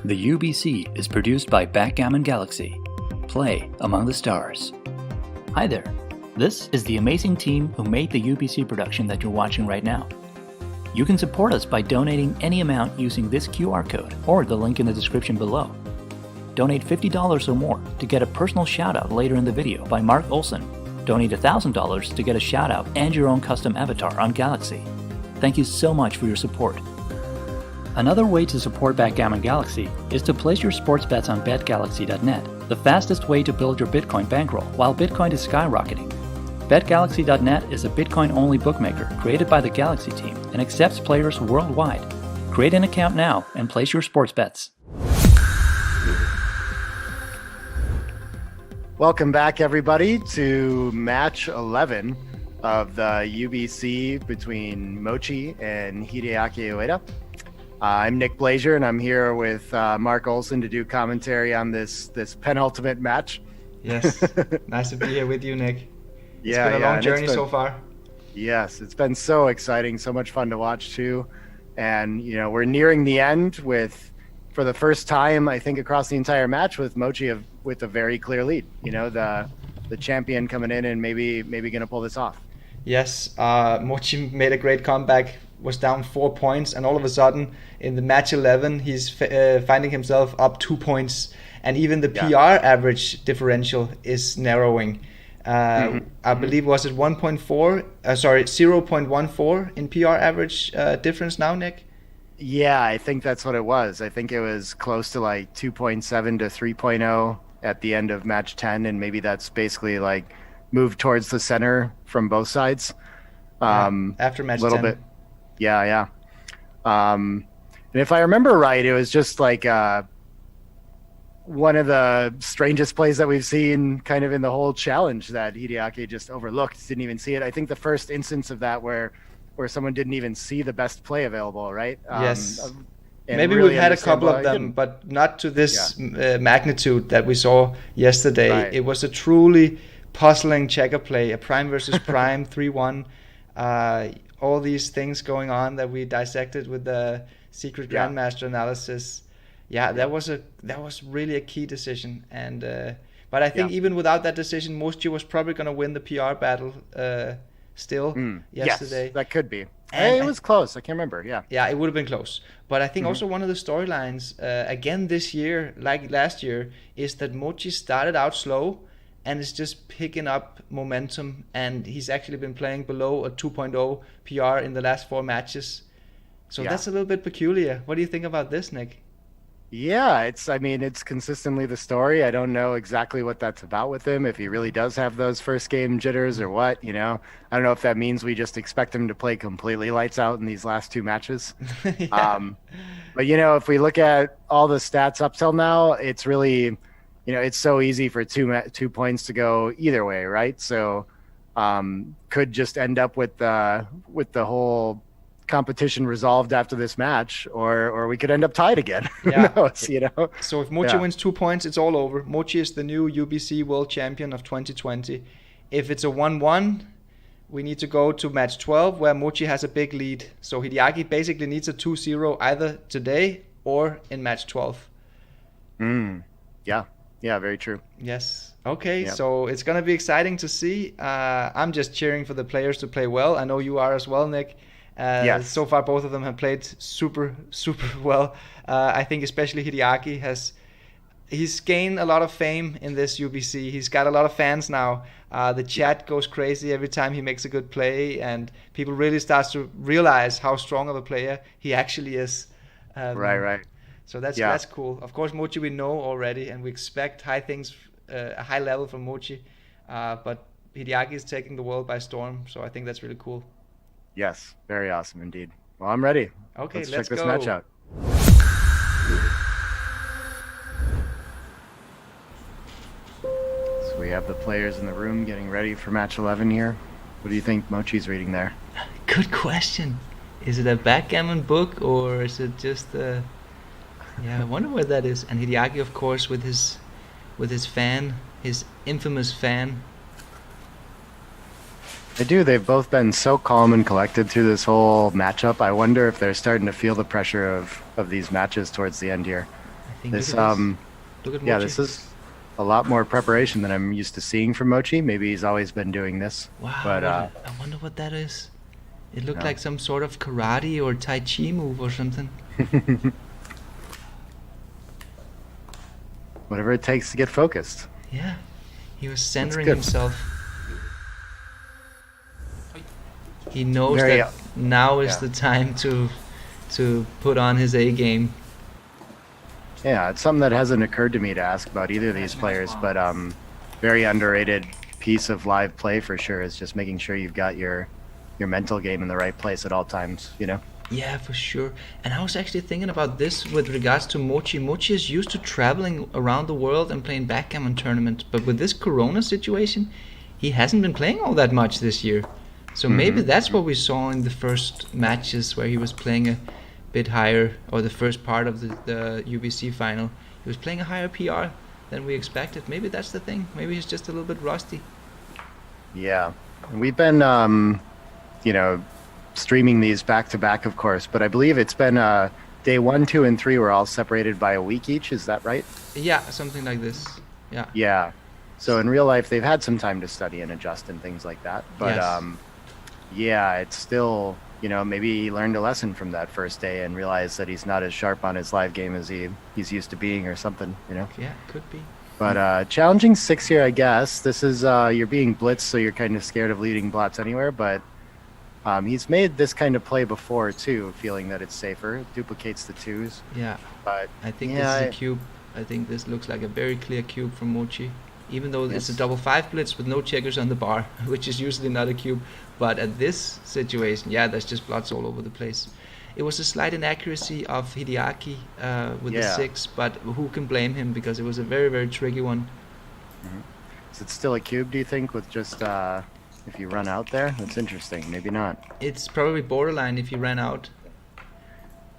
The UBC is produced by Backgammon Galaxy. Play among the stars. Hi there. This is the amazing team who made the UBC production that you're watching right now. You can support us by donating any amount using this QR code or the link in the description below. Donate $50 or more to get a personal shout-out later in the video by Marc Olsen. Donate $1,000 to get a shout-out and your own custom avatar on Galaxy. Thank you so much for your support. Another way to support Backgammon Galaxy is to place your sports bets on betgalaxy.net, the fastest way to build your Bitcoin bankroll while Bitcoin is skyrocketing. betgalaxy.net is a Bitcoin-only bookmaker created by the Galaxy team and accepts players worldwide. Create an account now and place your sports bets. Welcome back, everybody, to match 11 of the UBC between Mochy and Hideaki Ueda. I'm Nick Blasier, and I'm here with Marc Olsen to do commentary on this penultimate match. Yes, nice to be here with you, Nick. It's been a long journey so far. Yes, it's been so exciting, so much fun to watch too. And we're nearing the end for the first time, I think, across the entire match with Mochy with a very clear lead. The champion coming in and maybe going to pull this off. Yes, Mochy made a great comeback, was down 4 points, and all of a sudden in the match 11 he's finding himself up 2 points, and even the PR average differential is narrowing. I believe, was it 0.14 in PR average difference now, Nick? Yeah, I think that's what it was. I think it was close to like 2.7 to 3.0 at the end of match 10, and maybe that's basically like moved towards the center from both sides. After match 10. A little bit. Yeah. And if I remember right, it was just like one of the strangest plays that we've seen kind of in the whole challenge that Hideaki just overlooked, didn't even see it. I think the first instance of that where someone didn't even see the best play available, right? Yes. Maybe really we've had a couple of them, but not to this magnitude that we saw yesterday. Right. It was a truly puzzling checker play, a prime versus prime 3-1. All these things going on that we dissected with the Super-Grandmaster analysis. That was really a key decision. And but I think even without that decision, Mochy was probably going to win the PR battle still yesterday. Yes, that could be. And it was close. I can't remember. Yeah, it would have been close. But I think also one of the storylines again this year, like last year, is that Mochy started out slow and is just picking up momentum, and he's actually been playing below a 2.0 PR in the last 4 matches. So that's a little bit peculiar. What do you think about this, Nick? Yeah, it's consistently the story. I don't know exactly what that's about with him, if he really does have those first game jitters or what, I don't know if that means we just expect him to play completely lights out in these last 2 matches. But if we look at all the stats up till now, it's really, it's so easy for 2 points to go either way, right? So could just end up with the whole competition resolved after this match, or we could end up tied again. Who knows, So if Mochy wins 2 points, it's all over. Mochy is the new UBC world champion of 2020. If it's a 1-1, we need to go to match 12 where Mochy has a big lead. So Hideaki basically needs a 2-0 either today or in match 12. Yeah, very true. Yes. Okay, so it's going to be exciting to see. I'm just cheering for the players to play well. I know you are as well, Nick. Yes. So far, both of them have played super, super well. I think especially Hideaki he's gained a lot of fame in this UBC. He's got a lot of fans now. The chat goes crazy every time he makes a good play, and people really start to realize how strong of a player he actually is. Right. So that's cool. Of course, Mochy we know already, and we expect high things, a high level from Mochy. But Hideaki is taking the world by storm, so I think that's really cool. Yes, very awesome indeed. Well, I'm ready. Okay, let's check this go. match out. So we have the players in the room getting ready for match 11 here. What do you think Mochy's reading there? Good question. Is it a backgammon book, or is it just I wonder what that is. And Hideaki, of course, with his fan, his infamous fan. They do. They've both been so calm and collected through this whole matchup. I wonder if they're starting to feel the pressure of these matches towards the end here. I think this look at Mochy. This is a lot more preparation than I'm used to seeing from Mochy. Maybe he's always been doing this. Wow, but I wonder what that is. It looked like some sort of karate or tai chi move or something. Whatever it takes to get focused. Yeah, he was centering himself. He knows that now is the time to put on his A game. Yeah, it's something that hasn't occurred to me to ask about either of these players, but very underrated piece of live play for sure is just making sure you've got your mental game in the right place at all times, you know? Yeah, for sure. And I was actually thinking about this with regards to Mochy. Mochy is used to traveling around the world and playing backgammon tournaments, but with this Corona situation, he hasn't been playing all that much this year. So maybe that's what we saw in the first matches where he was playing a bit higher, or the first part of the UBC final. He was playing a higher PR than we expected. Maybe that's the thing. Maybe he's just a little bit rusty. Yeah. We've been, streaming these back to back, of course, but I believe it's been day 1, 2, and 3 were all separated by a week each. Is that right? Yeah, something like this. Yeah. Yeah. So in real life, they've had some time to study and adjust and things like that. But it's still, maybe he learned a lesson from that first day and realized that he's not as sharp on his live game as he's used to being or something, Yeah, could be. But challenging 6 here, I guess. This is, you're being blitzed, so you're kind of scared of leading blots anywhere, but he's made this kind of play before, too, feeling that it's safer. It duplicates the 2s. Yeah, but I think this is a cube. I think this looks like a very clear cube from Mochy. Even though it's a double 5 blitz with no checkers on the bar, which is usually not a cube. But at this situation, there's just blots all over the place. It was a slight inaccuracy of Hideaki with the 6, but who can blame him, because it was a very, very tricky one. Is it still a cube, do you think, with just if you run out there? That's interesting. Maybe not. It's probably borderline if you ran out.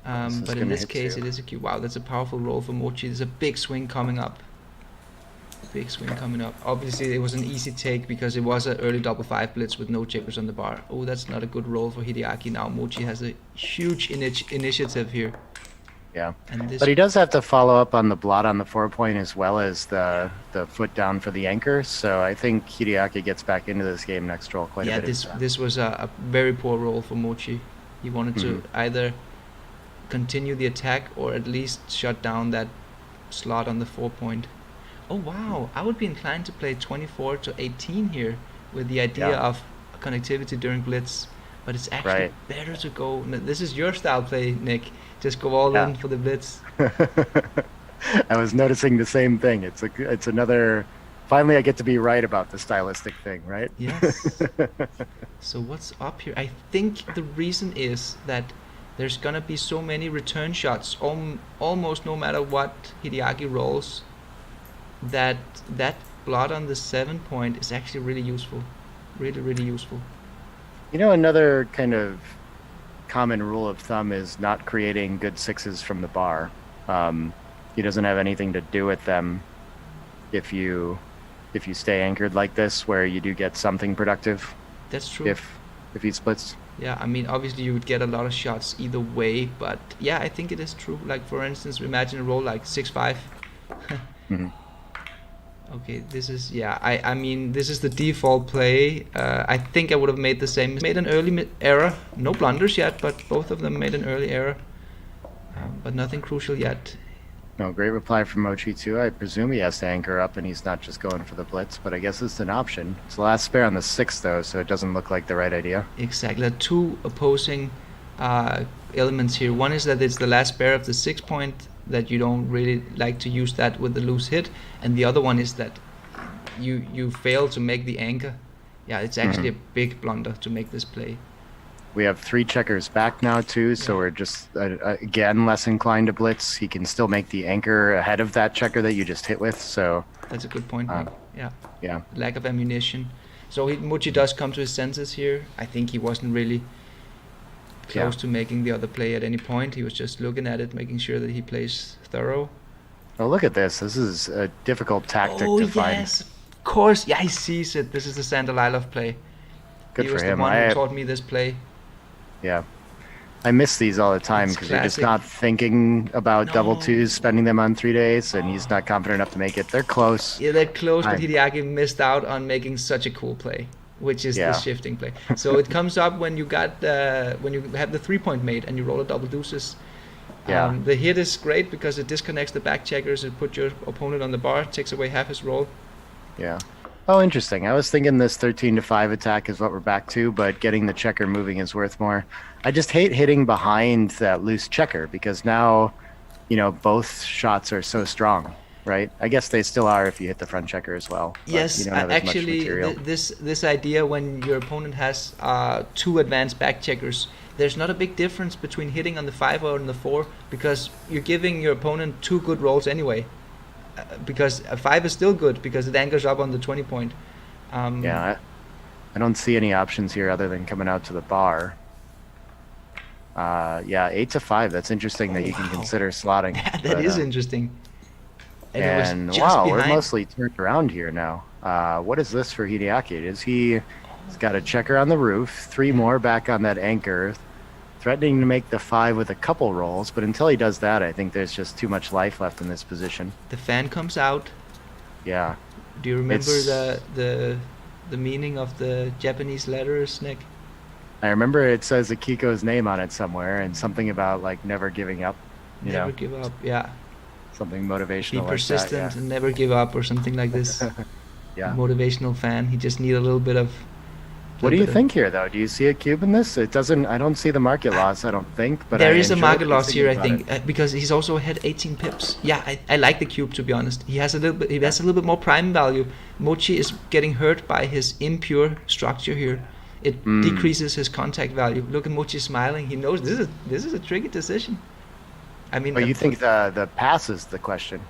But in this case, it is a cube. Wow, that's a powerful roll for Mochy. There's a big swing coming up. Obviously, it was an easy take because it was an early double 5 blitz with no checkers on the bar. Oh, that's not a good roll for Hideaki. Now Mochy has a huge initiative here. Yeah, but he does have to follow up on the blot on the 4-point as well as the foot down for the anchor. So I think Hideaki gets back into this game next roll quite a bit. Yeah, this was a very poor roll for Mochy. He wanted to either continue the attack or at least shut down that slot on the 4-point. Oh wow, I would be inclined to play 24 to 18 here with the idea of connectivity during blitz, but it's actually better to go. This is your style play, Nick. Just go all in for the blitz. I was noticing the same thing. It's another. Finally, I get to be right about the stylistic thing, right? Yes. So what's up here? I think the reason is that there's gonna be so many return shots, almost no matter what Hideaki rolls, that blot on the 7-point is actually really useful. Really, really useful. Another kind of common rule of thumb is not creating good 6s from the bar. He doesn't have anything to do with them if you stay anchored like this, where you do get something productive. That's true. If he splits. Yeah, I mean, obviously you would get a lot of shots either way, but yeah, I think it is true. Like, for instance, imagine a roll like 6-5. Okay, this is, I mean, this is the default play. I think I would have made the same. Made an early error. No blunders yet, but both of them made an early error. But nothing crucial yet. No, great reply from Mochy too. I presume he has to anchor up and he's not just going for the blitz, but I guess it's an option. It's the last spare on the 6 though, so it doesn't look like the right idea. Exactly. There are two opposing elements here. One is that it's the last spare of the 6-point, that you don't really like to use that with the loose hit, and the other one is that you fail to make the anchor. Yeah, it's actually a big blunder to make this play. We have 3 checkers back now too, so we're just again less inclined to blitz. He can still make the anchor ahead of that checker that you just hit with, so that's a good point. Yeah, lack of ammunition. So Mochy does come to his senses here. I think he wasn't really close to making the other play at any point. He was just looking at it, making sure that he plays thorough. Oh, look at this. This is a difficult tactic to find. Oh, yes, of course. Yeah, he sees it. This is the Sander Lilov play. Good for him. He was the one who taught me this play. Yeah. I miss these all the time because you're just not thinking about double twos, spending them on 3-days, and he's not confident enough to make it. They're close. Yeah, they're close, but Hideaki missed out on making such a cool play, which is the shifting play. So it comes up when you have the 3-point made and you roll a double deuces. Yeah. The hit is great because it disconnects the back checkers, it puts your opponent on the bar, takes away half his roll. Yeah. Oh, interesting. I was thinking this 13-5 attack is what we're back to, but getting the checker moving is worth more. I just hate hitting behind that loose checker because now, both shots are so strong, right? I guess they still are if you hit the front checker as well. Yes, actually, this idea when your opponent has 2 advanced back checkers, there's not a big difference between hitting on the 5 or on the 4 because you're giving your opponent 2 good rolls anyway. Because a 5 is still good because it anchors up on the 20-point. I don't see any options here other than coming out to the bar. 8-5. That's interesting that you can consider slotting. That is interesting. And wow, we're mostly turned around here now. What is this for Hideaki? He's got a checker on the roof, 3 more back on that anchor, threatening to make the 5 with a couple rolls, but until he does that, I think there's just too much life left in this position. The fan comes out. Yeah. Do you remember the meaning of the Japanese letters, Nick? I remember it says Akiko's name on it somewhere, and something about like never giving up. Never give up, yeah. Something motivational. Be persistent and never give up, or something like this. Yeah. Motivational fan. He just need a little bit of. What do you think here, though? Do you see a cube in this? It doesn't. I don't see the market loss. I don't think. But there is a market loss here, I think, because he's also had 18 pips. Yeah, I like the cube, to be honest. He has a little bit. He has a little bit more prime value. Mochy is getting hurt by his impure structure here. It decreases his contact value. Look at Mochy smiling. He knows this is a tricky decision. I mean. But you think the pass is the question?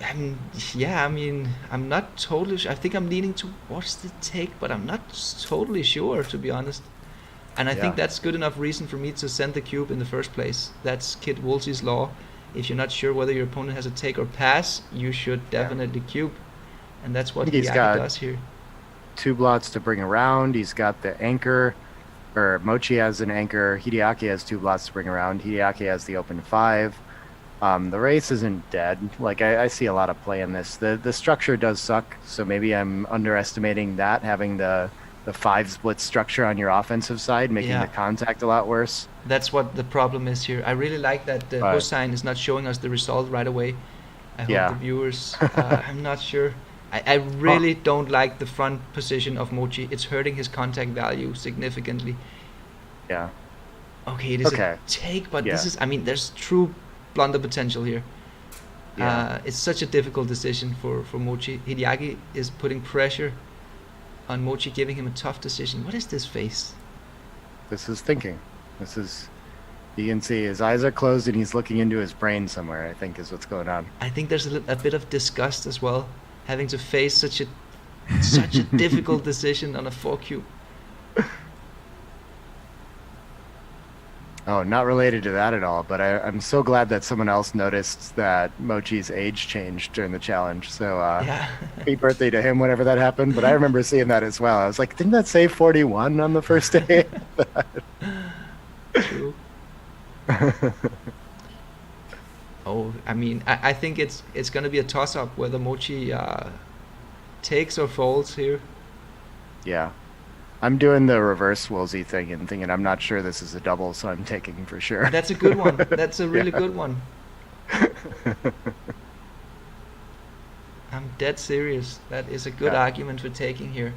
I'm not totally sure. I think I'm leaning towards the take, but I'm not totally sure, to be honest. And I think that's good enough reason for me to send the cube in the first place. That's Kid Woolsey's law. If you're not sure whether your opponent has a take or pass, you should definitely cube. And that's what Hideaki does here. 2 blots to bring around. He's got the anchor, or Mochy has an anchor. Hideaki has 2 blots to bring around. Hideaki has the open 5. The race isn't dead. Like I see a lot of play in this. The structure does suck, so maybe I'm underestimating that, having the 5 split structure on your offensive side, making the contact a lot worse. That's what the problem is here. I really like that Hossein is not showing us the result right away. I hope the viewers. I'm not sure. I really don't like the front position of Mochy. It's hurting his contact value significantly. Yeah. Okay, it is a take, but this is. I mean, there's true blunder potential here. It's such a difficult decision for Mochy. Hideaki is putting pressure on Mochy, giving him a tough decision. What is this face? This is thinking. You can see his eyes are closed and he's looking into his brain somewhere, I think is what's going on. I think there's a bit of disgust as well, having to face such a difficult decision on a 4 cube. Oh, not related to that at all, but I'm so glad that someone else noticed that Mochy's age changed during the challenge. So happy birthday to him whenever that happened. But I remember seeing that as well. I was like, didn't that say 41 on the first day? True. I mean, I think it's going to be a toss-up whether Mochy takes or folds here. Yeah. I'm doing the reverse Woolsey thing and thinking I'm not sure this is a double, so I'm taking for sure. That's a good one. That's a really good one. I'm dead serious. That is a good argument for taking here.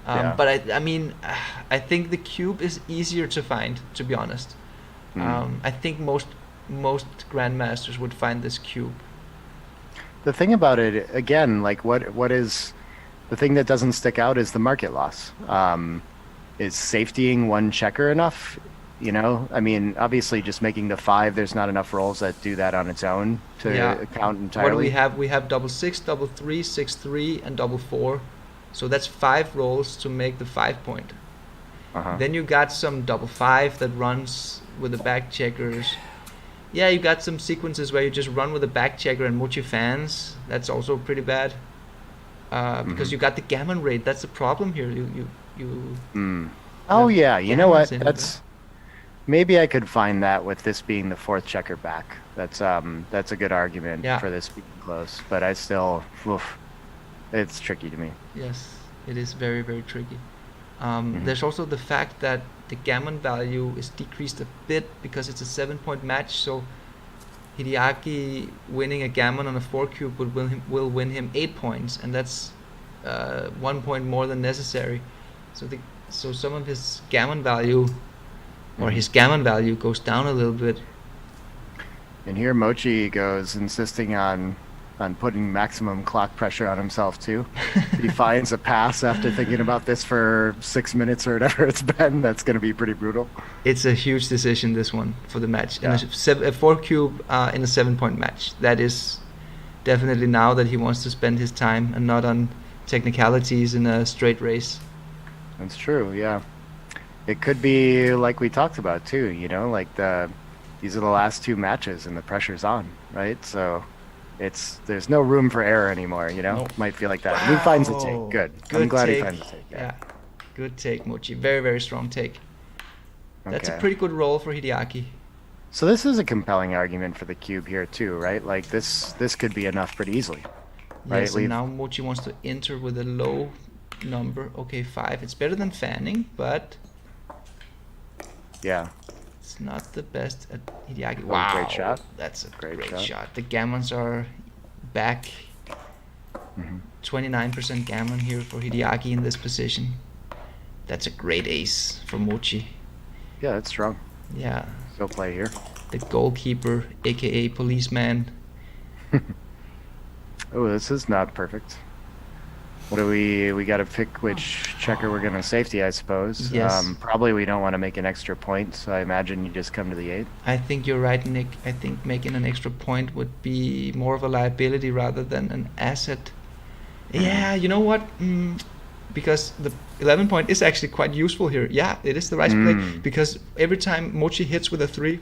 But I mean, I think the cube is easier to find, to be honest. I think most grandmasters would find this cube. The thing about it, again, like what is... The thing that doesn't stick out is the market loss. Is safetying 1 checker enough? You know, I mean, obviously just making the 5, there's not enough rolls that do that on its own to count entirely. What do we have? We have double 6, double 3, 6, 3, and double 4. So that's 5 rolls to make the 5 point. Then you got some double 5 that runs with the back checkers. Yeah, you got some sequences where you just run with the back checker and Mochy fans. That's also pretty bad. Because you got the gammon rate. That's the problem here. Oh yeah, you know what? Maybe I could find that with this being the fourth checker back. That's a good argument for this being close. But I still, it's tricky to me. Yes, it is very, very tricky. There's also the fact that the gammon value is decreased a bit because it's a 7-point match. So Hideaki winning a gammon on a 4-cube will win him 8 points, and that's 1 point more than necessary. So some of his gammon value, or his gammon value, goes down a little bit. And here Mochy goes insisting on putting maximum clock pressure on himself too. He finds a pass after thinking about this for 6 minutes or whatever it's been. That's going to be pretty brutal. It's a huge decision, this one, for the match. Yeah. And a 4-cube in a 7-point match. That is definitely now that he wants to spend his time and not on technicalities in a straight race. That's true, yeah. It could be like we talked about too, like these are the last 2 matches and the pressure's on, right? So there's no room for error anymore, Nope. Might feel like that. Wow. He finds a take. Good. I'm glad take. He finds a take. Yeah. Good take, Mochy. Very, very strong take. That's a pretty good roll for Hideaki. So this is a compelling argument for the cube here too, right? Like this could be enough pretty easily. Right? Yes, and now Mochy wants to enter with a low number. Okay, 5. It's better than fanning, but yeah, it's not the best at Hideaki. Wow, great shot. That's a great shot. The gammons are back. 29% gammon here for Hideaki in this position. That's a great ace for Mochy. Yeah, that's strong. Yeah. Still play here. The goalkeeper, aka policeman. Oh, this is not perfect. What do we got to pick which checker we're going to safety, I suppose. Yes. Probably we don't want to make an extra point, so I imagine you just come to the 8. I think you're right, Nick. I think making an extra point would be more of a liability rather than an asset. Yeah, you know what? Because the 11 point is actually quite useful here. Yeah, it is the right play, because every time Mochy hits with a 3,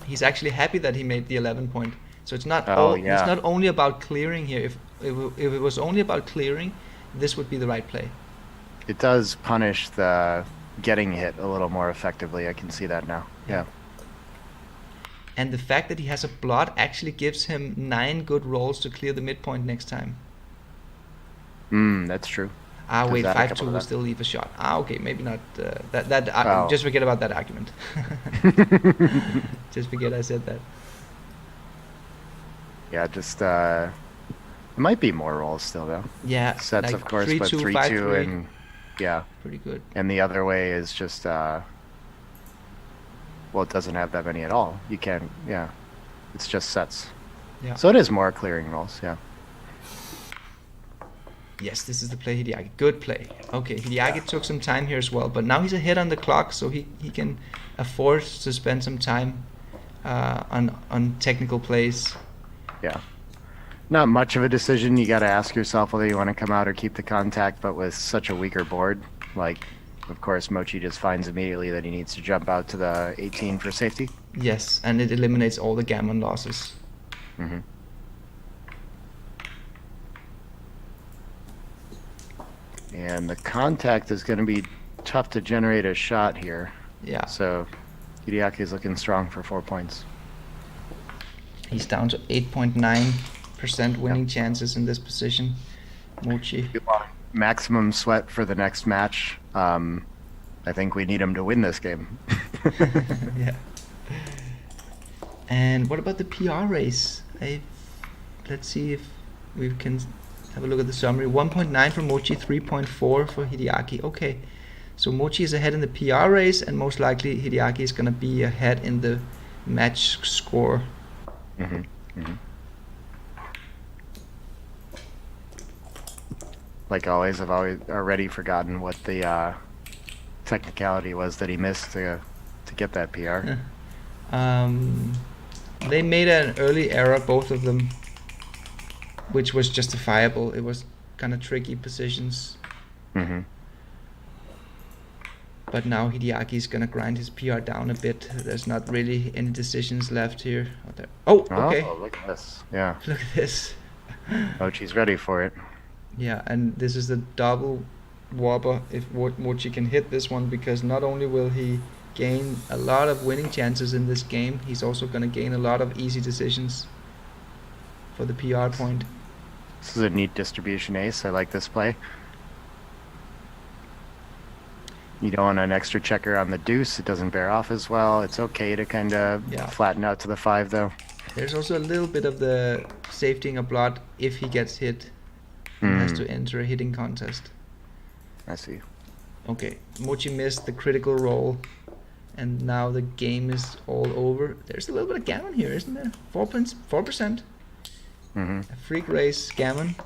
he's actually happy that he made the 11 point. So it's not it's not only about clearing here. If it was only about clearing, this would be the right play. It does punish the getting hit a little more effectively. I can see that now. Yeah. And the fact that he has a blot actually gives him 9 good rolls to clear the midpoint next time. That's true. Wait, 5-2 will still leave a shot. Okay, maybe not. Just forget about that argument. Just forget I said that. Yeah, just it might be more rolls still though. Yeah, sets like of course, 3-2, but 3-2 and yeah, pretty good. And the other way is just well, it doesn't have that many at all. You can't. Yeah, it's just sets. Yeah. So it is more clearing rolls. Yeah. Yes, this is the play, Hideaki. Good play. Okay, Hideaki took some time here as well, but now he's ahead on the clock, so he can afford to spend some time on technical plays. Yeah. Not much of a decision. You got to ask yourself whether you want to come out or keep the contact, but with such a weaker board, like, of course, Mochy just finds immediately that he needs to jump out to the 18 for safety. Yes, and it eliminates all the gammon losses. And the contact is going to be tough to generate a shot here. Yeah. So Hideaki is looking strong for 4 points. He's down to 8.9% winning chances in this position. Mochy. Maximum sweat for the next match. I think we need him to win this game. Yeah. And what about the PR race? Let's see if we can have a look at the summary. 1.9 for Mochy, 3.4 for Hideaki. Okay, so Mochy is ahead in the PR race, and most likely Hideaki is going to be ahead in the match score. Like always, I've already forgotten what the technicality was that he missed to get that PR. They made an early error, both of them, which was justifiable. It was kind of tricky positions. But now Hideaki is gonna grind his PR down a bit. There's not really any decisions left here. Oh, okay. Oh, look at this. Yeah. Look at this. Mochy's ready for it. Yeah, and this is the double whopper if Mochy can hit this one, because not only will he gain a lot of winning chances in this game. He's also going to gain a lot of easy decisions for the PR point. This is a neat distribution ace. I like this play. You don't want an extra checker on the deuce. It doesn't bear off as well. It's okay to kind of flatten out to the 5 though. There's also a little bit of the safetying a blot if he gets hit. He has to enter a hitting contest. I see. Okay, Mochy missed the critical roll, and now the game is all over. There's a little bit of gammon here, isn't there? 4%. A freak race gammon.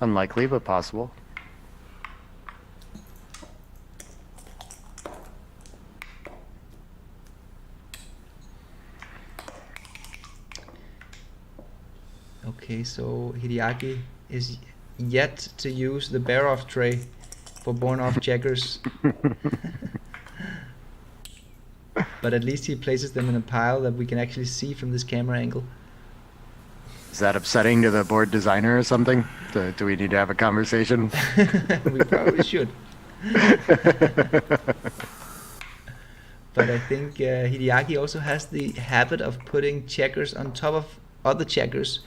Unlikely, but possible. Okay, so Hideaki is yet to use the bear-off tray for born-off checkers. But at least he places them in a pile that we can actually see from this camera angle. Is that upsetting to the board designer or something? Do we need to have a conversation? We probably should. But I think Hideaki also has the habit of putting checkers on top of other checkers,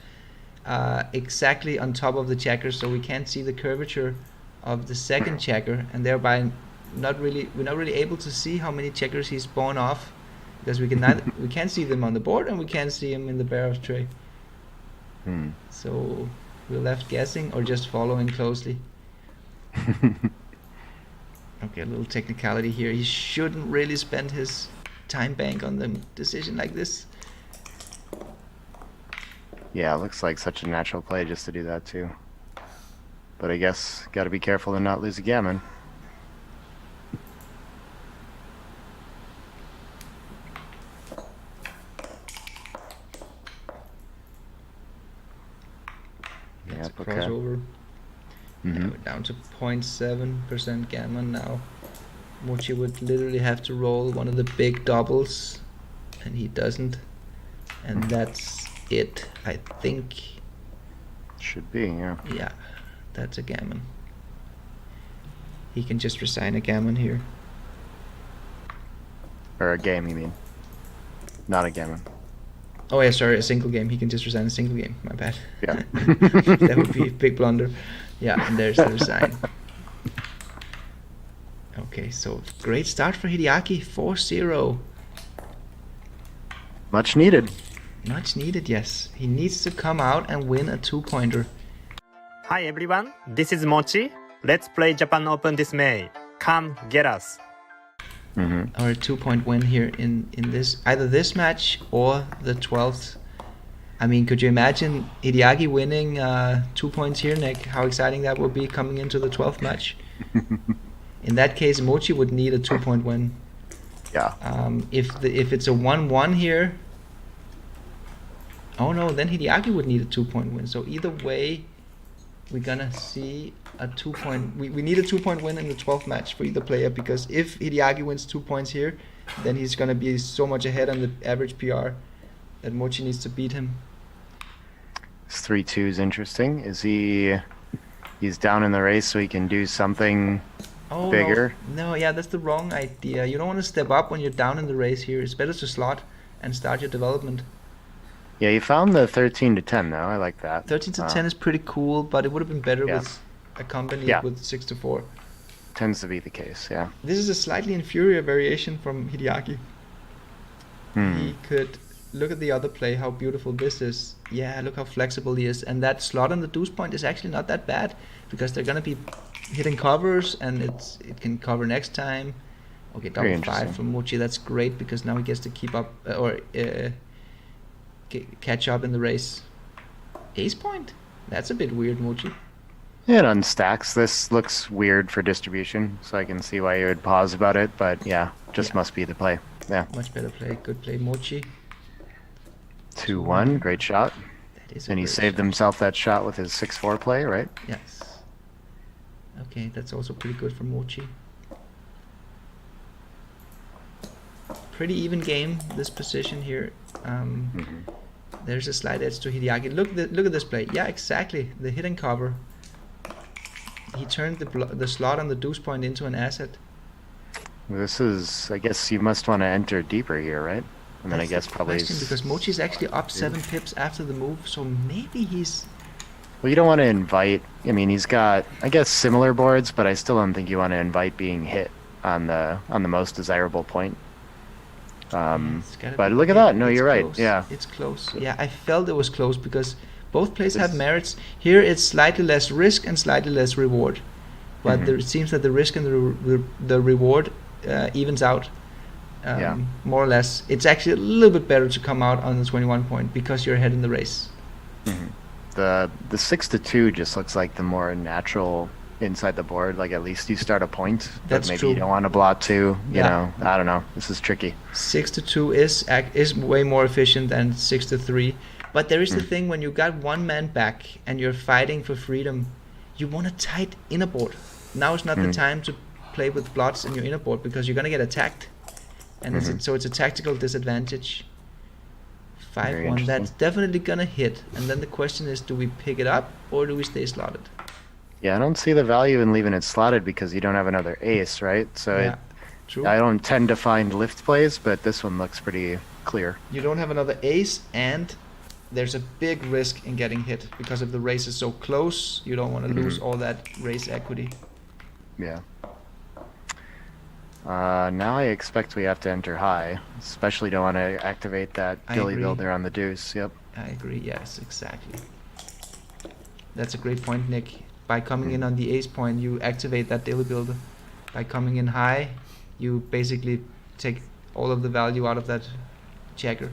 exactly on top of the checkers, so we can't see the curvature of the second checker, and thereby we're not really able to see how many checkers he's born off, because we can't see them on the board and we can't see them in the bear-off tray. So we're left guessing or just following closely. Okay, a little technicality here. He shouldn't really spend his time bank on the decision like this. Yeah, it looks like such a natural play just to do that too. But I guess got to be careful to not lose a gammon. That's a crossover. Now we're down to 0.7% gammon now. Mochy would literally have to roll one of the big doubles, and he doesn't. And that's it, I think. Should be, yeah. Yeah, that's a gammon. He can just resign a gammon here. Or a game, you mean? Not a gammon. Oh yeah, sorry, a single game. He can just resign a single game. My bad. Yeah. That would be a big blunder. Yeah, and there's the resign. Okay, so great start for Hideaki. 4-0. Much needed. Much needed, yes. He needs to come out and win a 2-pointer. Hi everyone, this is Mochy. Let's play Japan Open this May. Come get us. Or a 2-point win here in this, either this match or the 12th. I mean, could you imagine Hideaki winning 2 points here, Nick? How exciting that would be coming into the 12th match. In that case, Mochy would need a 2-point win. Yeah. If it's a 1-1 here, oh no, then Hideaki would need a 2-point win. So either way, we're gonna see a 2-point. We need a 2-point win in the 12th match for either player, because if Hideaki wins 2 points here, then he's gonna be so much ahead on the average PR that Mochy needs to beat him. This 3-2 is interesting. Is he's down in the race so he can do something bigger? No, yeah, that's the wrong idea. You don't want to step up when you're down in the race here. It's better to slot and start your development. Yeah, you found the 13-10 though. I like that. 13-10 is pretty cool, but it would have been better with accompanied with 6-4. Tends to be the case, yeah. This is a slightly inferior variation from Hideaki. He could look at the other play, how beautiful this is. Yeah, look how flexible he is. And that slot on the deuce point is actually not that bad, because they're gonna be hitting covers, and it can cover next time. Okay, double 5 from Mochy. That's great, because now he gets to keep up catch up in the race. Ace point? That's a bit weird, Mochy. It unstacks. This looks weird for distribution, so I can see why you would pause about it, but yeah, just must be the play. Yeah. Much better play. Good play, Mochy. 2-1, great shot. That is and he saved himself that shot with his 6-4 play, right? Yes. Okay, that's also pretty good for Mochy. Pretty even game, this position here. There's a slight edge to Hideaki. Look at this play. Yeah, exactly. The hit and cover. He turned the slot on the deuce point into an asset. This is, I guess you must want to enter deeper here, right? And then I guess probably because Mochy is actually up 7 pips after the move, so maybe he's. Well, you don't want to invite. I mean, he's got, I guess, similar boards, but I still don't think you want to invite being hit on the most desirable point. But look at that. No, you're right. Yeah, it's close. Yeah, I felt it was close because both plays have merits. Here, it's slightly less risk and slightly less reward, but it seems that the risk and the reward evens out. More or less. It's actually a little bit better to come out on the 21 point because you're ahead in the race. The 6-2 just looks like the more natural inside the board. Like at least you start a point. That's maybe true. You don't want to blot 2. You know, I don't know. This is tricky. 6-2 is way more efficient than 6-3. But there is the thing when you got one man back and you're fighting for freedom, you want a tight inner board. Now is not the time to play with blots in your inner board because you're gonna get attacked. And so it's a tactical disadvantage. 5-1, that's definitely gonna hit. And then the question is, do we pick it up or do we stay slotted? Yeah, I don't see the value in leaving it slotted because you don't have another ace, right? So true. I don't tend to find lift plays, but this one looks pretty clear. You don't have another ace, and there's a big risk in getting hit because if the race is so close, you don't want to lose all that race equity. Yeah. Now I expect we have to enter high. Especially don't want to activate that dilly builder on the deuce. Yep. I agree. Yes, exactly. That's a great point, Nick. By coming in on the ace point, you activate that dilly builder. By coming in high, you basically take all of the value out of that checker.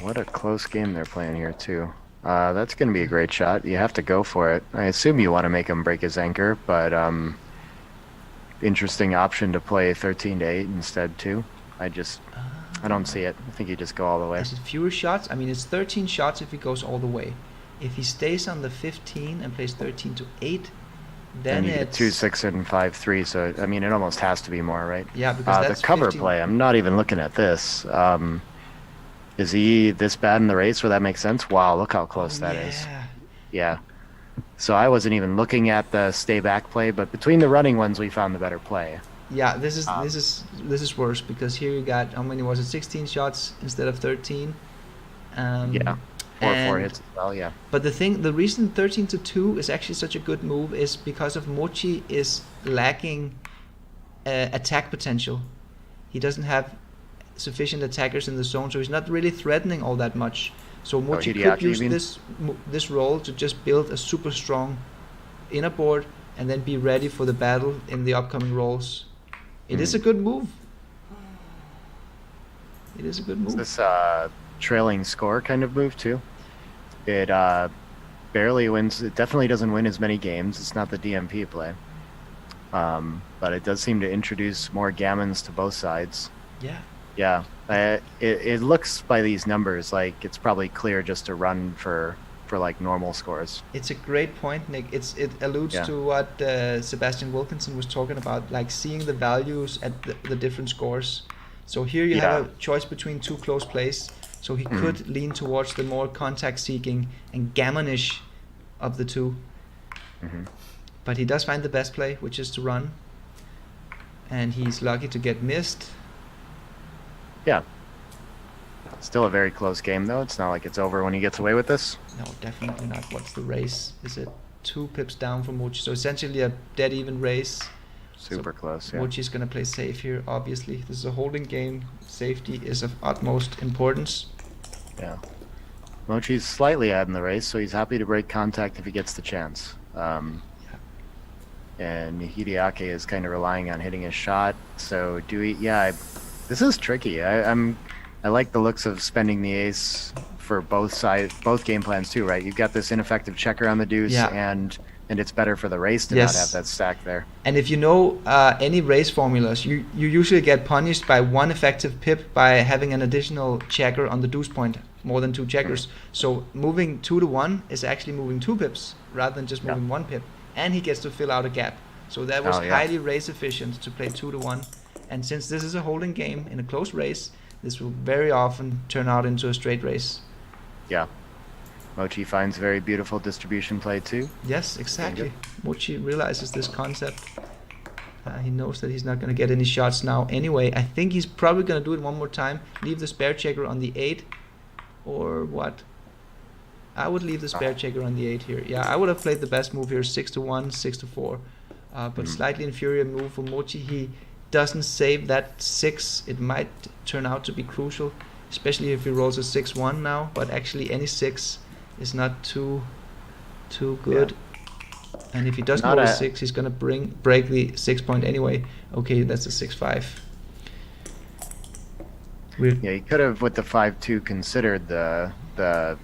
What a close game they're playing here too. That's going to be a great shot. You have to go for it. I assume you want to make him break his anchor, but interesting option to play 13-8 instead too. I don't see it. I think you just go all the way. Is it fewer shots? I mean, it's 13 shots if he goes all the way. If he stays on the 15 and plays 13-8, then it's 2-6 and 5-3. So I mean, it almost has to be more, right? Yeah, because that's the cover 15. play. I'm not even looking at this. Is he this bad in the race where that makes sense? Wow, look how close that is. Yeah. So I wasn't even looking at the stay back play, but between the running ones, we found the better play. Yeah, this is worse because here you got, how many was it? 16 shots instead of 13. Yeah. 4 hits as well. Yeah. But the reason 13-2 is actually such a good move is because of Mochy is lacking attack potential. He doesn't have sufficient attackers in the zone, so he's not really threatening all that much. So Mochy could use this role to just build a super strong inner board and then be ready for the battle in the upcoming rolls. It is a good move. It is a good move. Is this trailing score kind of move too? It barely wins. It definitely doesn't win as many games. It's not the DMP play. But it does seem to introduce more gammons to both sides. Yeah. Yeah. It looks by these numbers like it's probably clear just to run for like normal scores. It's a great point, Nick. It alludes to what Sebastian Wilkinson was talking about, like seeing the values at the different scores. So here you have a choice between two close plays. So he could lean towards the more contact-seeking and gammonish of the two. But he does find the best play, which is to run. And he's lucky to get missed. Yeah. Still a very close game, though. It's not like it's over when he gets away with this. No, definitely not. What's the race? Is it 2 pips down from Mochy? So essentially a dead even race. Super close, yeah. Mochy's going to play safe here, obviously. This is a holding game. Safety is of utmost importance. Yeah. Mochy's slightly ahead in the race, so he's happy to break contact if he gets the chance. And Hideaki is kind of relying on hitting his shot. So this is tricky. I like the looks of spending the ace for both game plans too, right? You've got this ineffective checker on the deuce, and it's better for the race to not have that stack there. And if you know any race formulas, you usually get punished by 1 effective pip by having an additional checker on the deuce point, more than 2 checkers. So moving 2-1 is actually moving 2 pips rather than just moving 1 pip. And he gets to fill out a gap. So that was highly race efficient to play 2-1. And since this is a holding game in a close race, this will very often turn out into a straight race. Yeah. Mochy finds very beautiful distribution play too. Yes, exactly. Mochy realizes this concept. He knows that he's not going to get any shots now anyway. I think he's probably going to do it one more time. Leave the spare checker on the 8. Or what? I would leave the spare checker on the 8 here. Yeah, I would have played the best move here, 6-1, 6-4. But slightly inferior move for Mochy. He doesn't save that 6. It might turn out to be crucial, especially if he rolls a 6-1 now. But actually any 6 is not too good. Yeah. And if he doesn't roll a 6, he's going to break the 6 point anyway. Okay, that's a 6-5. Yeah, he could have, with the 5-2, considered the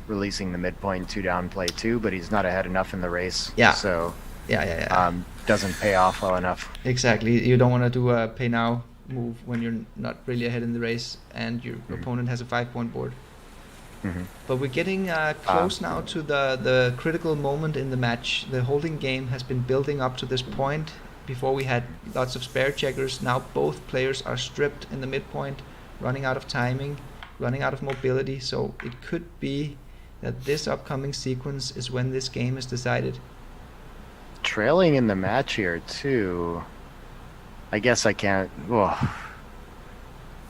releasing the midpoint 2 down play too, but he's not ahead enough in the race. Yeah. So yeah. Doesn't pay off well enough. Exactly. You don't want to do a pay now move when you're not really ahead in the race and your opponent has a 5-point board. But we're getting close now to the critical moment in the match. The holding game has been building up to this point. Before we had lots of spare checkers. Now both players are stripped in the midpoint, running out of timing, running out of mobility. So it could be that this upcoming sequence is when this game is decided. Trailing in the match here too. I guess I can't.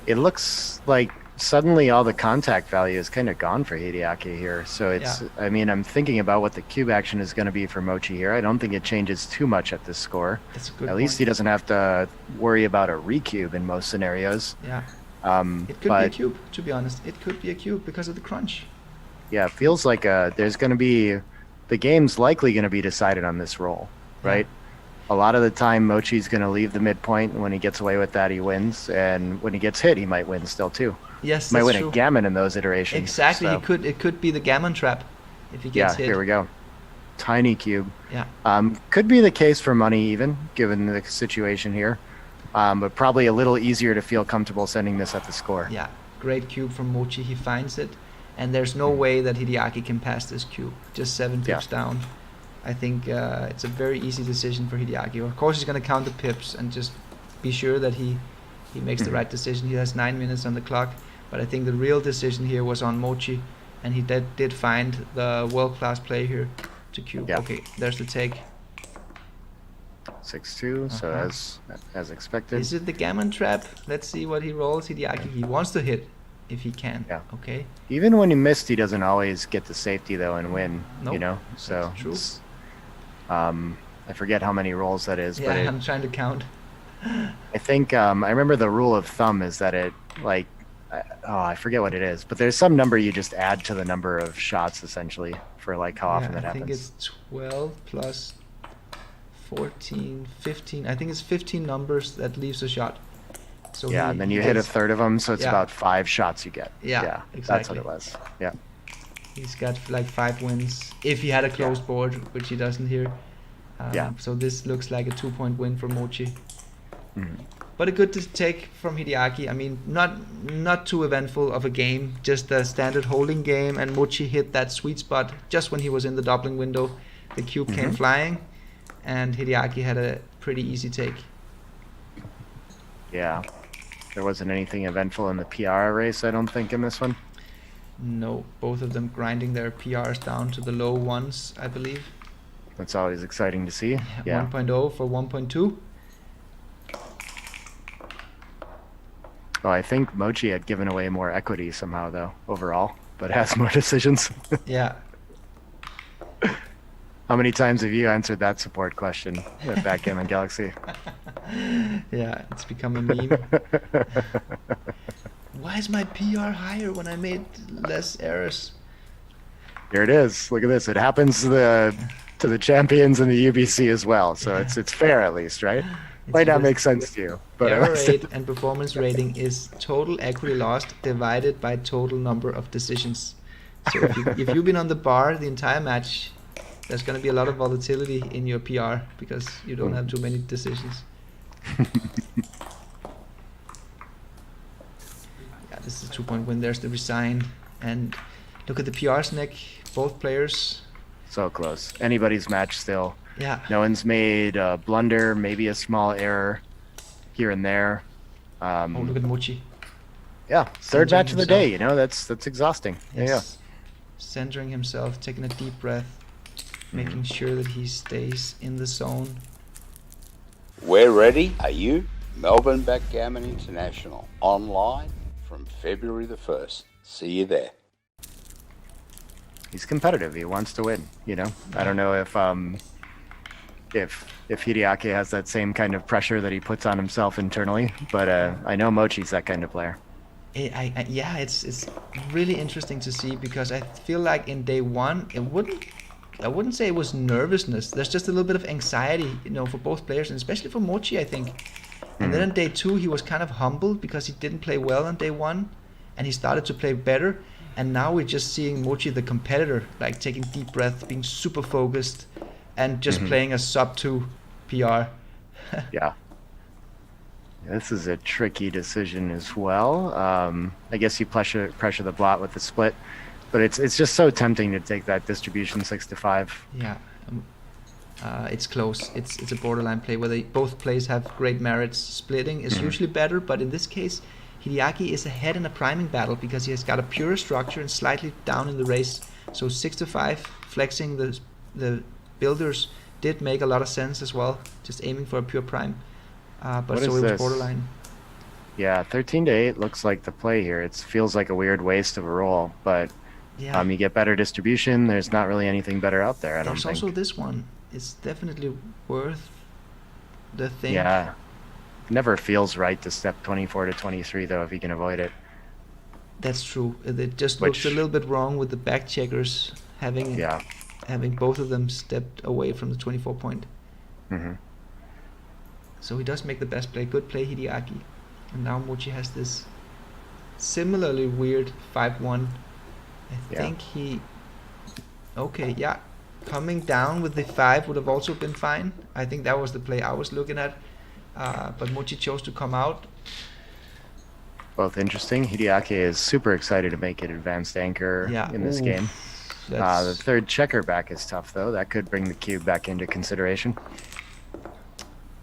It looks like suddenly all the contact value is kind of gone for Hideaki here. So it's, I mean, I'm thinking about what the cube action is going to be for Mochy here. I don't think it changes too much at this score. That's a good At least he doesn't have to worry about a recube in most scenarios. Yeah. It could be a cube, to be honest. It could be a cube because of the crunch. Yeah, it feels like there's going to be, the game's likely going to be decided on this roll, right? A lot of the time, Mochy's going to leave the midpoint, and when he gets away with that, he wins. And when he gets hit, he might win still too. Yes, might that's win true. a Gammon in those iterations. Exactly, so. It could be the Gammon trap if he gets hit. Yeah, here we go. Tiny cube. Yeah. Could be the case for money even, given the situation here. But probably a little easier to feel comfortable sending this at the score. Yeah, great cube from Mochy. He finds it, and there's no way that Hideaki can pass this cube. Just 7 pips down. I think it's a very easy decision for Hideaki. Of course, he's going to count the pips and just be sure that he makes the right decision. He has 9 minutes on the clock, but I think the real decision here was on Mochy, and he did find the world-class play here to cube. Yeah. Okay, there's the take. 6-2, so as expected. Is it the Gammon trap? Let's see what he rolls. Hideaki, he wants to hit if he can. Yeah. Okay. Even when he missed, he doesn't always get the safety though and win. Nope. You know, so that's true. I forget how many rolls that is, but I'm trying to count. I think I remember the rule of thumb is that it like I forget what it is, but there's some number you just add to the number of shots essentially for like how often that happens. I think it's 12 plus 14, 15. I think it's 15 numbers that leaves a shot. So and then you hit a third of them, so it's about 5 shots you get. Yeah, exactly. That's what it was. Yeah. He's got like 5 wins if he had a closed board, which he doesn't here. So this looks like a 2-point win for Mochy. But a good take from Hideaki. I mean, not too eventful of a game, just a standard holding game, and Mochy hit that sweet spot just when he was in the doubling window. The cube came flying, and Hideaki had a pretty easy take. Yeah. There wasn't anything eventful in the PR race, I don't think, in this one. No, both of them grinding their PRs down to the low ones, I believe. That's always exciting to see. Yeah. 1.0 for 1.2. Well, I think Mochy had given away more equity somehow, though, overall, but has more decisions. Yeah. How many times have you answered that support question with Backgammon Galaxy? Yeah, it's become a meme. Why is my PR higher when I made less errors? Here it is. Look at this. It happens to the champions in the UBC as well, so it's fair at least, right? Might not make sense to you, but error rate and performance rating is total equity lost divided by total number of decisions. So if you've been on the bar the entire match, there's going to be a lot of volatility in your PR because you don't have too many decisions. This is a 2-point win. There's the resign, and look at the PRs, Nick. Both players. So close. Anybody's match still. Yeah. No one's made a blunder, maybe a small error here and there. Oh, look at Mochy. Yeah, third match of the day. You know, that's exhausting. Yes. Yeah. Centering himself, taking a deep breath, making sure that he stays in the zone. We're ready. Are you? Melbourne Backgammon International, online from February the 1st. See you there. He's competitive. He wants to win, you know? I don't know if Hideaki has that same kind of pressure that he puts on himself internally, but I know Mochy's that kind of player. Yeah, it's really interesting to see, because I feel like in day one, I wouldn't say it was nervousness. There's just a little bit of anxiety, you know, for both players, and especially for Mochy, I think. And then on day two, he was kind of humbled because he didn't play well on day one, and he started to play better. And now we're just seeing Mochy, the competitor, like taking deep breaths, being super focused, and just playing a sub-2 PR. Yeah. This is a tricky decision as well. I guess you pressure the blot with the split, but it's just so tempting to take that distribution 6-5. Yeah. It's close. It's a borderline play where both plays have great merits. Splitting is usually better, but in this case, Hideaki is ahead in a priming battle because he has got a pure structure and slightly down in the race. So 6-5, flexing the builders did make a lot of sense as well. Just aiming for a pure prime, but so it was borderline. Yeah, 13-8 looks like the play here. It feels like a weird waste of a roll, but yeah. You get better distribution. There's not really anything better out there. There's also this one. It's definitely worth the thing. Yeah. Never feels right to step 24 to 23 though if you can avoid it. That's true. It just looks a little bit wrong with the back checkers having both of them stepped away from the 24 point. So he does make the best play. Good play, Hideaki. And now Mochy has this similarly weird 5-1. I think he... Okay, yeah. Coming down with the 5 would have also been fine. I think that was the play I was looking at. But Mochy chose to come out. Both interesting. Hideaki is super excited to make it advanced anchor in this game. The third checker back is tough though. That could bring the cube back into consideration.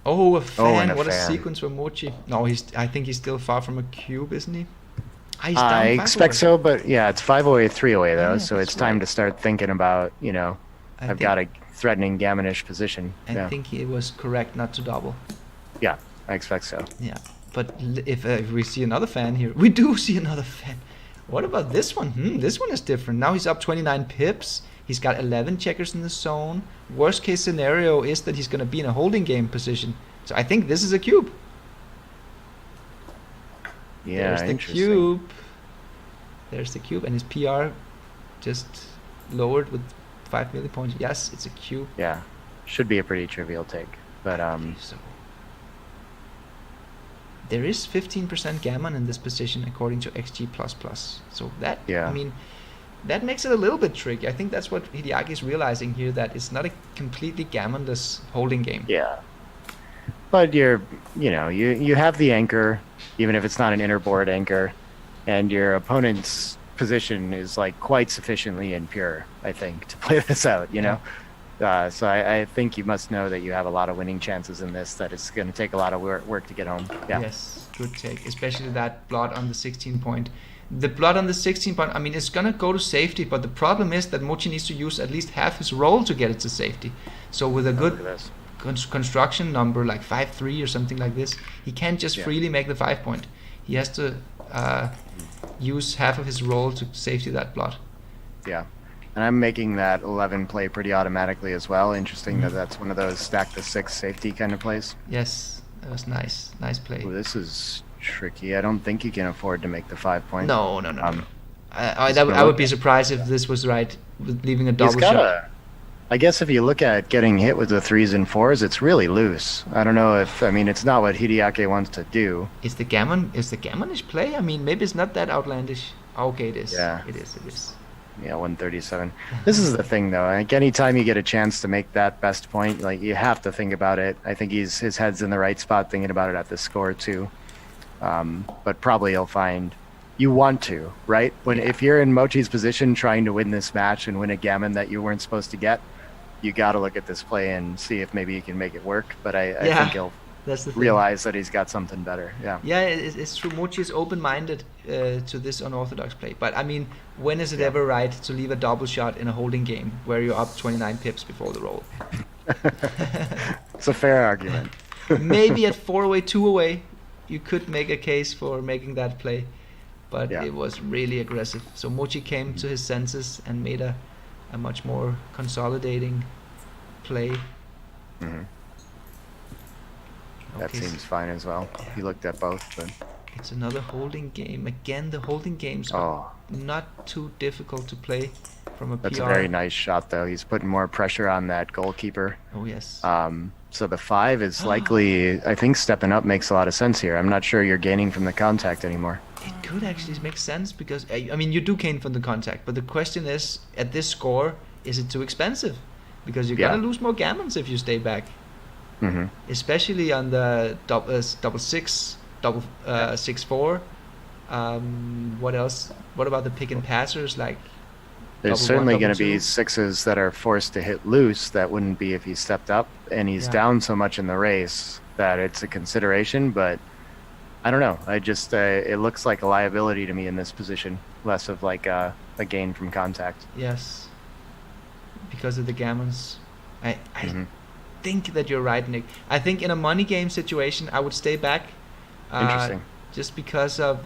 Oh, a fan! What a sequence for Mochy. No, I think he's still far from a cube, isn't he? I expect so, but yeah, it's 5-away, 3-away though, so it's time to start thinking about, you know, I've got a threatening gammonish position. I think he was correct not to double. Yeah, I expect so. Yeah, but if we see another fan here, we do see another fan. What about this one? This one is different. Now he's up 29 pips. He's got 11 checkers in the zone. Worst case scenario is that he's going to be in a holding game position. So I think this is a cube. Yeah, There's the cube. There's the cube, and his PR just lowered with 5 million points. Yes, it's a cube. Yeah, should be a pretty trivial take, but so there is 15% gammon in this position according to XG++. So that, I mean, that makes it a little bit tricky. I think that's what Hideaki is realizing here, that it's not a completely gammonless holding game. Yeah, but you have the anchor, even if it's not an inner board anchor, and your opponent's position is like quite sufficiently impure, I think, to play this out, you know? So I think you must know that you have a lot of winning chances in this, that it's going to take a lot of work to get home. Yeah. Yes, good take, especially that blood on the 16 point. The blood on the 16 point, I mean, it's going to go to safety, but the problem is that Mochy needs to use at least half his roll to get it to safety. So with a good construction number like 5-3 or something like this, he can't just freely make the 5 point. He has to use half of his roll to safety that blood. Yeah, and I'm making that 11 play pretty automatically as well. Interesting that that's one of those stack the 6 safety kind of plays. Yes, that was nice play. Ooh, this is tricky. I don't think you can afford to make the 5 point. No. I would be surprised if this was right with leaving a double shot. I guess if you look at getting hit with the 3s and 4s, it's really loose. I don't know if, I mean, it's not what Hideaki wants to do. Is the gammonish play? I mean, maybe it's not that outlandish. Okay, it is. Yeah. It is. Yeah, 137. This is the thing, though. Like, anytime you get a chance to make that best point, like, you have to think about it. I think his head's in the right spot thinking about it at the score, too. But probably he'll find you want to, right? If you're in Mochy's position trying to win this match and win a gammon that you weren't supposed to get, you got to look at this play and see if maybe you can make it work. But I think he'll realize that he's got something better. Yeah, it's true. Mochy is open-minded to this unorthodox play. But I mean, when is it ever right to leave a double shot in a holding game where you're up 29 pips before the roll? It's a fair argument. Maybe at 4 away, 2 away, you could make a case for making that play, but it was really aggressive. So Mochy came to his senses and made a much more consolidating play. Mm-hmm. That seems fine as well. He looked at both, but it's another holding game. Again, the holding games are not too difficult to play from a PR. That's a very nice shot, though. He's putting more pressure on that goalkeeper. Oh, yes. So the 5 is likely, I think stepping up makes a lot of sense here. I'm not sure you're gaining from the contact anymore. It could actually make sense because, I mean, you do gain from the contact, but the question is, at this score, is it too expensive? Because you're going to lose more gammons if you stay back. Mm-hmm. Especially on the double 6, 6-4. What else? What about the pick and passers like? There's certainly going to be 6s that are forced to hit loose that wouldn't be if he stepped up, and he's down so much in the race that it's a consideration, but I don't know. I just it looks like a liability to me in this position, less of like a gain from contact. Yes, because of the gammons. I think that you're right, Nick. I think in a money game situation, I would stay back. Interesting. Just because of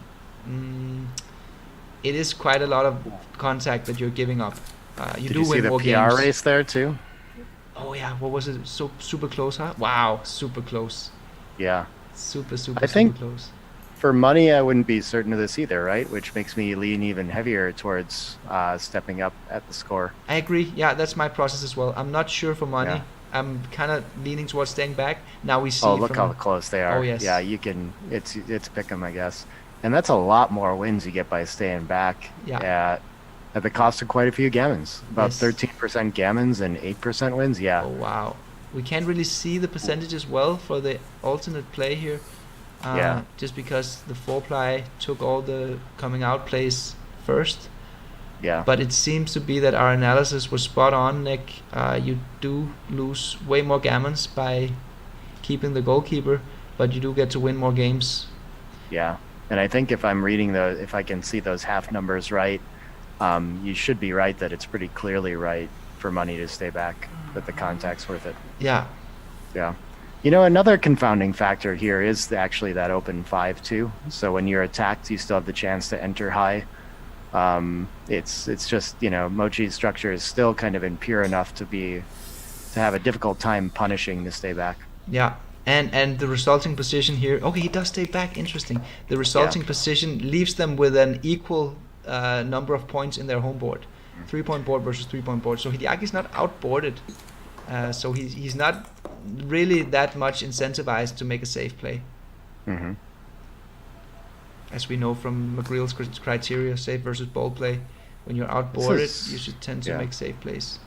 it is quite a lot of contact that you're giving up. You Did do you win see more the games. PR race there too? Oh yeah, what was it? So super close, huh? Wow, super close. Yeah. Super close. For money, I wouldn't be certain of this either, right? Which makes me lean even heavier towards stepping up at the score. I agree. Yeah, that's my process as well. I'm not sure for money. Yeah. I'm kind of leaning towards staying back. Now we see. Oh, look how close they are. Oh, yes. Yeah, you can. It's pick 'em, I guess. And that's a lot more wins you get by staying back at the cost of quite a few gammons. About 13% gammons and 8% wins. Yeah. Oh wow. We can't really see the percentages well for the alternate play here. Just because the 4-ply took all the coming out plays first. Yeah. But it seems to be that our analysis was spot on, Nick. You do lose way more gammons by keeping the goalkeeper, but you do get to win more games. Yeah. And I think if I'm reading if I can see those half numbers right, you should be right that it's pretty clearly right for money to stay back, that the contact's worth it. Yeah. Yeah. You know, another confounding factor here is actually that open 5-2. So when you're attacked, you still have the chance to enter high. It's just, you know, Mochy's structure is still kind of impure enough to have a difficult time punishing to stay back. Yeah. And the resulting position here, okay, he does stay back, interesting. The resulting position leaves them with an equal number of points in their home board. 3-point board versus 3-point board. So Hideaki's not outboarded. So he's not really that much incentivized to make a safe play. Mm-hmm. As we know from McGreal's criteria, safe versus bold play, when you're outboarded, you should tend to make safe plays.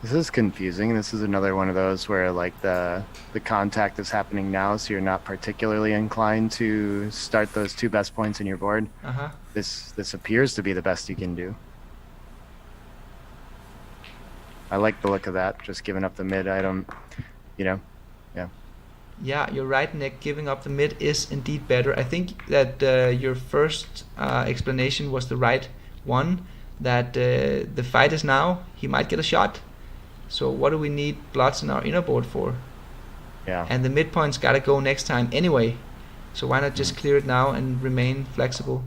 This is confusing. This is another one of those where like the contact is happening now, so you're not particularly inclined to start those 2 best points in your board. This appears to be the best you can do. I like the look of that, just giving up the mid. I don't, you know, Yeah, you're right, Nick. Giving up the mid is indeed better. I think that your first explanation was the right one, that the fight is now. He might get a shot. So what do we need blots in our inner board for? Yeah. And the midpoint's got to go next time anyway. So why not just clear it now and remain flexible?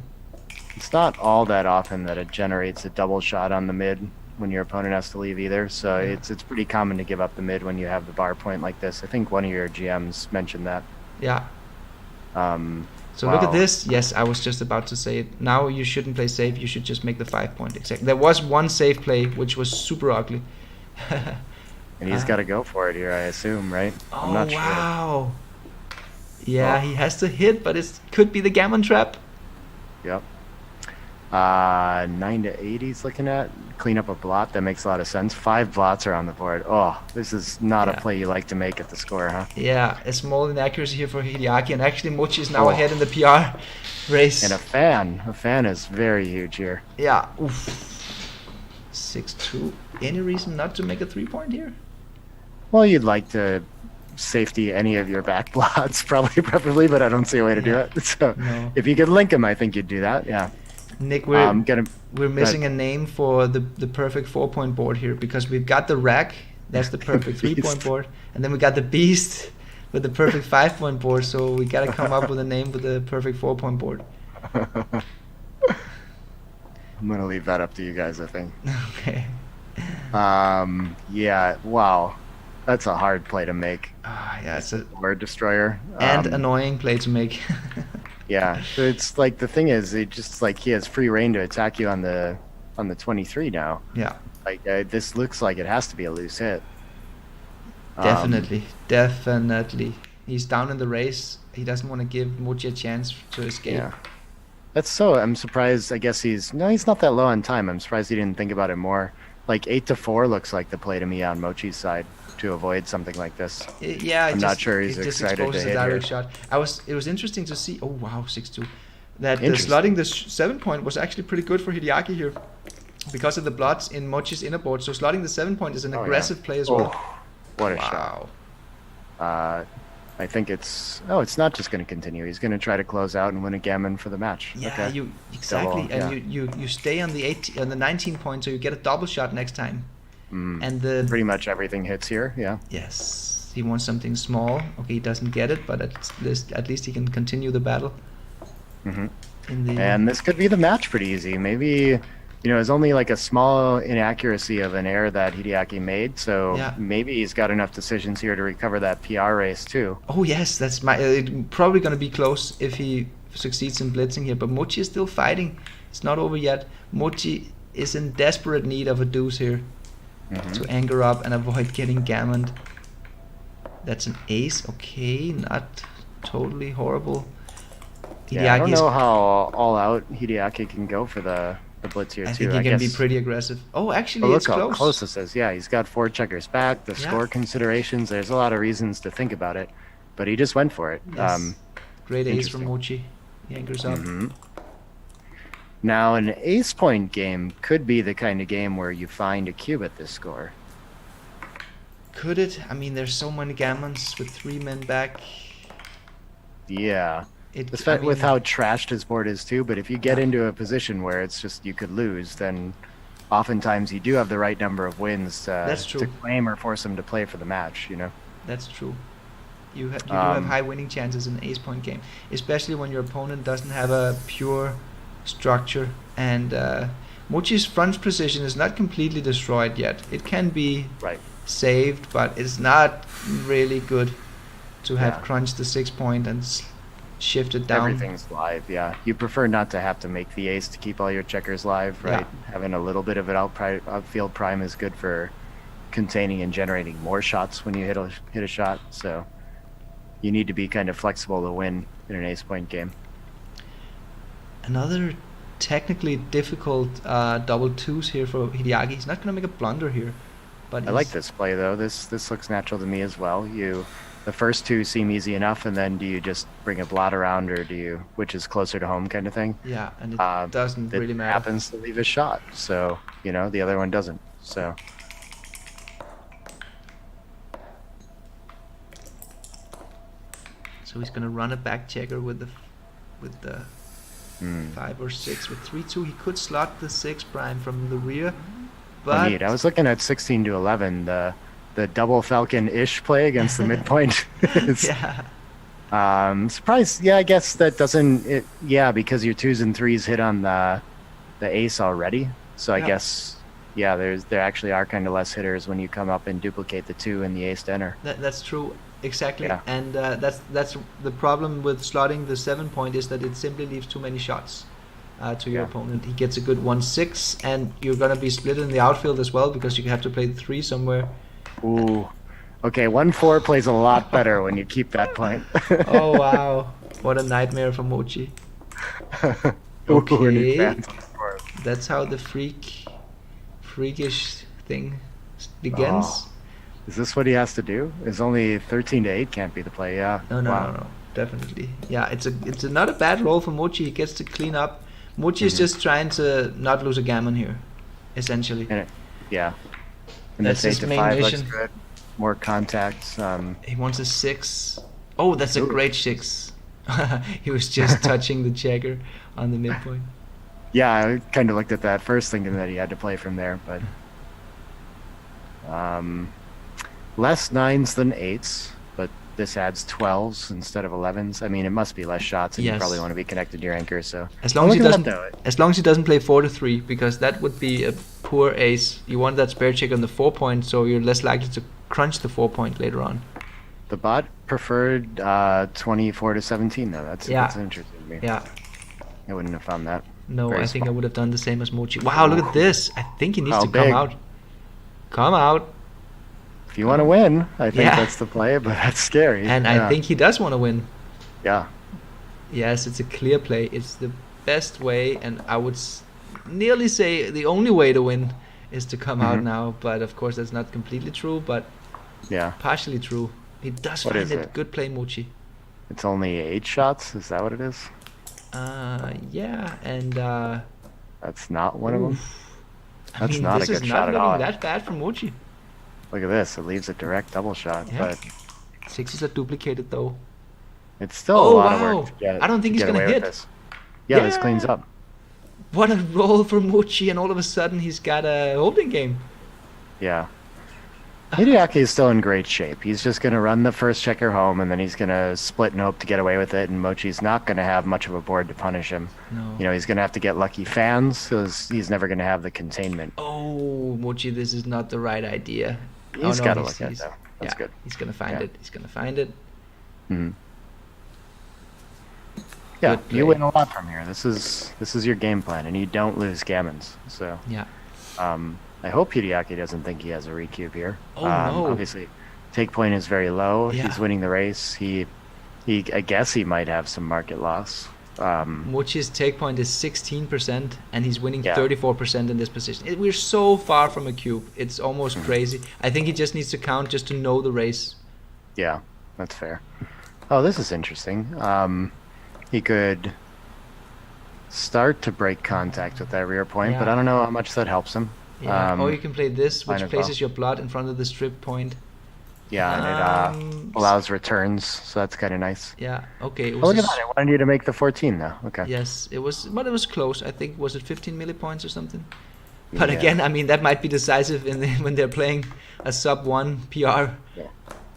It's not all that often that it generates a double shot on the mid when your opponent has to leave either. So it's pretty common to give up the mid when you have the bar point like this. I think one of your GMs mentioned that. Yeah. So look at this. Yes, I was just about to say it. Now you shouldn't play safe. You should just make the 5-point. Exactly. There was one safe play which was super ugly. And he's got to go for it here, I assume, right? I'm not sure. Wow. Yeah, he has to hit, but it could be the gammon trap. Yep. 9 to 8 he's looking at. Clean up a blot. That makes a lot of sense. 5 blots are on the board. Oh, this is not a play you like to make at the score, huh? Yeah, a small inaccuracy here for Hideaki, and actually Mochy is now ahead in the PR race. And a fan is very huge here. Yeah. Oof. 6-2. Any reason not to make a 3-point here? Well, you'd like to safety any of your back blots, preferably, but I don't see a way to do it. So if you could link them, I think you'd do that. Yeah. Nick, we're missing a name for the perfect 4-point board here, because we've got the rack, that's the perfect 3-point board, and then we got the beast, with the perfect 5-point board, so we gotta come up with a name with the perfect 4-point board. I'm gonna leave that up to you guys, I think. Okay. Yeah, wow. That's a hard play to make. Yeah, it's a word destroyer. and annoying play to make. Yeah, so it's like the thing is, it just like he has free reign to attack you on the 23 now. Yeah. Like this looks like it has to be a loose hit. Definitely. He's down in the race. He doesn't want to give Mochy a chance to escape. Yeah. I'm surprised. I guess he's not that low on time. I'm surprised he didn't think about it more. Like 8-4 looks like the play to me on Mochy's side to avoid something like this. Yeah, I'm not sure he's excited to hit a direct here. shot. It was interesting to see. Oh wow, 6-2. That slotting the 7-point was actually pretty good for Hideaki here, because of the blots in Mochy's inner board. So slotting the 7-point is an aggressive play as well. What a shot! I think it's not just going to continue. He's going to try to close out and win a gammon for the match. Yeah, okay. Exactly, and you stay on the 19 point, so you get a double shot next time. And pretty much everything hits here. Yeah. Yes, he wants something small. Okay, he doesn't get it, but at least he can continue the battle. And this could be the match pretty easy. Maybe. It's only like a small inaccuracy of an error that Hideaki made, so maybe he's got enough decisions here to recover that PR race too. Oh yes, that's probably going to be close if he succeeds in blitzing here, but Mochy is still fighting. It's not over yet. Mochy is in desperate need of a deuce here to anger up and avoid getting gammoned. That's an ace, okay, not totally horrible. Yeah, I don't know how all out Hideaki can go for the blitz here I too. think he can be pretty aggressive. Oh, actually, look it's how close. Close this is. Yeah, he's got 4 checkers back. The score considerations. There's a lot of reasons to think about it, but he just went for it. Yes. Great ace from Mochy. He anchors up. Now, an ace point game could be the kind of game where you find a cube at this score. Could it? I mean, there's so many gammons with 3 men back. Yeah. With how trashed his board is too, but if you get into a position where it's just you could lose, then oftentimes you do have the right number of wins to claim or force him to play for the match. That's true. You do have high winning chances in an ace point game, especially when your opponent doesn't have a pure structure. And Mochy's front position is not completely destroyed yet. It can be saved, but it's not really good to have crunched the 6-point and shifted down. Everything's live, yeah. You prefer not to have to make the ace to keep all your checkers live, right? Yeah. Having a little bit of an outfield prime is good for containing and generating more shots when you hit a shot. So you need to be kind of flexible to win in an ace point game. Another technically difficult double twos here for Hideaki. He's not going to make a blunder here, but I like this play though. This looks natural to me as well. The first 2 seem easy enough, and then do you just bring a blot around, or which is closer to home kind of thing? Yeah, and it doesn't really matter. It happens to leave a shot, so, the other one doesn't, so. So he's going to run a back checker with the 5 or 6. With 3-2, he could slot the 6 prime from the rear, but... Neat. I was looking at 16-11, the double falcon-ish play against the midpoint. Surprised. Yeah, I guess that doesn't. Because your 2s and 3s hit on the ace already. So I guess there actually are kind of less hitters when you come up and duplicate the 2 and the ace to enter. That's true. Exactly. Yeah. And that's the problem with slotting the 7-point is that it simply leaves too many shots to your opponent. He gets a good 1-6, and you're gonna be split in the outfield as well because you have to play the 3 somewhere. Ooh. Okay, 1-4 plays a lot better when you keep that point. Oh wow. What a nightmare for Mochy. Okay. That's how the freakish thing begins. Oh. Is this what he has to do? It's only 13-8 can't be the play, yeah. No, definitely. Yeah, it's not a bad roll for Mochy. He gets to clean up. Mochy is just trying to not lose a gammon here, essentially. And that's his main mission. Looks good. More contacts. He wants a 6. Oh, that's a great 6. He was just touching the checker on the midpoint. Yeah, I kind of looked at that first, thinking that he had to play from there, but less 9s than 8s, but this adds 12s instead of 11s. I mean, it must be less shots, and you probably want to be connected to your anchor. So as long as he doesn't play 4-3, because that would be a poor ace. You want that spare check on the 4 point, so you're less likely to crunch the 4 point later on. The bot preferred 24-17 though. That's interesting to me. Yeah, I wouldn't have found that. No, Very I think small. I would have done the same as Mochy. Wow, look at this. I think he needs to come out. Come out. If you want to win, I think that's the play, but that's scary. And I think he does want to win. Yeah. Yes, it's a clear play. It's the best way, and I would nearly say the only way to win is to come out now. But of course, that's not completely true, but partially true. He does find it. Good play, Mochy. It's only 8 shots? Is that what it is? Yeah, and... that's not one of them? That's not a good shot at all. This is not looking that bad for Mochy. Look at this. It leaves a direct double shot. Yeah. But 6s are duplicated, though. It's still a lot of work to get. I don't think he's going to hit. This. Yeah, this cleans up. What a roll for Mochy, and all of a sudden he's got a holding game. Yeah. Hideaki is still in great shape. He's just going to run the first checker home, and then he's going to split and hope to get away with it, and Mochi's not going to have much of a board to punish him. No. He's going to have to get lucky fans, because he's never going to have the containment. Oh, Mochy, this is not the right idea. He's got to look at it, though. That's good. He's going to find it. He's going to find it. Mm-hmm. Yeah, you win a lot from here. This is your game plan, and you don't lose gammons. So yeah. I hope Hideaki doesn't think he has a recube here. Oh no! Obviously, take point is very low. Yeah. He's winning the race. I guess he might have some market loss. Mochy's take point is 16%, and he's winning 34% in this position. We're so far from a cube. It's almost crazy. I think he just needs to count just to know the race. Yeah, that's fair. Oh, this is interesting. He could start to break contact with that rear point, but I don't know how much that helps him. Yeah. Or you can play this, which places your blood in front of the strip point. Yeah, and it allows returns, so that's kind of nice. Yeah, okay. Look at that, I wanted you to make the 14 though. Okay. Yes, it was, but it was close. I think, was it 15 millipoints or something? But again, I mean, that might be decisive when they're playing a sub-1 PR. Yeah.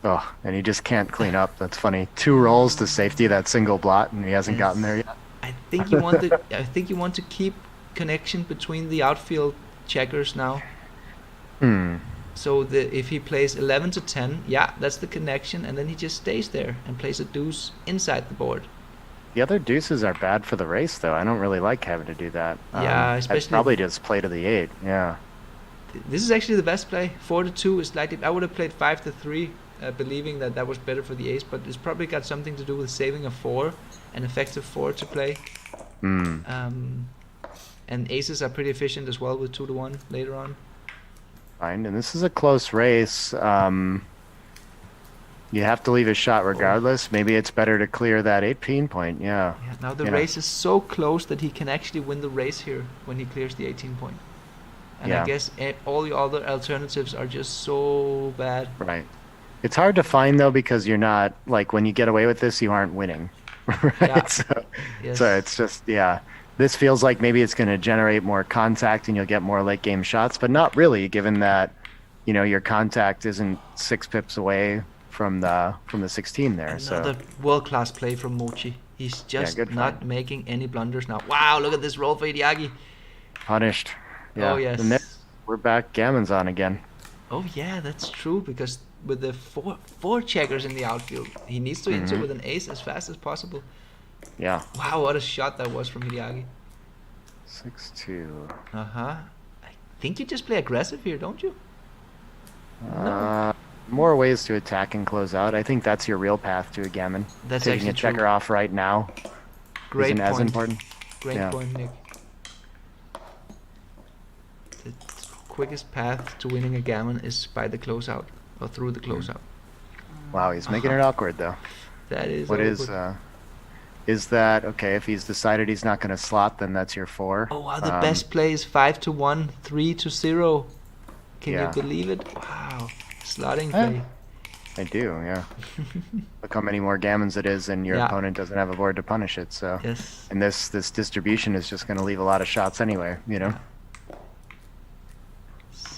Oh, and he just can't clean up. That's funny. 2 rolls to safety that single blot, and he hasn't gotten there yet. I think you want to keep connection between the outfield checkers now. So if he plays 11 to 10, that's the connection, and then he just stays there and plays a deuce inside the board. The other deuces are bad for the race, though. I don't really like having to do that. Especially I'd probably just play to the 8. Yeah. This is actually the best play. 4 to 2 is slightly. I would have played 5 to 3, believing that was better for the ace, but it's probably got something to do with saving a 4, an effective 4 to play. And aces are pretty efficient as well with 2 to 1 later on. Fine, and this is a close race. You have to leave a shot regardless. Maybe it's better to clear that 18 point. Yeah. Now the race is so close that he can actually win the race here when he clears the 18 point. And I guess all the other alternatives are just so bad. Right. It's hard to find though, because you're not, like, when you get away with this, you aren't winning. Right. Yeah. So it's just this feels like maybe it's going to generate more contact and you'll get more late game shots, but not really, given that your contact isn't 6 pips away from the 16 there. Another world-class play from Mochy. He's just not making any blunders now. Wow, look at this roll for Hideaki. Punished. Yeah. Oh yes. And we're back. Gammon's on again. Oh yeah, that's true, because with the four checkers in the outfield, he needs to enter with an ace as fast as possible. Yeah. Wow, what a shot that was from Hideaki. 6-2. I think you just play aggressive here, don't you? More ways to attack and close out. I think that's your real path to a gammon. That's taking a checker off right now. Great isn't point. as important. Great point, Nick. The quickest path to winning a gammon is by the closeout, or through the closeout. Wow, he's making it awkward though. That is. What awkward. Is that okay? If he's decided he's not going to slot, then that's your 4. Oh wow, the best play is 5 to 1, 3 to 0. Can you believe it? Wow, slotting play. I do, yeah. Look how many more gammons it is, and your opponent doesn't have a board to punish it. So, and this distribution is just going to leave a lot of shots anyway.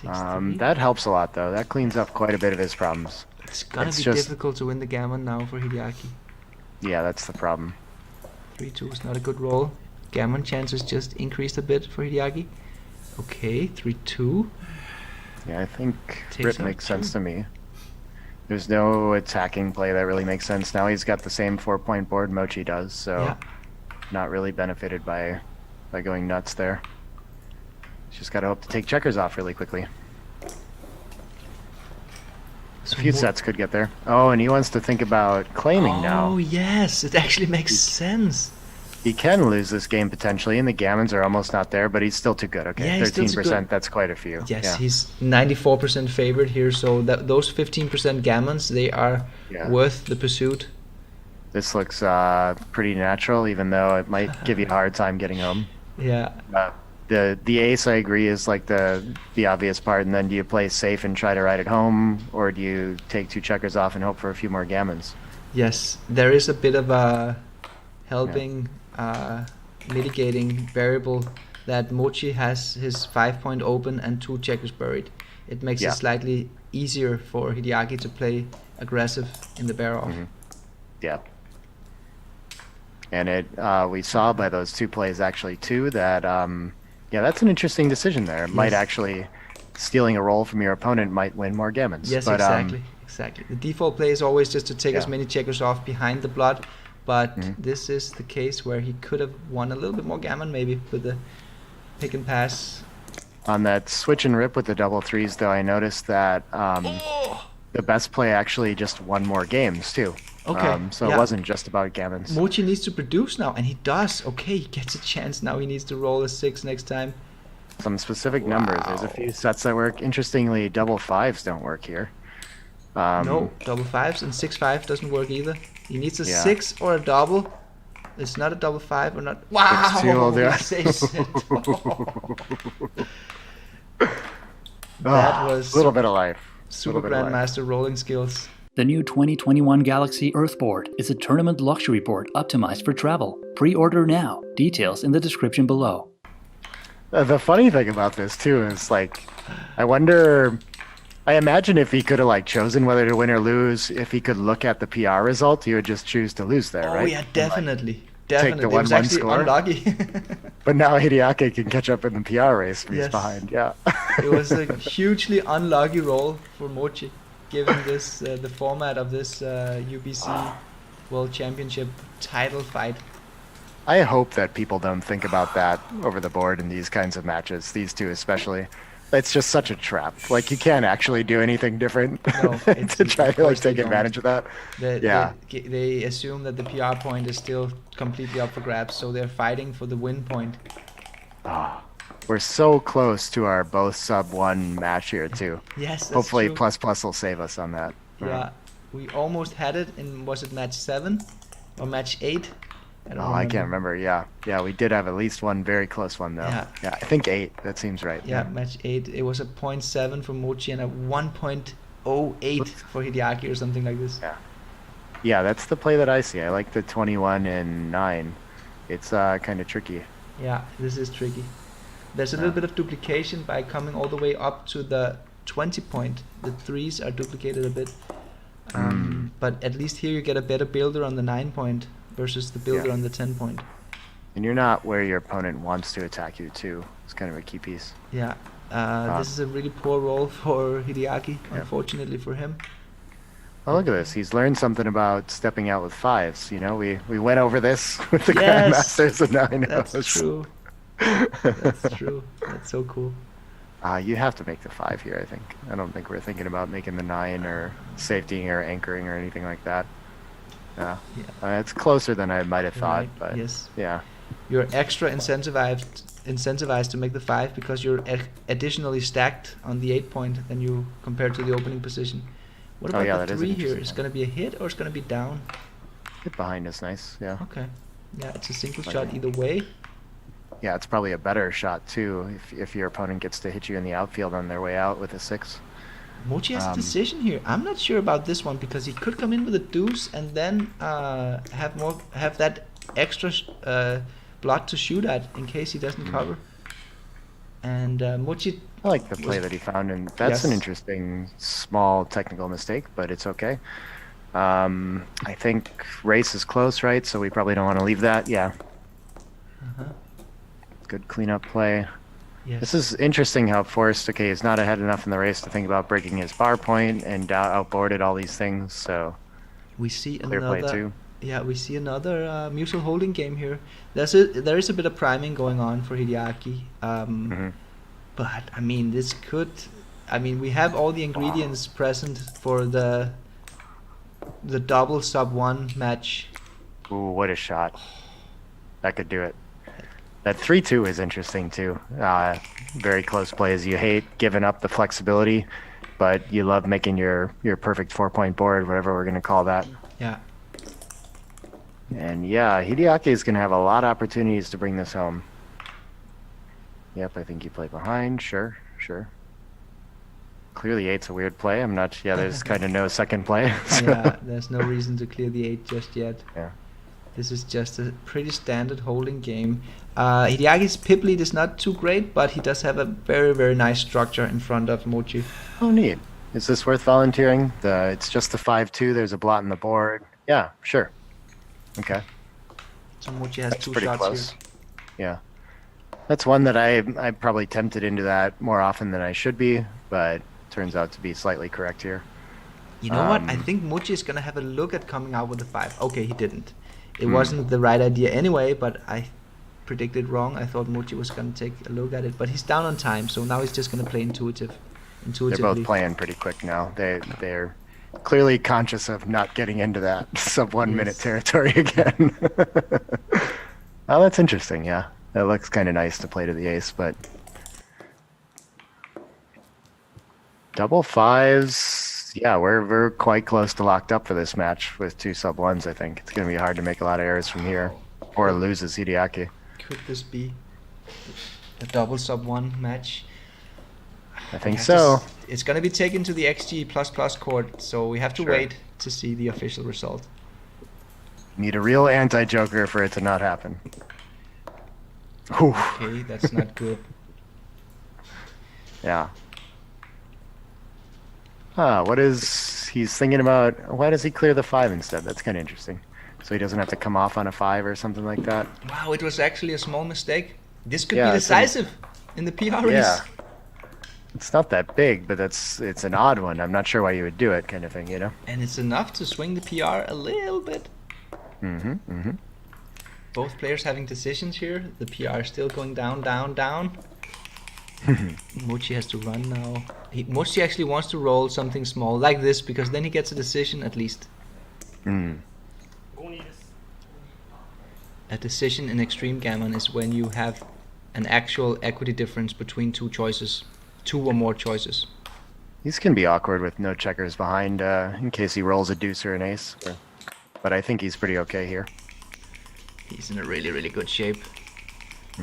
That helps a lot, though. That cleans up quite a bit of his problems. It's gonna be difficult to win the Gammon now for Hideaki. Yeah, that's the problem. 3-2 is not a good roll. Gammon chances just increased a bit for Hideaki. Okay, 3-2. Yeah, I think rip makes sense to me. There's no attacking play that really makes sense. Now he's got the same 4-point board Mochy does, so not really benefited by going nuts there. Just gotta hope to take checkers off really quickly. So a few sets could get there. Oh, and he wants to think about claiming now. Oh, yes, it actually makes sense. He can lose this game potentially, and the Gammons are almost not there, but he's still too good. Okay, yeah, 13%, that's quite a few. Yes, he's 94% favored here, so those 15% Gammons, they are worth the pursuit. This looks pretty natural, even though it might give you a hard time getting home. Yeah. The ace, I agree, is like the obvious part, and then do you play safe and try to ride it home, or do you take 2 checkers off and hope for a few more Gammons? Yes, there is a bit of a helping, mitigating variable that Mochy has his 5-point open and 2 checkers buried. It makes it slightly easier for Hideaki to play aggressive in the bear off. Yeah. And we saw by those 2 plays actually too that that's an interesting decision there. It might actually, stealing a roll from your opponent might win more Gammons. Yes, but, exactly. The default play is always just to take as many checkers off behind the blood, but this is the case where he could have won a little bit more Gammon maybe with the pick and pass. On that switch and rip with the double 3s though, I noticed that the best play actually just won more games too. Okay. So it wasn't just about Gammons. Mochy needs to produce now, and he does. Okay, he gets a chance now. He needs to roll a 6 next time. Some specific numbers. There's a few sets that work. Interestingly, double 5s don't work here. No, double 5s and 6-5 doesn't work either. He needs a 6 or a double. It's not a double 5 or not. Wow! It's too old, That was a little bit of life. Super-Grandmaster rolling skills. The new 2021 Galaxy Earth board is a tournament luxury board optimized for travel. Pre-order now. Details in the description below. The funny thing about this too is I imagine if he could have chosen whether to win or lose, if he could look at the PR result, he would just choose to lose there, right? Oh yeah, definitely. Take the 1-1 score. Unlucky. But now Hideaki can catch up in the PR race when he's behind. Yeah. It was a hugely unlucky roll for Mochy, given this the format of this UBC World Championship title fight. I hope that people don't think about that over the board in these kinds of matches, these 2 especially. It's just such a trap. You can't actually do anything different to try to take advantage of that. They assume that the PR point is still completely up for grabs, so they're fighting for the win point. We're so close to our both sub-1 match here too. Yes, that's hopefully true. plus will save us on that. Yeah, we almost had it in, was it match 7 or match 8? I can't remember. Yeah, we did have at least one very close one though. Yeah, I think 8. That seems right. Yeah, match 8. It was a 0.7 for Mochy and a 1.08 for Hideaki or something like this. Yeah, that's the play that I see. I like the 21 and 9. It's kind of tricky. Yeah, this is tricky. There's a little bit of duplication by coming all the way up to the 20 point. The 3s are duplicated a bit. But at least here you get a better builder on the 9 point versus the builder on the 10 point. And you're not where your opponent wants to attack you too. It's kind of a key piece. Yeah. This is a really poor roll for Hideaki, unfortunately for him. Oh, look at this. He's learned something about stepping out with 5s. We went over this with the Grandmasters, and now he knows. That's true. That's true. That's so cool. You have to make the 5 here, I think. I don't think we're thinking about making the 9 or safetying or anchoring or anything like that. It's closer than I might have thought, but you're extra incentivized to make the 5 because you're additionally stacked on the 8 point than you compared to the opening position. What about the 3 here? Is it going to be a hit or is it going to be down? Hit behind is nice. Okay. Yeah, it's a single shot either way. Yeah, it's probably a better shot too if your opponent gets to hit you in the outfield on their way out with a 6. Mochy has a decision here. I'm not sure about this one because he could come in with a deuce and then have that extra block to shoot at in case he doesn't cover. And Mochy. I like the play that he found, and that's an interesting small technical mistake, but it's okay. I think race is close, right? So we probably don't want to leave that. Yeah. Good cleanup play. Yes. This is interesting how Forrest, is not ahead enough in the race to think about breaking his bar point and outboarded all these things. So we see clear play too. Yeah, we see another mutual holding game here. There is a bit of priming going on for Hideaki. But I mean, we have all the ingredients present for the double sub-1 match. Ooh, what a shot. That could do it. That 3-2 is interesting too. Very close plays. You hate giving up the flexibility, but you love making your perfect 4-point board, whatever we're going to call that. Yeah. And yeah, Hideaki is going to have a lot of opportunities to bring this home. Yep, I think you play behind. Sure. Clearly 8's a weird play. I'm not. Yeah, there's kind of no second play. So. Yeah, there's no reason to clear the 8 just yet. Yeah. This is just a pretty standard holding game. Hideaki's pip lead is not too great, but he does have a very, very nice structure in front of Mochy. Oh, neat. Is this worth volunteering? It's just the 5-2. There's a blot in the board. Yeah, sure. Okay. So Mochy has That's 2 pretty shots close. here. Yeah. That's one that I'm probably tempted into that more often than I should be, but turns out to be slightly correct here. You know what? I think Mochy is going to have a look at coming out with the 5. Okay, he didn't. It wasn't the right idea anyway, but I predicted wrong. I thought Mochy was going to take a look at it, but he's down on time, so now he's just going to play intuitively. They're both playing pretty quick now. They're clearly conscious of not getting into that sub 1 minute territory again. Oh, that's interesting. Yeah, that looks kind of nice to play to the ace, but double 5s. Yeah, we're quite close to locked up for this match with 2 sub 1s. I think it's going to be hard to make a lot of errors from here, or loses Hideaki. Could this be a double sub 1 match? I think so. It's going to be taken to the XG++ court, so we have to Sure. wait to see the official result. Need a real anti-joker for it to not happen. Whew. Okay, that's not good. Yeah. What is he's thinking about? Why does he clear the 5 instead? That's kind of interesting. So he doesn't have to come off on a 5 or something like that. Wow, it was actually a small mistake. This could Yeah, be it's decisive in the PR race. Yeah. It's not that big, but it's an odd one. I'm not sure why you would do it, kind of thing, you know? And it's enough to swing the PR a little bit. Both players having decisions here. The PR still going down, down, down. Mochy has to run now. Mochy actually wants to roll something small like this, because then he gets a decision at least. A decision in Extreme Gammon is when you have an actual equity difference between 2 choices. 2 or more choices. These can be awkward with no checkers behind in case he rolls a deuce or an ace. But I think he's pretty okay here. He's in a really, really good shape.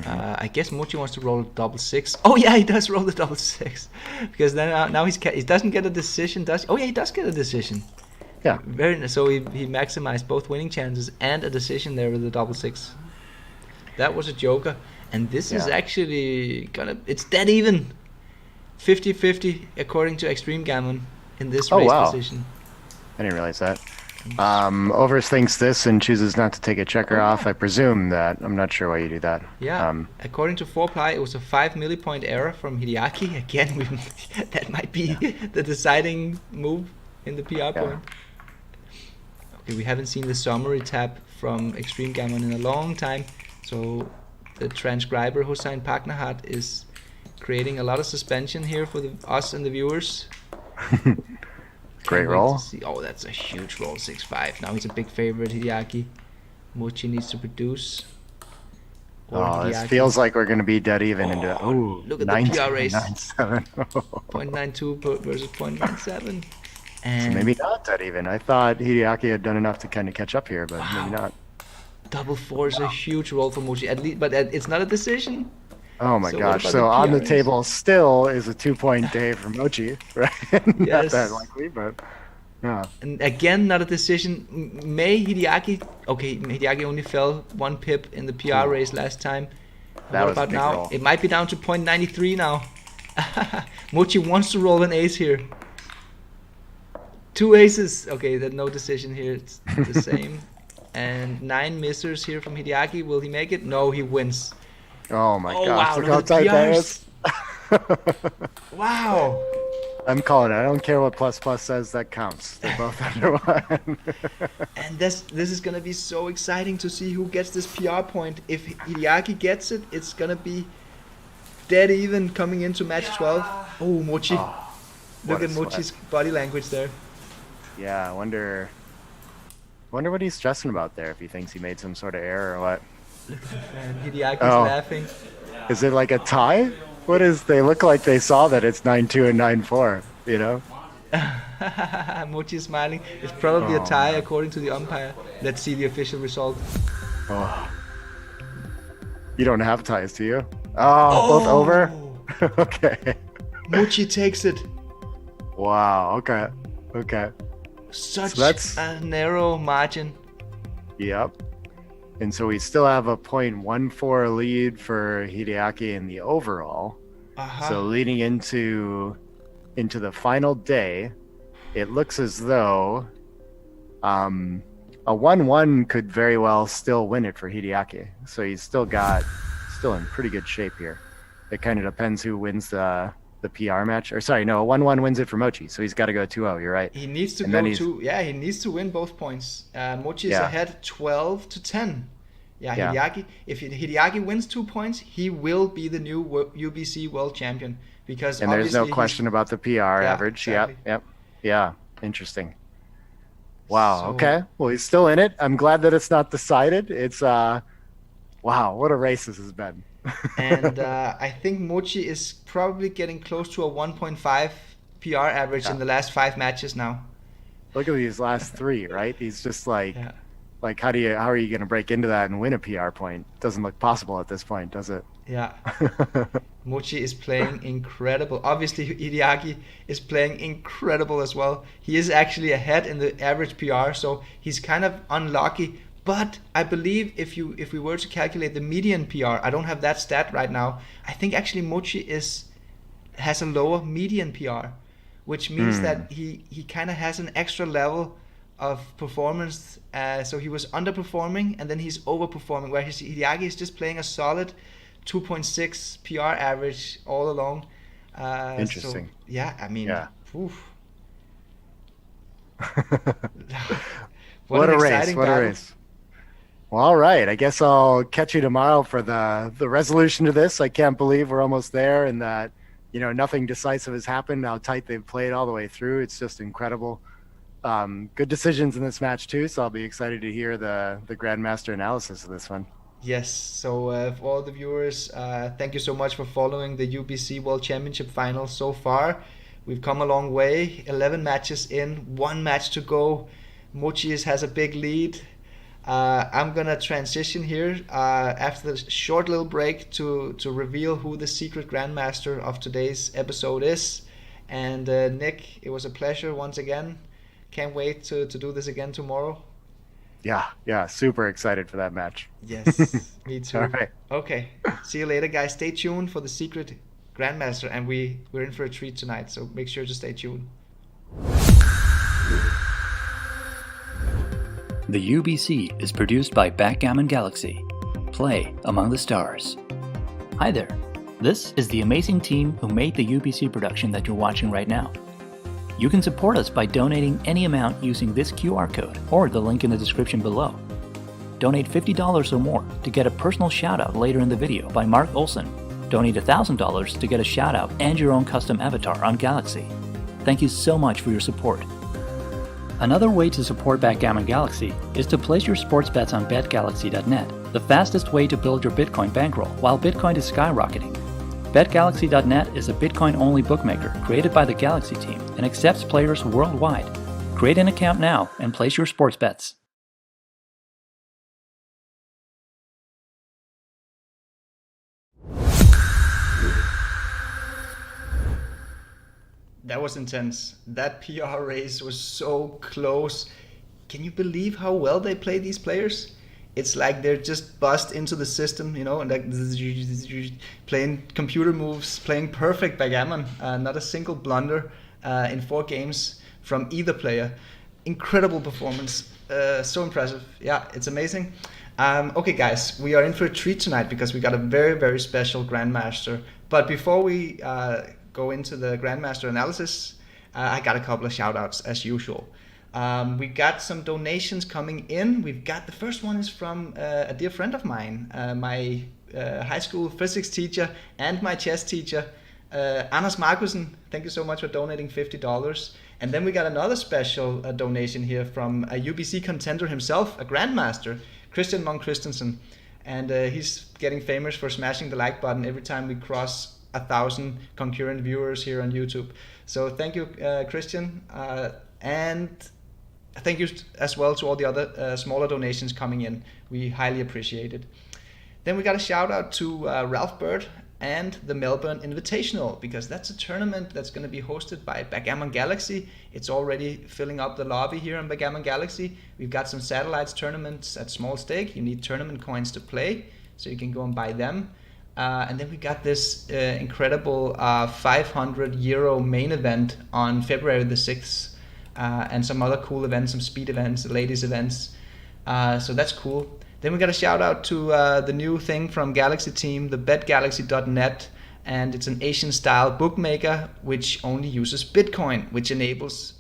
I guess Mochy wants to roll a double 6. Oh yeah, he does roll the double 6. Because then now he doesn't get a decision, does he? Oh yeah, he does get a decision. Yeah. So he maximized both winning chances and a decision there with the double 6. That was a joker. And this is actually it's dead even. 50-50 according to Extreme Gammon in this race position. I didn't realize that. Overthinks this and chooses not to take a checker off. I presume that. I'm not sure why you do that. Yeah. According to 4ply, it was a 5 millipoint error from Hideaki. Again, that might be the deciding move in the PR point. Okay, we haven't seen the summary tab from Extreme Gammon in a long time, so the transcriber Hossein Paknahat is creating a lot of suspension here for us and the viewers. Great roll. Oh, that's a huge roll, 6-5. Now he's a big favorite, Hideaki. Mochy needs to produce. This feels like we're going to be dead even into. Oh, look at the PR race. 0.97. 0.92 versus 0.97. And so maybe not dead even. I thought Hideaki had done enough to kind of catch up here, but maybe not. Double 4 is a huge roll for Mochy, at least, but it's not a decision. Oh my gosh! So on the table still is a 2-point day for Mochy, right? Not that likely, but yeah. And again, not a decision. Hideaki only fell 1 pip in the PR race last time. That what was a about big now? roll. It might be down to 0.93 now. Mochy wants to roll an ace here. 2 aces. Okay, there's no decision here. It's the same. And 9 missers here from Hideaki. Will he make it? No, he wins. Oh my gosh! Wow, Look look how at the tight that is. Wow. I'm calling it. I don't care what plus says. That counts. They're both under 1. And this is gonna be so exciting to see who gets this PR point. If Hideaki gets it, it's gonna be dead even coming into match 12. Oh, Mochy. Look at Mochy's body language there. Yeah, I wonder what he's stressing about there. If he thinks he made some sort of error or what. And Hideaki's laughing. Is it like a tie? What is? They look like they saw that it's 9-2 and 9-4. You know. Mochy is smiling. It's probably a tie according to the umpire. Let's see the official result. Oh. You don't have ties, do you? Oh, both over? Okay. Mochy takes it. Wow, okay. Such that's a narrow margin. Yep. And so we still have a 0.14 lead for Hideaki in the overall. So leading into the final day, it looks as though a 1-1 could very well still win it for Hideaki. So he's still in pretty good shape here. It kind of depends who wins the PR match. Or sorry, no, a 1-1 wins it for Mochy. So he's got to go 2-0. You're right. He needs to he needs to win both points. Mochy is ahead 12-10. Hideaki. If Hideaki wins 2 points, he will be the new UBC world champion. Because and there's no question about the PR average. Exactly. Yep. Yeah. Interesting. Wow. Okay. Well, he's still in it. I'm glad that it's not decided. It's wow, what a race this has been. And I think Mochy is probably getting close to a 1.5 PR average in the last 5 matches now. Look at these last 3, right? He's just like how are you going to break into that and win a PR point? Doesn't look possible at this point, does it? Yeah. Mochy is playing incredible. Obviously, Hideaki is playing incredible as well. He is actually ahead in the average PR, so he's kind of unlucky. But I believe if we were to calculate the median PR, I don't have that stat right now. I think actually Mochy has a lower median PR, which means that he kind of has an extra level of performance. So he was underperforming and then he's overperforming, where Hideaki is just playing a solid 2.6 PR average all along. Interesting. So, I mean, what a race. Well, all right. I guess I'll catch you tomorrow for the resolution to this. I can't believe we're almost there and that, nothing decisive has happened, how tight they've played all the way through. It's just incredible. Good decisions in this match too, so I'll be excited to hear the Grandmaster analysis of this one. Yes, so for all the viewers, thank you so much for following the UBC World Championship final so far. We've come a long way, 11 matches in, 1 match to go. Mochy has a big lead. I'm gonna transition here after the short little break to reveal who the secret Grandmaster of today's episode is. And Nick, it was a pleasure once again. Can't wait to do this again tomorrow. Yeah, super excited for that match. Yes, me too. All right. Okay, see you later, guys. Stay tuned for the secret Grandmaster, and we're in for a treat tonight, so make sure to stay tuned. The UBC is produced by Backgammon Galaxy. Play among the stars. Hi there. This is the amazing team who made the UBC production that you're watching right now. You can support us by donating any amount using this QR code or the link in the description below. Donate $50 or more to get a personal shout-out later in the video by Marc Olsen. Donate $1,000 to get a shout-out and your own custom avatar on Galaxy. Thank you so much for your support. Another way to support Backgammon Galaxy is to place your sports bets on betgalaxy.net, the fastest way to build your Bitcoin bankroll while Bitcoin is skyrocketing. BetGalaxy.net is a Bitcoin-only bookmaker created by the Galaxy team and accepts players worldwide. Create an account now and place your sports bets. That was intense. That PR race was so close. Can you believe how well they play, these players? it's like they're just buzzed into the system, you know, and like playing computer moves, playing perfect backgammon, not a single blunder in 4 games from either player. Incredible performance, so impressive. Yeah, it's amazing. Okay, guys, we are in for a treat tonight because we got a very, very special Grandmaster. But before we go into the Grandmaster analysis, I got a couple of shout-outs as usual. We got some donations coming in. We've got the first one is from a dear friend of mine, my high school physics teacher and my chess teacher, Anders Marc Olsen. Thank you so much for donating $50. And then we got another special donation here from a UBC contender himself, a Grandmaster, Christian Munk Christensen. And he's getting famous for smashing the like button every time we cross 1,000 concurrent viewers here on YouTube. So thank you, Christian. And thank you as well to all the other smaller donations coming in. We highly appreciate it. Then we got a shout out to Ralph Bird and the Melbourne Invitational, because that's a tournament that's going to be hosted by Backgammon Galaxy. It's already filling up the lobby here on Backgammon Galaxy. We've got some satellites tournaments at small stake. You need tournament coins to play, so you can go and buy them. And then we got this incredible 500 euro main event on February the 6th. And some other cool events, some speed events, ladies events. So that's cool. Then we got a shout out to the new thing from Galaxy team, the betgalaxy.net, and it's an Asian style bookmaker which only uses Bitcoin, which enables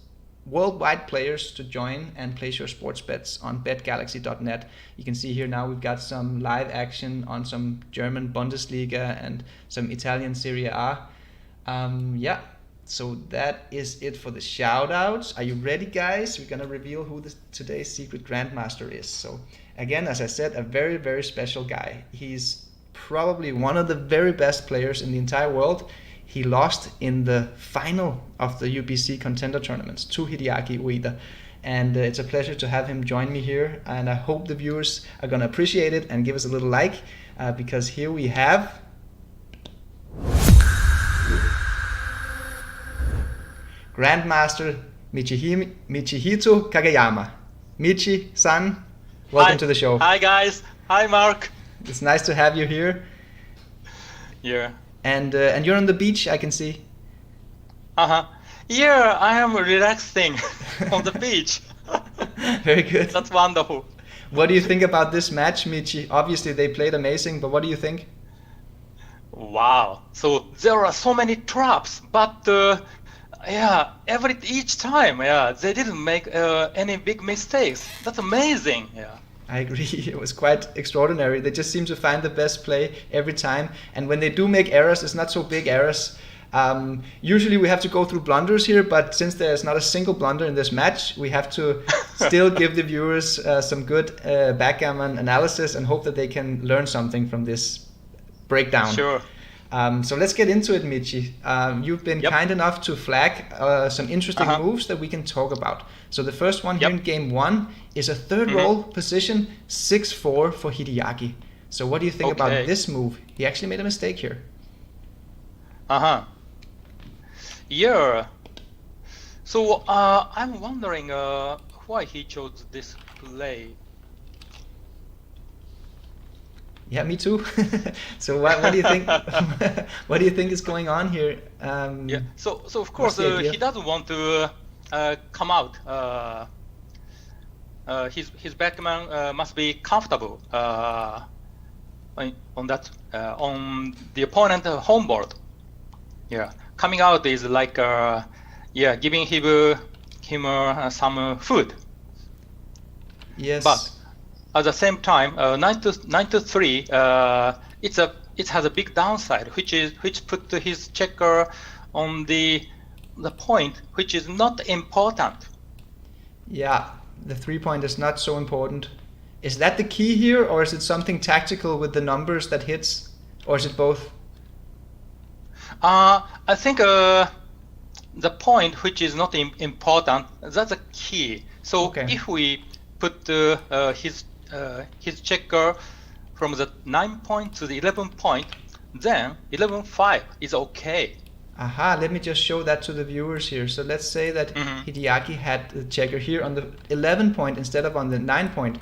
worldwide players to join and place your sports bets on betgalaxy.net. You can see here now we've got some live action on some German Bundesliga and some Italian Serie A. Yeah. So that is it for the shout outs. Are you ready, guys? We're going to reveal who today's secret Grandmaster is. So again, as I said, a very, very special guy. He's probably one of the very best players in the entire world. He lost in the final of the UBC contender tournaments to Hideaki Ueda. And it's a pleasure to have him join me here. And I hope the viewers are going to appreciate it and give us a little like, because here we have Grandmaster Michihito Kageyama. Michi-san, welcome to the show. Hi guys. Hi Mark. It's nice to have you here. Yeah. And you're on the beach, I can see. Yeah, I am relaxing on the beach. Very good. That's wonderful. What do you think about this match, Michi? Obviously they played amazing, but what do you think? Wow. So there are so many traps, but yeah, each time, yeah, they didn't make any big mistakes. That's amazing. Yeah. I agree. It was quite extraordinary. They just seem to find the best play every time. And when they do make errors, it's not so big errors. Usually we have to go through blunders here, but since there's not a single blunder in this match, we have to still give the viewers some good backgammon analysis and hope that they can learn something from this breakdown. Sure. So let's get into it, Michi. You've been kind enough to flag some interesting moves that we can talk about. So the first one here in game 1 is a third roll position, 6-4 for Hideaki. So what do you think about this move? He actually made a mistake here. Yeah. So I'm wondering why he chose this play. Yeah, me too. So what do you think? What do you think is going on here? Yeah. So of course he doesn't want to come out. His backgammon must be comfortable on the opponent home board. Yeah. Coming out is like giving him some food. Yes. But at the same time, 9-3, it has a big downside, which put his checker on the point, which is not important. Yeah, the 3-point is not so important. Is that the key here, or is it something tactical with the numbers that hits, or is it both? I think the point, which is not important, that's a key. So if we put his checker from the 9 point to the 11 point, then 11-5 is okay. Let me just show that to the viewers here. So let's say that Hideaki had the checker here on the 11 point instead of on the 9 point.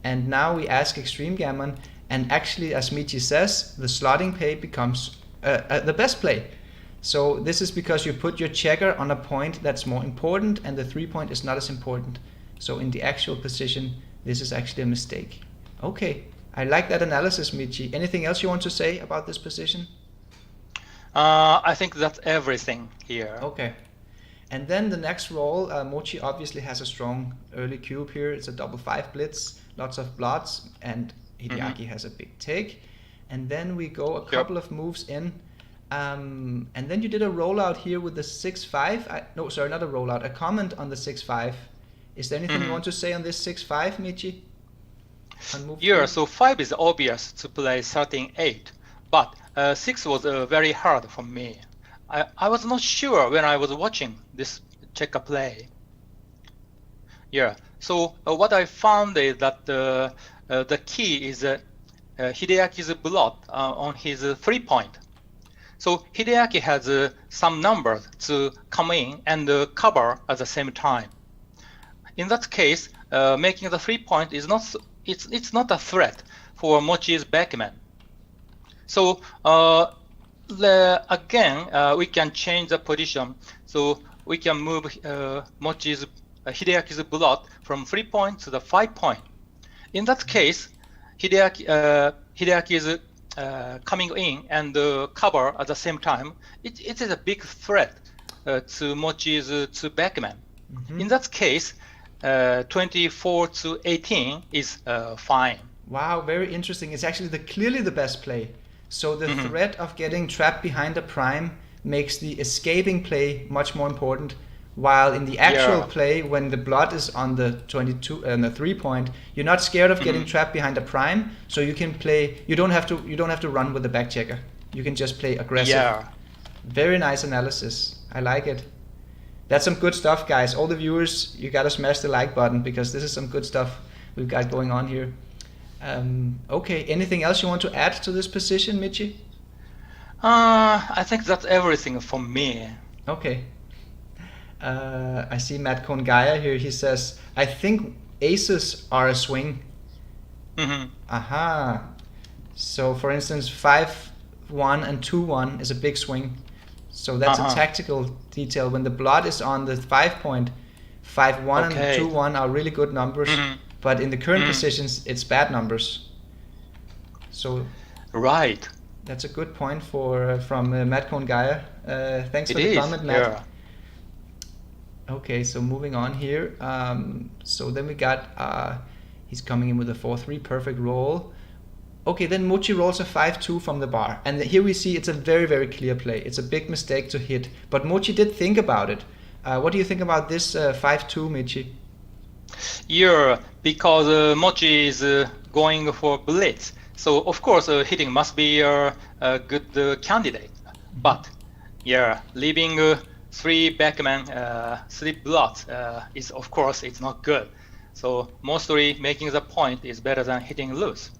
And now we ask Extreme Gammon, and actually, as Mochy says, the slotting play becomes the best play. So this is because you put your checker on a point that's more important, and the 3-point is not as important. So in the actual position, this is actually a mistake. Okay, I like that analysis, Mochy. Anything else you want to say about this position? I think that's everything here. Okay. And then the next roll, Mochy obviously has a strong early cube here. It's a double 5 blitz, lots of blots, and Hideaki has a big take. And then we go a couple of moves in. And then you did a rollout here with the 6-5. No, sorry, not a rollout, a comment on the 6-5. Is there anything you want to say on this 6-5, Mochy? Yeah, so 5 is obvious to play 13-8, but 6 was very hard for me. I was not sure when I was watching this checker play. Yeah, so what I found is that the key is Hideaki's blot on his 3-point. So Hideaki has some numbers to come in and cover at the same time. In that case, making the 3-point is not it's not a threat for Mochy's backgammon. So again, we can change the position. So we can move Hideaki's blot from 3-point to the 5-point. In that case, Hideaki is coming in and cover at the same time. It is a big threat to Mochy's to backgammon. In that case, 24-18 is fine. Wow, very interesting. It's actually clearly the best play. So the threat of getting trapped behind a prime makes the escaping play much more important. While in the actual play, when the blot is on the 22 and the 3-point, you're not scared of getting trapped behind a prime. So you can play. You don't have to run with the back checker. You can just play aggressive. Yeah. Very nice analysis. I like it. That's some good stuff, guys. All the viewers, you gotta smash the like button because this is some good stuff we've got going on here. Okay, anything else you want to add to this position, Mochy? I think that's everything for me. Okay. I see Matt Kongaya here. He says, I think aces are a swing. Aha. So, for instance, 5-1 and 2-1 is a big swing. So that's a tactical detail. When the blot is on the 5-point, 5-1 and 2-1 are really good numbers. But in the current positions, it's bad numbers. So right. That's a good point from Matt Kongaya. Thanks for the comment, Matt. Yeah. Okay, so moving on here. So then we got, he's coming in with a 4-3, perfect roll. Okay, then Mochy rolls a 5-2 from the bar. And here we see it's a very, very clear play. It's a big mistake to hit. But Mochy did think about it. What do you think about this 5-2, Mochy? Yeah, because Mochy is going for blitz. So, of course, hitting must be a good candidate. But, yeah, leaving 3 backgammon, 3 blots is, of course, it's not good. So, mostly making the point is better than hitting loose.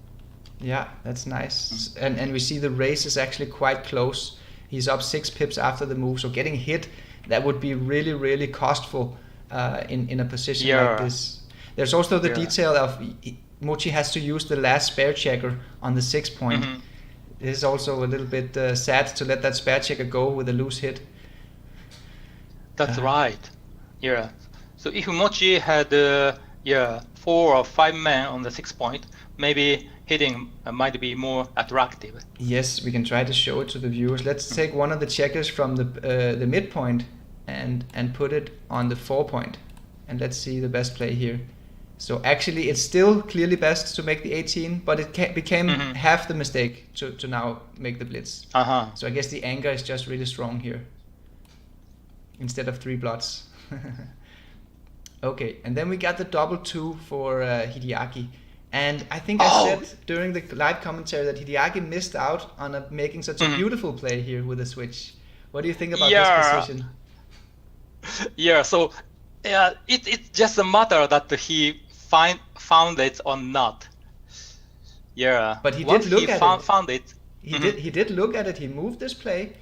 Yeah, that's nice. And we see the race is actually quite close. He's up 6 pips after the move, so getting hit, that would be really, really costful in a position like this. There's also the detail of Mochy has to use the last spare checker on the 6-point. It is also a little bit sad to let that spare checker go with a loose hit. That's right. Yeah. So if Mochy had 4 or 5 men on the 6-point, maybe hitting might be more attractive. Yes, we can try to show it to the viewers. Let's take one of the checkers from the midpoint and put it on the 4-point, and let's see the best play here. So actually, it's still clearly best to make the 18, but it became half the mistake to now make the blitz. So I guess the anger is just really strong here instead of 3 blots. Okay, and then we got the double 2 for Hideaki. And I think I said during the live commentary that Hideaki missed out on making such a beautiful play here with the switch. What do you think about this position? Yeah, so it's just a matter that he found it or not. Yeah, but he did look at it. Found it. He did look at it. He moved this play,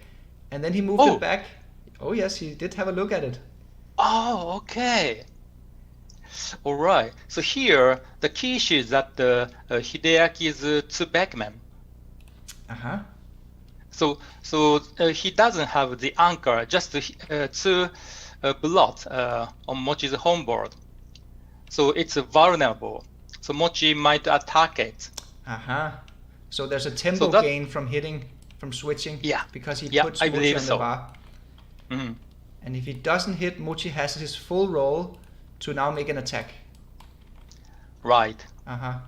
and then he moved it back. Oh yes, he did have a look at it. Oh, okay. All right. So here, the key issue is that Hideaki is 2 Backgammon. Uh-huh. So he doesn't have the anchor, just 2 blots on Mochi's homeboard. So it's vulnerable. So Mochy might attack it. Uh-huh. So there's a tempo gain from switching. Yeah. Because he yeah, puts I Mochy believe on so. the bar. Mm-hmm. And if he doesn't hit, Mochy has his full roll to now make an attack. Right. Uh-huh.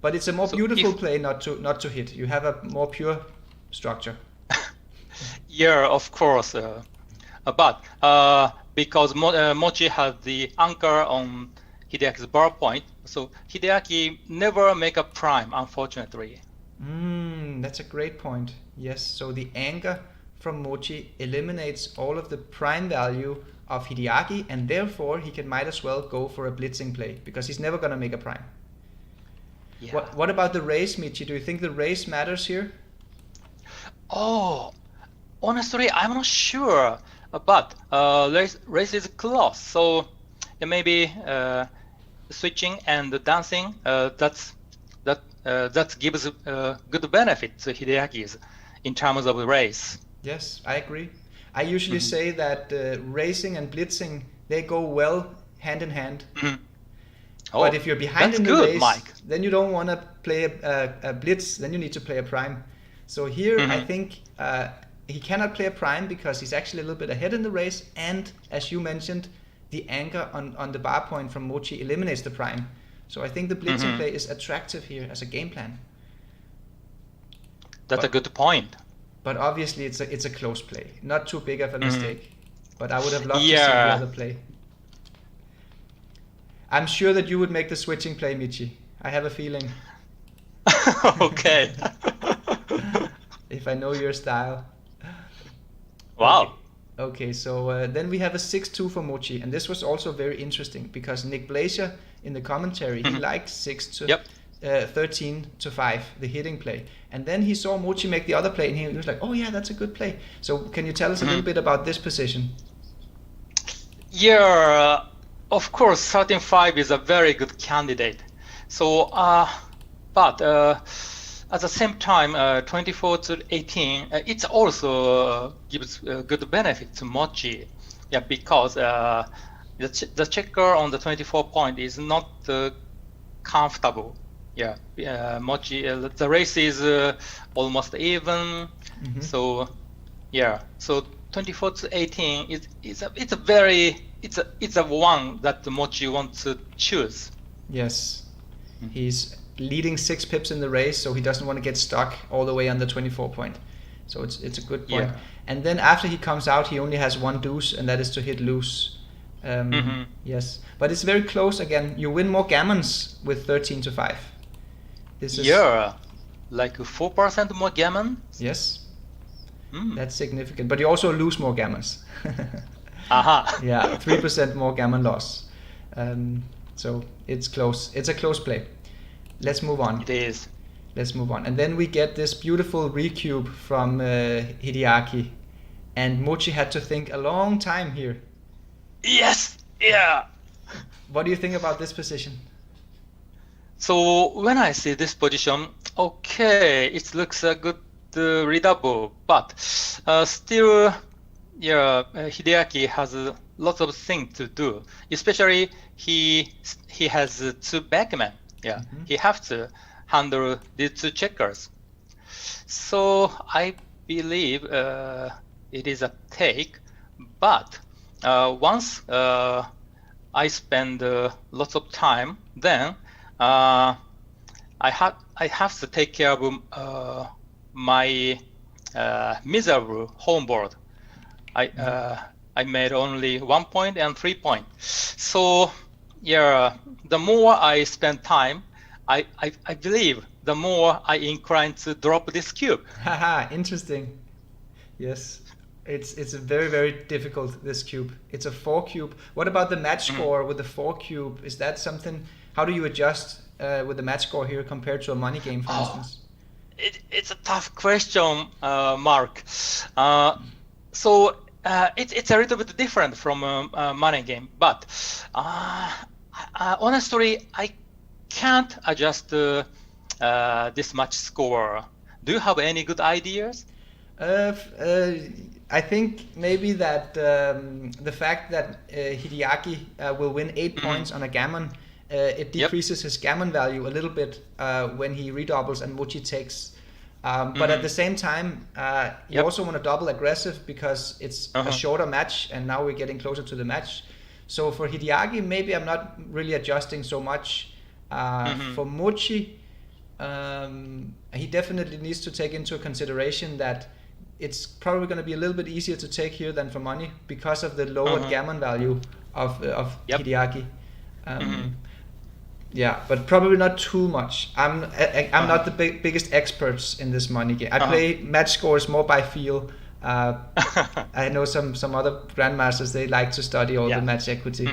But it's a more beautiful play not to hit. You have a more pure structure. Yeah, of course. But because Mochy has the anchor on Hideaki's bar point, so Hideaki never make a prime, unfortunately. That's a great point. Yes, so the anchor from Mochy eliminates all of the prime value of Hideaki, and therefore he might as well go for a blitzing play, because he's never going to make a prime. Yeah. What about the race, Michi? Do you think the race matters here? Oh, honestly, I'm not sure. But race is close, so maybe switching and dancing that gives good benefit to Hideaki's in terms of the race. Yes, I agree. I usually say that racing and blitzing, they go well hand in hand. Oh, but if you're behind in the race, Mike. Then you don't want to play a blitz, then you need to play a prime. So here I think he cannot play a prime because he's actually a little bit ahead in the race, and as you mentioned, the anchor on the bar point from Mochy eliminates the prime. So I think the blitzing play is attractive here as a game plan. That's a good point. But obviously it's a close play, not too big of a mistake. But I would have loved to see the other play. I'm sure that you would make the switching play, Michi. I have a feeling. Okay. If I know your style. Wow. Okay, so then we have a 6-2 for Mochy, and this was also very interesting because Nick Blasier in the commentary, he liked 13-5, the hitting play. And then he saw Mochy make the other play, and he was like, oh yeah, that's a good play. So can you tell us a little bit about this position? Yeah, of course, 13-5 is a very good candidate. So, but at the same time, 24-18, it also gives good benefit to Mochy. Yeah, because the checker on the 24 point is not comfortable. Yeah, Mochy, the race is almost even. So, yeah, so 24-18 it's a one that Mochy wants to choose. Yes, he's leading 6 pips in the race, so he doesn't want to get stuck all the way on the 24 point. So it's a good point. Yeah. And then after he comes out, he only has 1 deuce, and that is to hit loose. Yes, but it's very close again. You win more gammons with 13-5. This is like 4% more gammon. Yes, that's significant. But you also lose more gammons. Yeah, 3% more gammon loss. So it's close. It's a close play. Let's move on. It is. Let's move on. And then we get this beautiful recube from Hideaki. And Mochy had to think a long time here. Yes! Yeah! What do you think about this position? So when I see this position, okay, it looks a good readable, but still, Hideaki has lots of things to do. Especially he has 2 backmen. Yeah, he has to handle these 2 checkers. So I believe it is a take, but once I spend lots of time, then I have to take care of my miserable homeboard. I made only 1 point and 3 points. So yeah, the more I spend time, I believe the more I incline to drop this cube. Haha, interesting. Yes, it's a very, very difficult, this cube. It's a 4 cube. What about the match score with the 4 cube? Is that something? How do you adjust with the match score here compared to a money game, for instance? It's a tough question, Mark. So it's a little bit different from a money game, but Honestly, I can't adjust this much score. Do you have any good ideas? I think maybe that the fact that Hideaki will win 8 points on a gammon, it decreases his gammon value a little bit when he redoubles and Mochy takes. But at the same time, you also want to double aggressive because it's a shorter match, and now we're getting closer to the match. So for Hideaki, maybe I'm not really adjusting so much. For Mochy, he definitely needs to take into consideration that it's probably going to be a little bit easier to take here than for money because of the lowered gammon value of Hideaki. Yeah, but probably not too much. I'm not the biggest experts in this money game. I play match scores more by feel. I know some other grandmasters, they like to study all the match equity.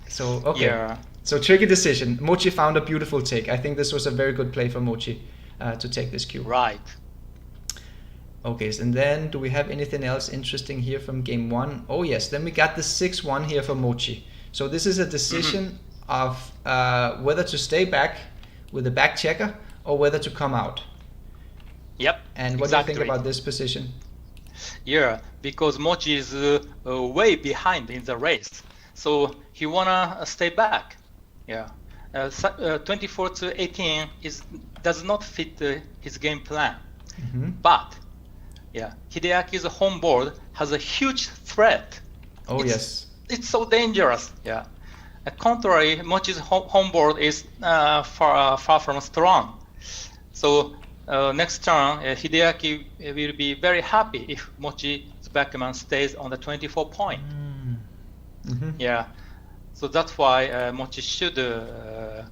So okay, so tricky decision. Mochy found a beautiful take. I think this was a very good play for Mochy to take this cue. Right. Okay, and then do we have anything else interesting here from game 1? Oh yes, then we got the 6-1 here for Mochy. So this is a decision of whether to stay back with the back checker or whether to come out. Yep. And what do you think about this position? Yeah, because Mochy is way behind in the race, so he wanna stay back. Yeah, 24-18 does not fit his game plan. But yeah, Hideaki's home board has a huge threat. It's so dangerous. Yeah. Contrary, Mochy's home board is far from strong. So next turn, Hideaki will be very happy if Mochy's backgammon stays on the 24 point. Yeah. So that's why Mochy should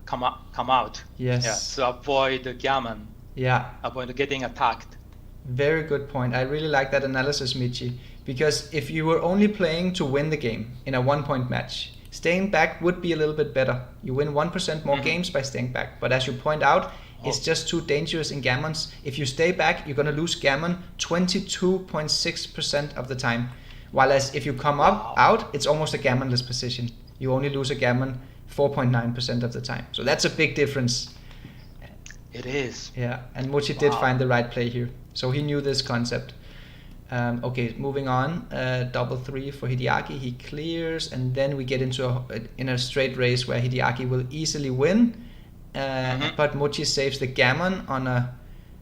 come out. Yes. Yeah, to avoid the gammon. Yeah. Avoid getting attacked. Very good point. I really like that analysis, Michi. Because if you were only playing to win the game in a 1-point match, staying back would be a little bit better. You win 1% more games by staying back. But as you point out, it's just too dangerous in gammons. If you stay back, you're going to lose gammon 22.6% of the time. While as if you come out, it's almost a gammonless position. You only lose a gammon 4.9% of the time. So that's a big difference. It is. Yeah, and Mochy did find the right play here. So he knew this concept. Okay, moving on. Double 3 for Hideaki. He clears, and then we get into a straight race where Hideaki will easily win. But Mochy saves the gammon on a,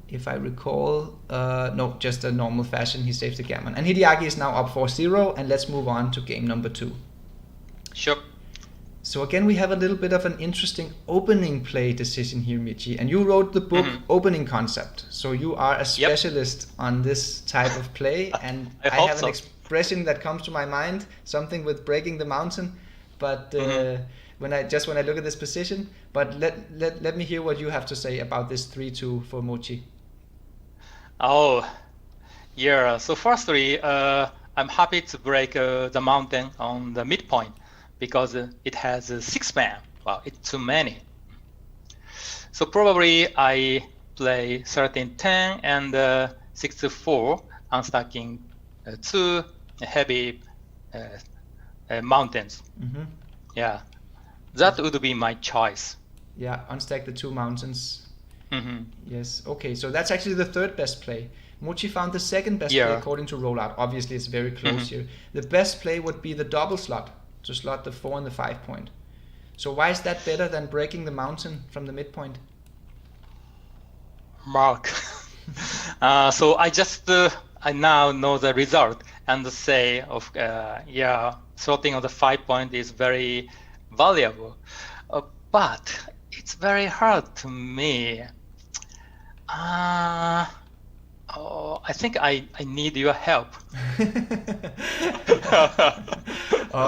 if I recall, no, just a normal fashion. He saves the gammon. And Hideaki is now up 4-0, and let's move on to game number 2. Sure. So again, we have a little bit of an interesting opening play decision here, Michi. And you wrote the book Opening Concept. So you are a specialist on this type of play. And I have an expression that comes to my mind, something with breaking the mountain. But when I look at this position, but let me hear what you have to say about this 3-2 for Mochy. Oh, yeah. So firstly, I'm happy to break the mountain on the midpoint, because it has 6 man. Wow, it's too many. So probably I play 13-10 and 6-4, unstacking 2 heavy mountains. Yeah, that would be my choice. Yeah, unstack the 2 mountains. Yes, okay, so that's actually the 3rd best play. Mochy found the 2nd best play according to rollout. Obviously, it's very close here. The best play would be the double slot, to slot the 4 and the 5 point. So why is that better than breaking the mountain from the midpoint? Mark. So I now know the result and say of slotting on the 5 point is very valuable, but it's very hard to me. I think I need your help.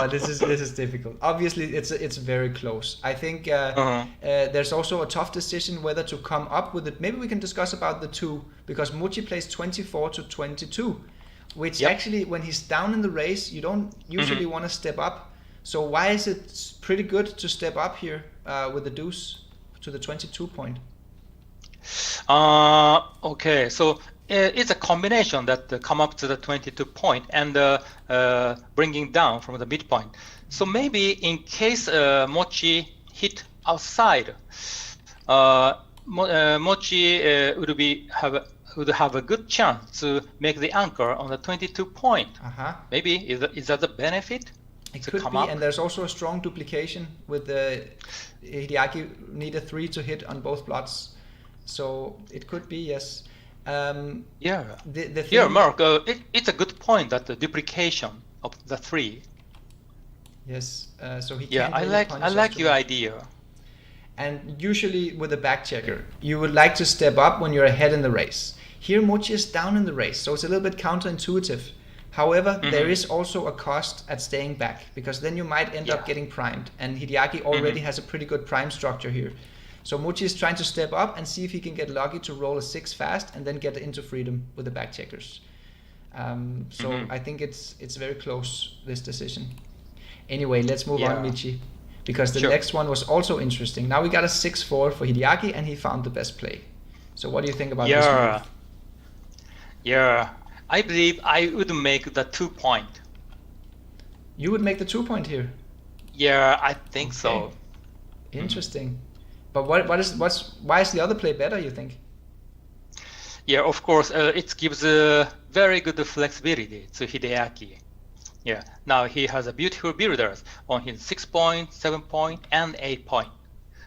This is difficult. Obviously, it's very close. I think there's also a tough decision whether to come up with it. Maybe we can discuss about the 2, because Mochy plays 24-22, which actually, when he's down in the race, you don't usually want to step up. So why is it pretty good to step up here with the deuce to the 22 point? Okay, so it's a combination that come up to the 22 point and bringing down from the midpoint. So maybe in case Mochy hit outside, Mochy would have a good chance to make the anchor on the 22 point. Maybe is that the benefit? It could be, and there's also a strong duplication with the Hideaki need a 3 to hit on both plots, so it could be, yes. Mark, it's a good point that the duplication of the 3. Yes, so he can't. I like your idea. And usually with a back checker, you would like to step up when you're ahead in the race. Here, Mochy is down in the race, so it's a little bit counterintuitive. However, there is also a cost at staying back, because then you might end up getting primed. And Hideaki already has a pretty good prime structure here. So Mochy is trying to step up and see if he can get lucky to roll a 6 fast and then get into freedom with the back checkers. So I think it's very close, this decision. Anyway, let's move on, Michi, because the next one was also interesting. Now we got a 6-4 for Hideaki, and he found the best play. So what do you think about this move? I believe I would make the 2 point. You would make the 2 point here? Yeah, I think so. Interesting. But why is the other play better, you think? Yeah, of course, it gives very good flexibility to Hideaki. Yeah, now he has a beautiful builders on his 6 point, 7 point, and 8 point.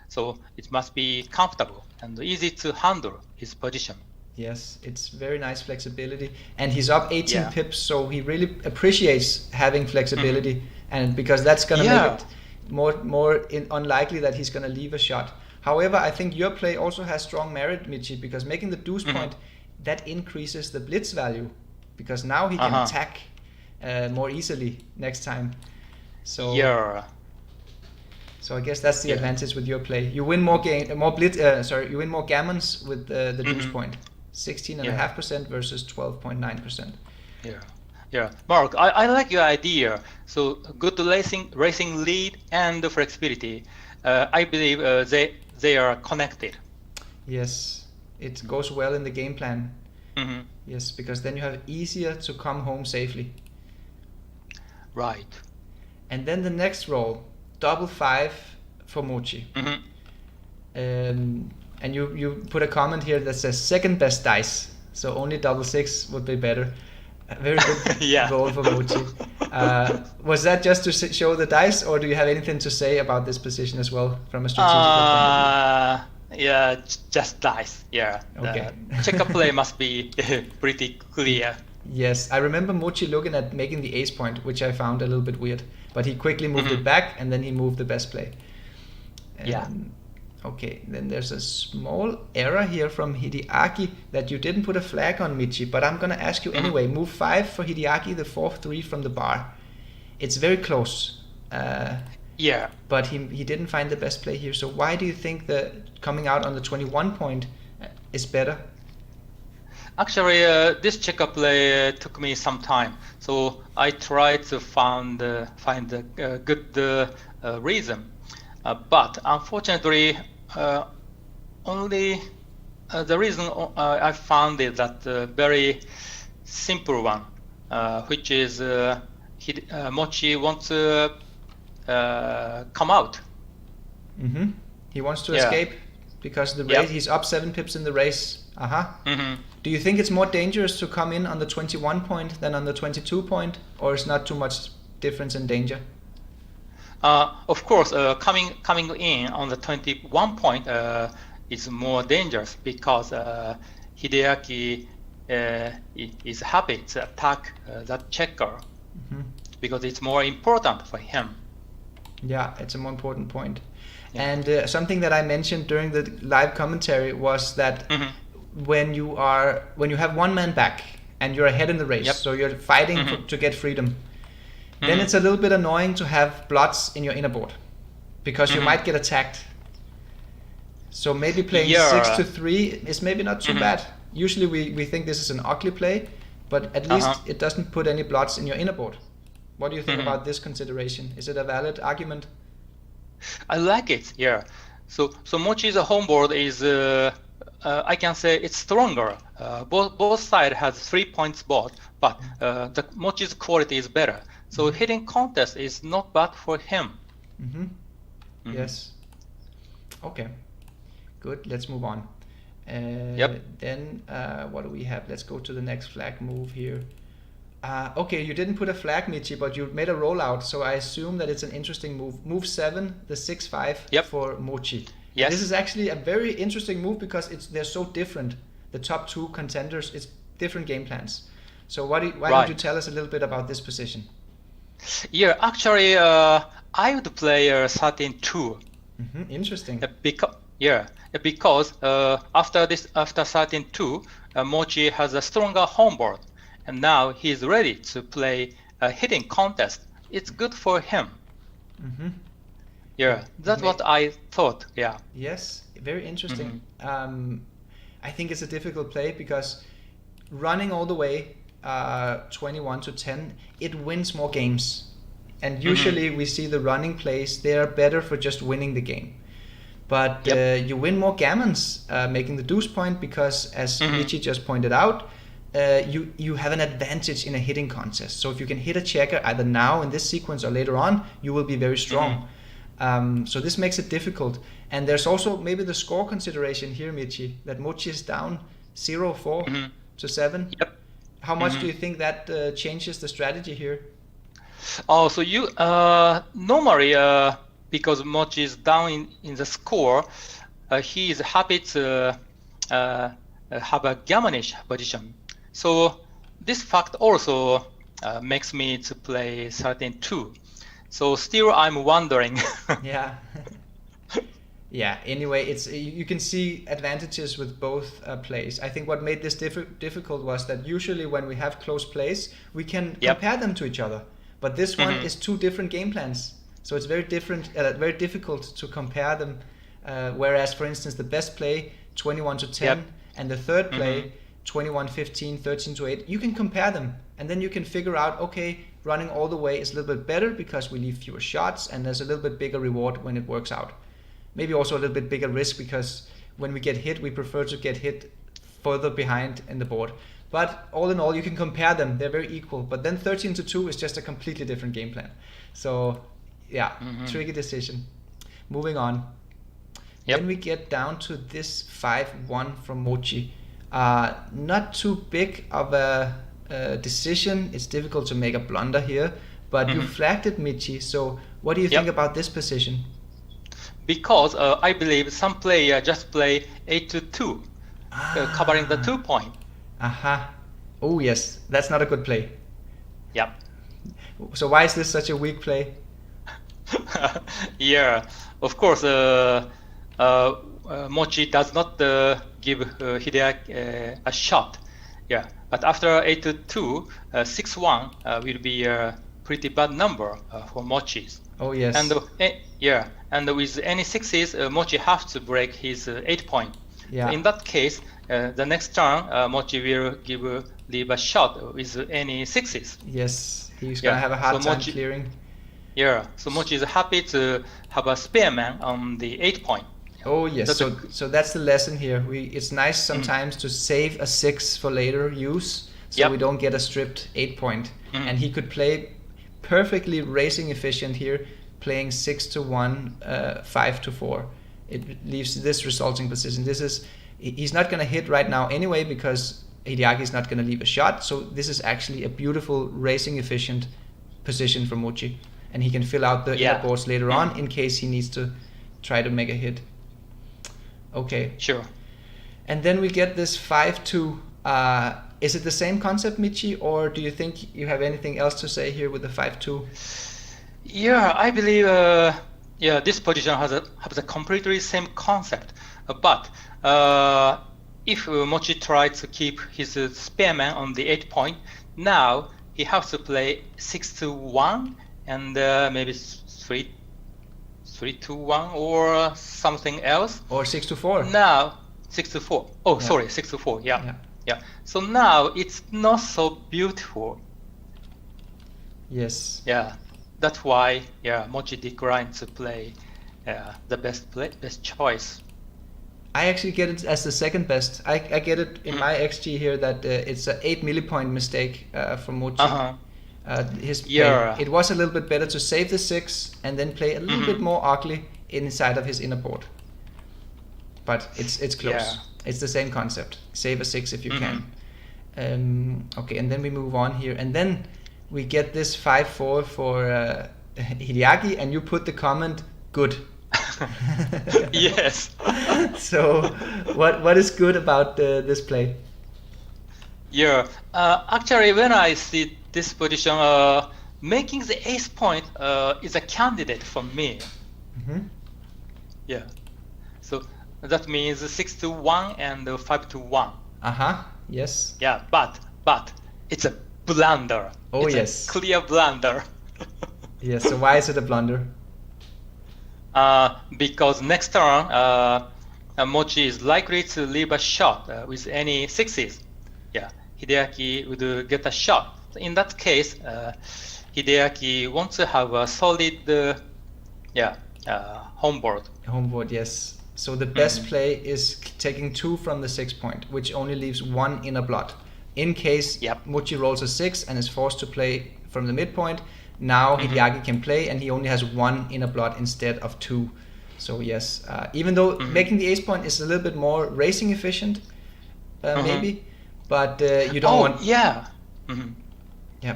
So it must be comfortable and easy to handle his position. Yes, it's very nice flexibility, and he's up 18 pips, so he really appreciates having flexibility, and because that's gonna make it more unlikely that he's gonna leave a shot. However, I think your play also has strong merit, Michi, because making the deuce point, that increases the blitz value, because now he can attack more easily next time. So so I guess that's the advantage with your play. You win more you win more gammons with the deuce point. 16.5% versus 12.9%. Mark, I like your idea. So good racing lead and flexibility. I believe they are connected. Yes, it goes well in the game plan. Yes, because then you have easier to come home safely. Right. And then the next roll, double 5 for Mochy. And you put a comment here that says second best dice, so only double 6 would be better. A very good roll for Mochy. Was that just to show the dice, or do you have anything to say about this position as well from a strategic point of view? Yeah, just dice. Yeah. Okay. Checker play must be pretty clear. Yes, I remember Mochy looking at making the ace point, which I found a little bit weird, but he quickly moved it back, and then he moved the best play. Okay, then there's a small error here from Hideaki that you didn't put a flag on, Michi, but I'm going to ask you anyway. Move 5 for Hideaki, the 4-3 from the bar. It's very close. But he didn't find the best play here. So why do you think that coming out on the 21 point is better? Actually, this checker play took me some time. So I tried to find a good reason. But unfortunately, only the reason I found is that very simple one, which is Mochy wants to come out. He wants to escape because the race, he's up 7 pips in the race. Do you think it's more dangerous to come in on the 21 point than on the 22 point, or is not too much difference in danger? Of course, coming in on the 21 point is more dangerous because Hideaki is happy to attack that checker because it's more important for him. Yeah, it's a more important point. And something that I mentioned during the live commentary was that when you have one man back and you're ahead in the race, so you're fighting to get freedom, then it's a little bit annoying to have blots in your inner board because you might get attacked. So maybe playing 6-3 is maybe not too bad. Usually we think this is an ugly play, but at least it doesn't put any blots in your inner board. What do you think about this consideration? Is it a valid argument? I like it, So Mochy's home board is I can say it's stronger. Both sides has 3 points both, but the Mochi's quality is better. So hitting contest is not bad for him. Yes. Okay. Good. Let's move on. Then what do we have? Let's go to the next flag move here. Okay, you didn't put a flag, Michi, but you made a rollout, so I assume that it's an interesting move. Move 7, the 6-5 for Mochy. Yes. This is actually a very interesting move because they're so different. The top 2 contenders, it's different game plans. So why don't you tell us a little bit about this position? Yeah, actually, I would play 13-2. Interesting. Because after 13-2, Mochi has a stronger homeboard, and now he's ready to play a hitting contest. It's good for him. Yeah, that's what I thought. Yeah. Yes, very interesting. I think it's a difficult play because running all the way 21-10, it wins more games. And usually we see the running plays, they are better for just winning the game. But you win more gammons making the deuce point because, as Michi just pointed out, you have an advantage in a hitting contest. So if you can hit a checker either now in this sequence or later on, you will be very strong. So this makes it difficult. And there's also maybe the score consideration here, Michi, that Mochi is down 0-4 to 7. How much do you think that changes the strategy here? Oh, so you normally because Mochi is down in the score, he is happy to have a gammonish position. So this fact also makes me to play 13-2. So still I'm wondering. Yeah. Anyway, it's you can see advantages with both plays. I think what made this difficult was that usually when we have close plays, we can compare them to each other. But this one is 2 different game plans, so it's very different, very difficult to compare them. Whereas, for instance, the best play 21-10 and the third play 21-15, 13-8, you can compare them, and then you can figure out, okay, running all the way is a little bit better because we leave fewer shots, and there's a little bit bigger reward when it works out. Maybe also a little bit bigger risk because when we get hit, we prefer to get hit further behind in the board. But all in all, you can compare them. They're very equal. But then 13-2 is just a completely different game plan. So, yeah, tricky decision. Moving on. Then we get down to this 5-1 from Mochi. Not too big of a decision. It's difficult to make a blunder here. But you flagged it, Michi. So what do you think about this position? Because I believe some player just play 8-2, covering the 2 point. Oh yes, that's not a good play. Yep. So why is this such a weak play? Yeah, of course, Mochi does not give Hideaki a shot. Yeah, but after 8-2, 6-1 will be a pretty bad number for Mochi's. Oh yes. And and with any 6s, Mochi has to break his 8 point. Yeah. In that case, the next turn, Mochi will leave a shot with any 6s. Yes, he's gonna have a hard time clearing. Yeah, so Mochi is happy to have a spearman on the 8 point. Oh yes, so that's the lesson here. It's nice sometimes to save a 6 for later use, so we don't get a stripped 8 point. And he could play perfectly racing efficient here, playing 6-1, 5-4. It leaves this resulting position. He's not going to hit right now anyway because Hideaki is not going to leave a shot. So this is actually a beautiful racing efficient position for Mochi, and he can fill out the inner boards later on in case he needs to try to make a hit. Okay. Sure. And then we get this 5-2. Is it the same concept, Michi, or do you think you have anything else to say here with the 5-2? Yeah, I believe this position has a completely same concept. But if Mochi tries to keep his spearman on the 8 point, now he has to play 6-1 and maybe 3-2-1 or something else. Or 6-4. Now 6-4. Oh, sorry, 6-4. Yeah. So now it's not so beautiful. Yes. Yeah. That's why Mochi declined to play the best choice. I actually get it as the second best. I get it in my XG here that it's an 8 millipoint mistake from Mochy. His play. It was a little bit better to save the 6 and then play a little bit more ugly inside of his inner board. But it's close. Yeah. It's the same concept. Save a 6 if you can. Okay, and then we move on here, and then we get this 5-4 for Hideaki, and you put the comment good. Yes. So what is good about this play? Yeah, actually when I see this position, making the ace point is a candidate for me. Yeah, so that means 6-1 and 5-1. Yes. Yeah, but it's a blunder. Oh, it's yes. A clear blunder. Yes, so why is it a blunder? Because next turn, Mochy is likely to leave a shot with any 6s. Yeah, Hideaki would get a shot. In that case, Hideaki wants to have a solid, home board. Home board, yes. So the best play is taking 2 from the 6 point, which only leaves 1 inner blot. In case Mochy rolls a 6 and is forced to play from the midpoint, now Hideaki can play and he only has 1 inner blot instead of 2. So yes, even though making the ace point is a little bit more racing efficient, maybe, but you don't want... Yeah,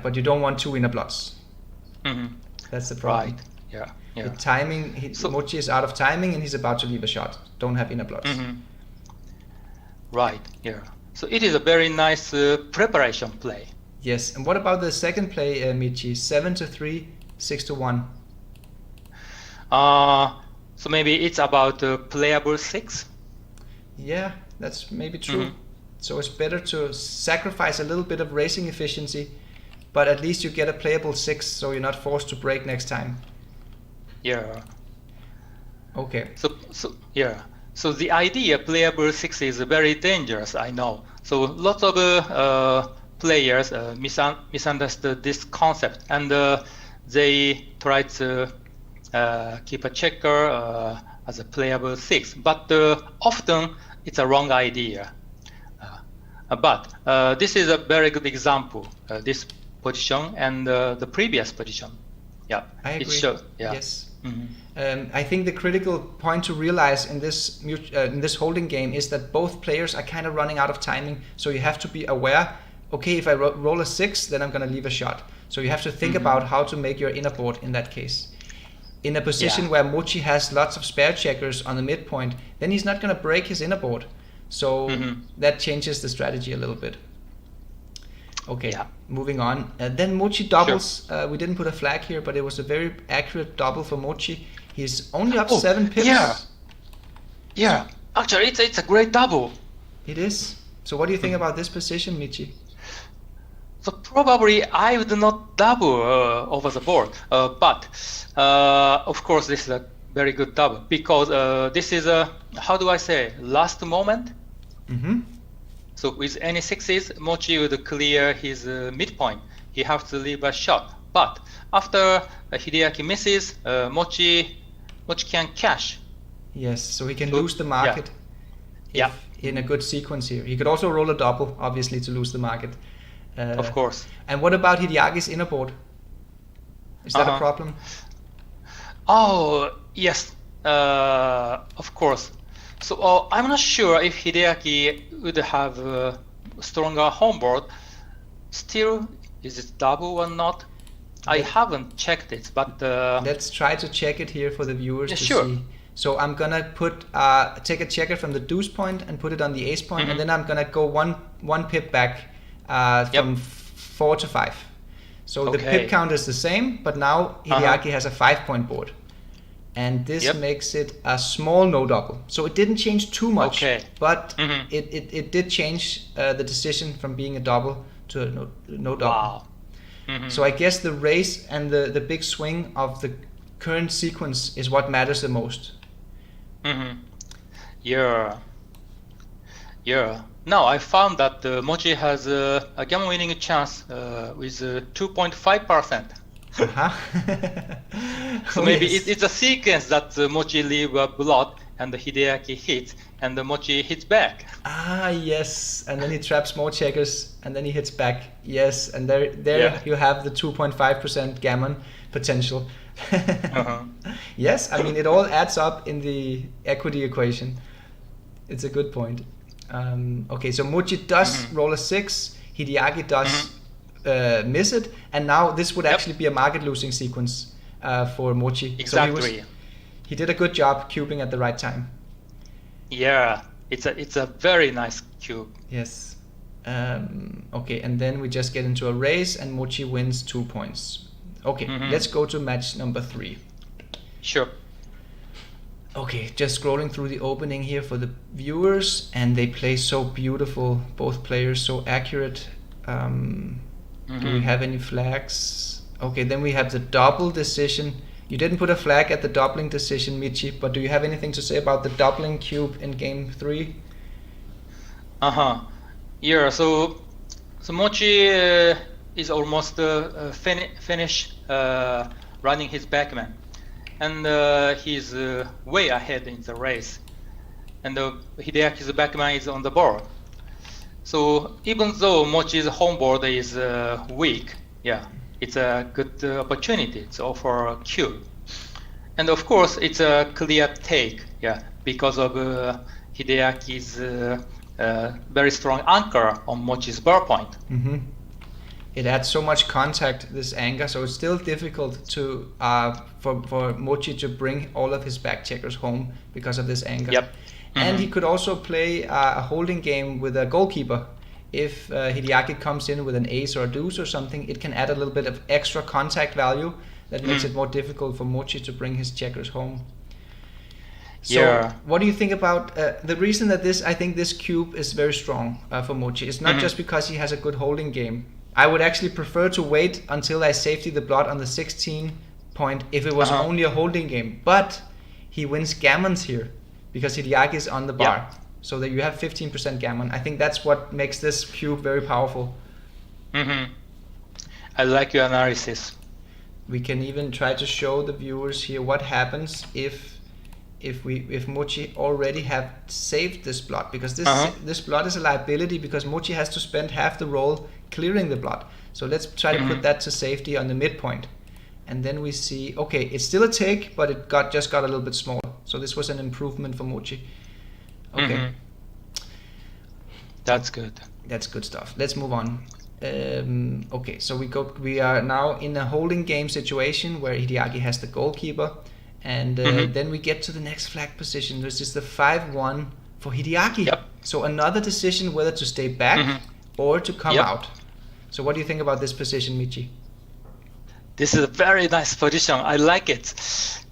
but you don't want 2 inner blots. That's the problem. Right, yeah. The timing, Mochy is out of timing and he's about to leave a shot. Don't have inner blots. Right, yeah. So it is a very nice preparation play. Yes, and what about the second play, Michi? 7-3, 6-1. So maybe it's about playable 6? Yeah, that's maybe true. So it's better to sacrifice a little bit of racing efficiency, but at least you get a playable 6, so you're not forced to break next time. Yeah. Okay. So the idea playable 6 is very dangerous, I know. So lots of players misunderstood this concept, and they try to keep a checker as a playable 6. But often it's a wrong idea. But this is a very good example, this position and the previous position. Yeah, I agree. It shows. Yeah. Yes. I think the critical point to realize in this holding game is that both players are kind of running out of timing. So you have to be aware. Okay, if I roll a 6, then I'm going to leave a shot. So you have to think about how to make your inner board in that case. In a position where Mochy has lots of spare checkers on the midpoint, then he's not going to break his inner board. So that changes the strategy a little bit. Okay, moving on. Then Mochy doubles. Sure. We didn't put a flag here, but it was a very accurate double for Mochy. He's only up 7 pips. Yeah. Actually, it's a great double. It is. So what do you think about this position, Michi? So probably I would not double over the board, but of course this is a very good double because this is a, how do I say, last moment. So with any 6s, Mochy would clear his midpoint. He has to leave a shot. But after Hideaki misses, Mochy can cash. Yes, so he can lose the market. In a good sequence here. He could also roll a double, obviously, to lose the market. Of course. And what about Hideaki's inner board? Is that a problem? Oh, yes, of course. So I'm not sure if Hideaki would have a stronger home board. Still, is it double or not? I haven't checked it, but... Let's try to check it here for the viewers to see. So I'm gonna put take a checker from the deuce point and put it on the ace point, and then I'm gonna go one pip back from 4 to 5. So the pip count is the same, but now Hideaki has a 5-point board. And this makes it a small no double. So it didn't change too much, but it did change the decision from being a double to a no double. Wow. So I guess the race and the big swing of the current sequence is what matters the most. Yeah. Now I found that Mochy has a gammon winning chance with 2.5%. So maybe it's a sequence that Mochy leave a blot and Hideaki hits, and Mochi hits back. Ah, yes, and then he traps more checkers, and then he hits back. Yes, and there you have the 2.5% gammon potential. Yes, I mean, it all adds up in the equity equation. It's a good point. Okay, so Mochi does roll a 6, Hideaki does miss it, and now this would actually be a market losing sequence for Mochi. Exactly. So he did a good job cubing at the right time. Yeah, it's a very nice cube. Yes. Okay, and then we just get into a race, and Mochi wins 2 points. Okay, let's go to match number 3. Sure. Okay, just scrolling through the opening here for the viewers, and they play so beautiful, both players so accurate. Do we have any flags? Okay, then we have the double decision. You didn't put a flag at the doubling decision, Michi, but do you have anything to say about the doubling cube in game 3? Yeah, so Mochi is almost finished running his backman. And he's way ahead in the race, and Hideaki's backman is on the board. So even though Mochi's home board is weak, it's a good opportunity to offer a cube. And of course, it's a clear take, because of Hideaki's very strong anchor on Mochi's bar point. It adds so much contact, this anchor, so it's still difficult to for Mochi to bring all of his back checkers home because of this anchor. And he could also play a holding game with a goalkeeper. If Hideaki comes in with an ace or a deuce or something, it can add a little bit of extra contact value that makes it more difficult for Mochi to bring his checkers home. So what do you think about the reason that I think this cube is very strong for Mochi? It's not just because he has a good holding game. I would actually prefer to wait until I safety the blot on the 16 point if it was only a holding game. But he wins gammons here because Hideaki is on the bar. So that you have 15% gammon. I think that's what makes this cube very powerful. I like your analysis. We can even try to show the viewers here what happens if Mochi already have saved this blot, because this blot is a liability because Mochi has to spend half the roll clearing the blot. So let's try to put that to safety on the midpoint, and then we see, okay, it's still a take, but it just got a little bit smaller. So this was an improvement for Mochi. Okay, that's good. That's good stuff. Let's move on. Okay, so we are now in a holding game situation where Hideaki has the goalkeeper. And then we get to the next flag position, which is the 5-1 for Hideaki. So another decision whether to stay back or to come out. So what do you think about this position, Michi? This is a very nice position. I like it.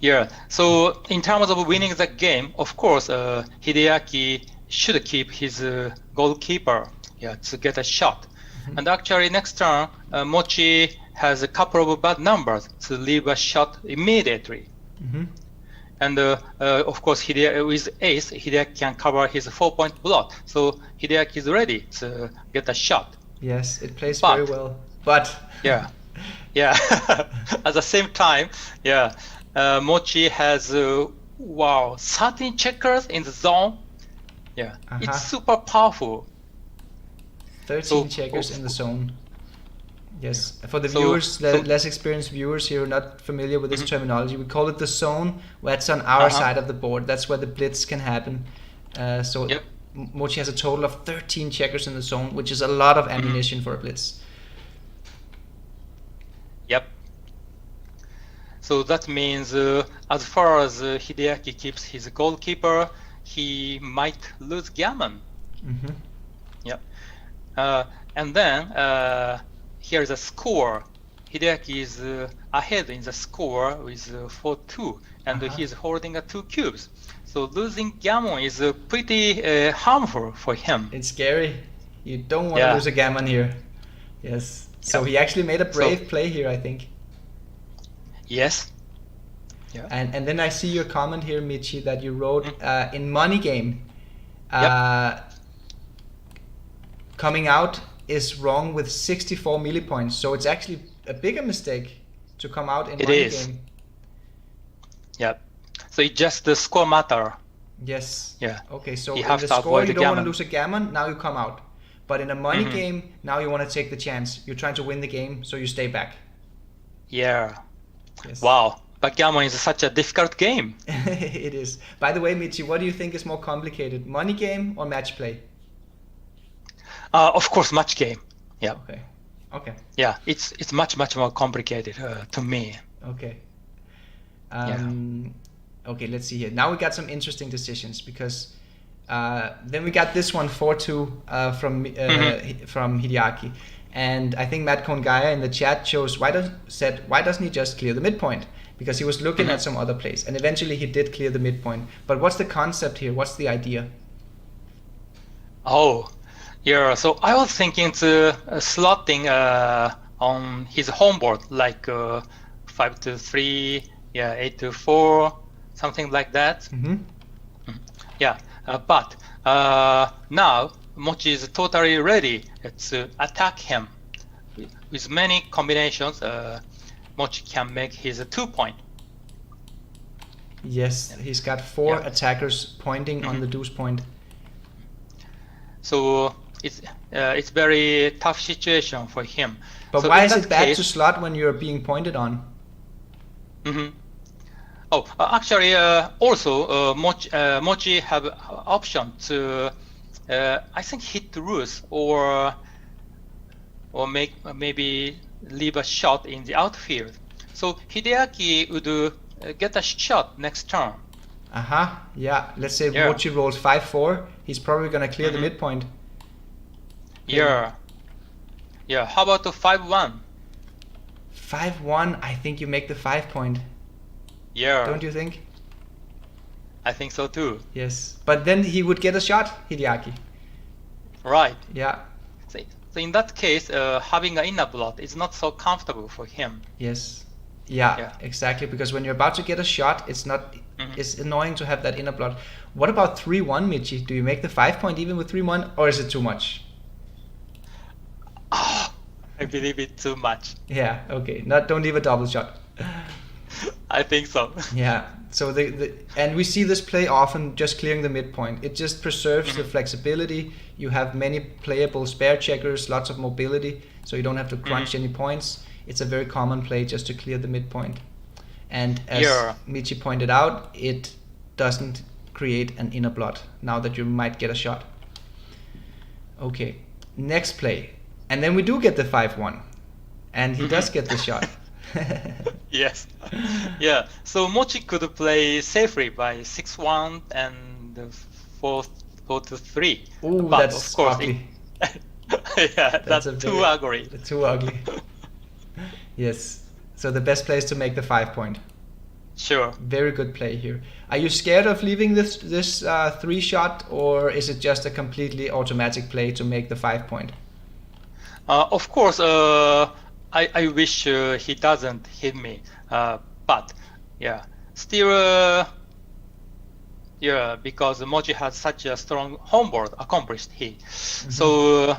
Yeah. So in terms of winning the game, of course, Hideaki should keep his goalkeeper to get a shot. And actually next turn, Mochi has a couple of bad numbers to leave a shot immediately. And of course, with ace, Hideaki can cover his 4-point blot. So Hideaki is ready to get a shot. Yes, it plays very well. But at the same time, Mochi has 13 checkers in the zone. It's super powerful. 13 checkers in the zone. Yes, for the viewers, less experienced viewers here, not familiar with this terminology, we call it the zone. That's on our side of the board. That's where the blitz can happen. Mochi has a total of 13 checkers in the zone, which is a lot of ammunition for a blitz. So that means as far as Hideaki keeps his goalkeeper, he might lose gammon. And then here's a score. Hideaki is ahead in the score with 4-2, and he's holding 2 cubes. So losing gammon is pretty harmful for him. It's scary. You don't want to lose a gammon here. Yes. So he actually made a brave play here, I think. Yes. And then I see your comment here, Michi, that you wrote in money game. Coming out is wrong with 64 millipoints, so it's actually a bigger mistake to come out in money game. So it's just the score matter. Yes. Yeah. Okay, so you in have the to score avoid you the don't want to gammon. lose a gammon, now you come out. But in a money game, now you want to take the chance. You're trying to win the game, so you stay back. Yeah. Yes. Wow. Backgammon is such a difficult game. It is. By the way, Michi, what do you think is more complicated, money game or match play? Of course, match game. Yeah. Okay. Okay. Yeah, it's much more complicated to me. Okay. Okay, let's see here. Now we got some interesting decisions because then we got this one 4-2 from Hideaki, and I think Matt Kongaya in the chat shows why doesn't he just clear the midpoint? Because he was looking at some other plays, and eventually he did clear the midpoint. But what's the concept here? What's the idea? Oh, yeah. So I was thinking to slotting on his home board like 5-3, 8-4, something like that. Yeah, but now Mochi is totally ready to attack him. With many combinations, Mochi can make his 2-point. Yes, he's got 4 attackers pointing on the deuce point. So it's very tough situation for him. But so why is it bad to slot when you're being pointed on? Oh, actually, also Mochi have option to, I think, hit the roof or maybe leave a shot in the outfield. So Hideaki would get a shot next turn. Yeah. Let's say Mochi rolls 5-4. He's probably gonna clear the midpoint. Yeah. How about the 5-1? 5-1. I think you make the 5-point. Yeah. Don't you think? I think so too. Yes. But then he would get a shot, Hideaki. Right. Yeah. So in that case, having an inner blot is not so comfortable for him. Yes. Yeah, exactly. Because when you're about to get a shot, it's not. It's annoying to have that inner blot. What about 3-1, Michi? Do you make the 5-point even with 3-1, or is it too much? I believe it's too much. Yeah. Okay. Don't leave a double shot. I think so. Yeah. So and we see this play often, just clearing the midpoint. It just preserves the flexibility. You have many playable spare checkers, lots of mobility, so you don't have to crunch any points. It's a very common play just to clear the midpoint. And as Michi pointed out, it doesn't create an inner blot now that you might get a shot. Okay, next play. And then we do get the 5-1. And he does get the shot. Yes. Yeah. So Mochi could play safely by 6-1 and 4-3. Ooh, but that's of course ugly. That's too ugly. Too ugly. Yes. So the best play is to make the 5-point. Sure. Very good play here. Are you scared of leaving this 3-shot, or is it just a completely automatic play to make the 5-point? Of course, I wish he doesn't hit me, but still, because Mochi has such a strong homeboard accomplished hit. So,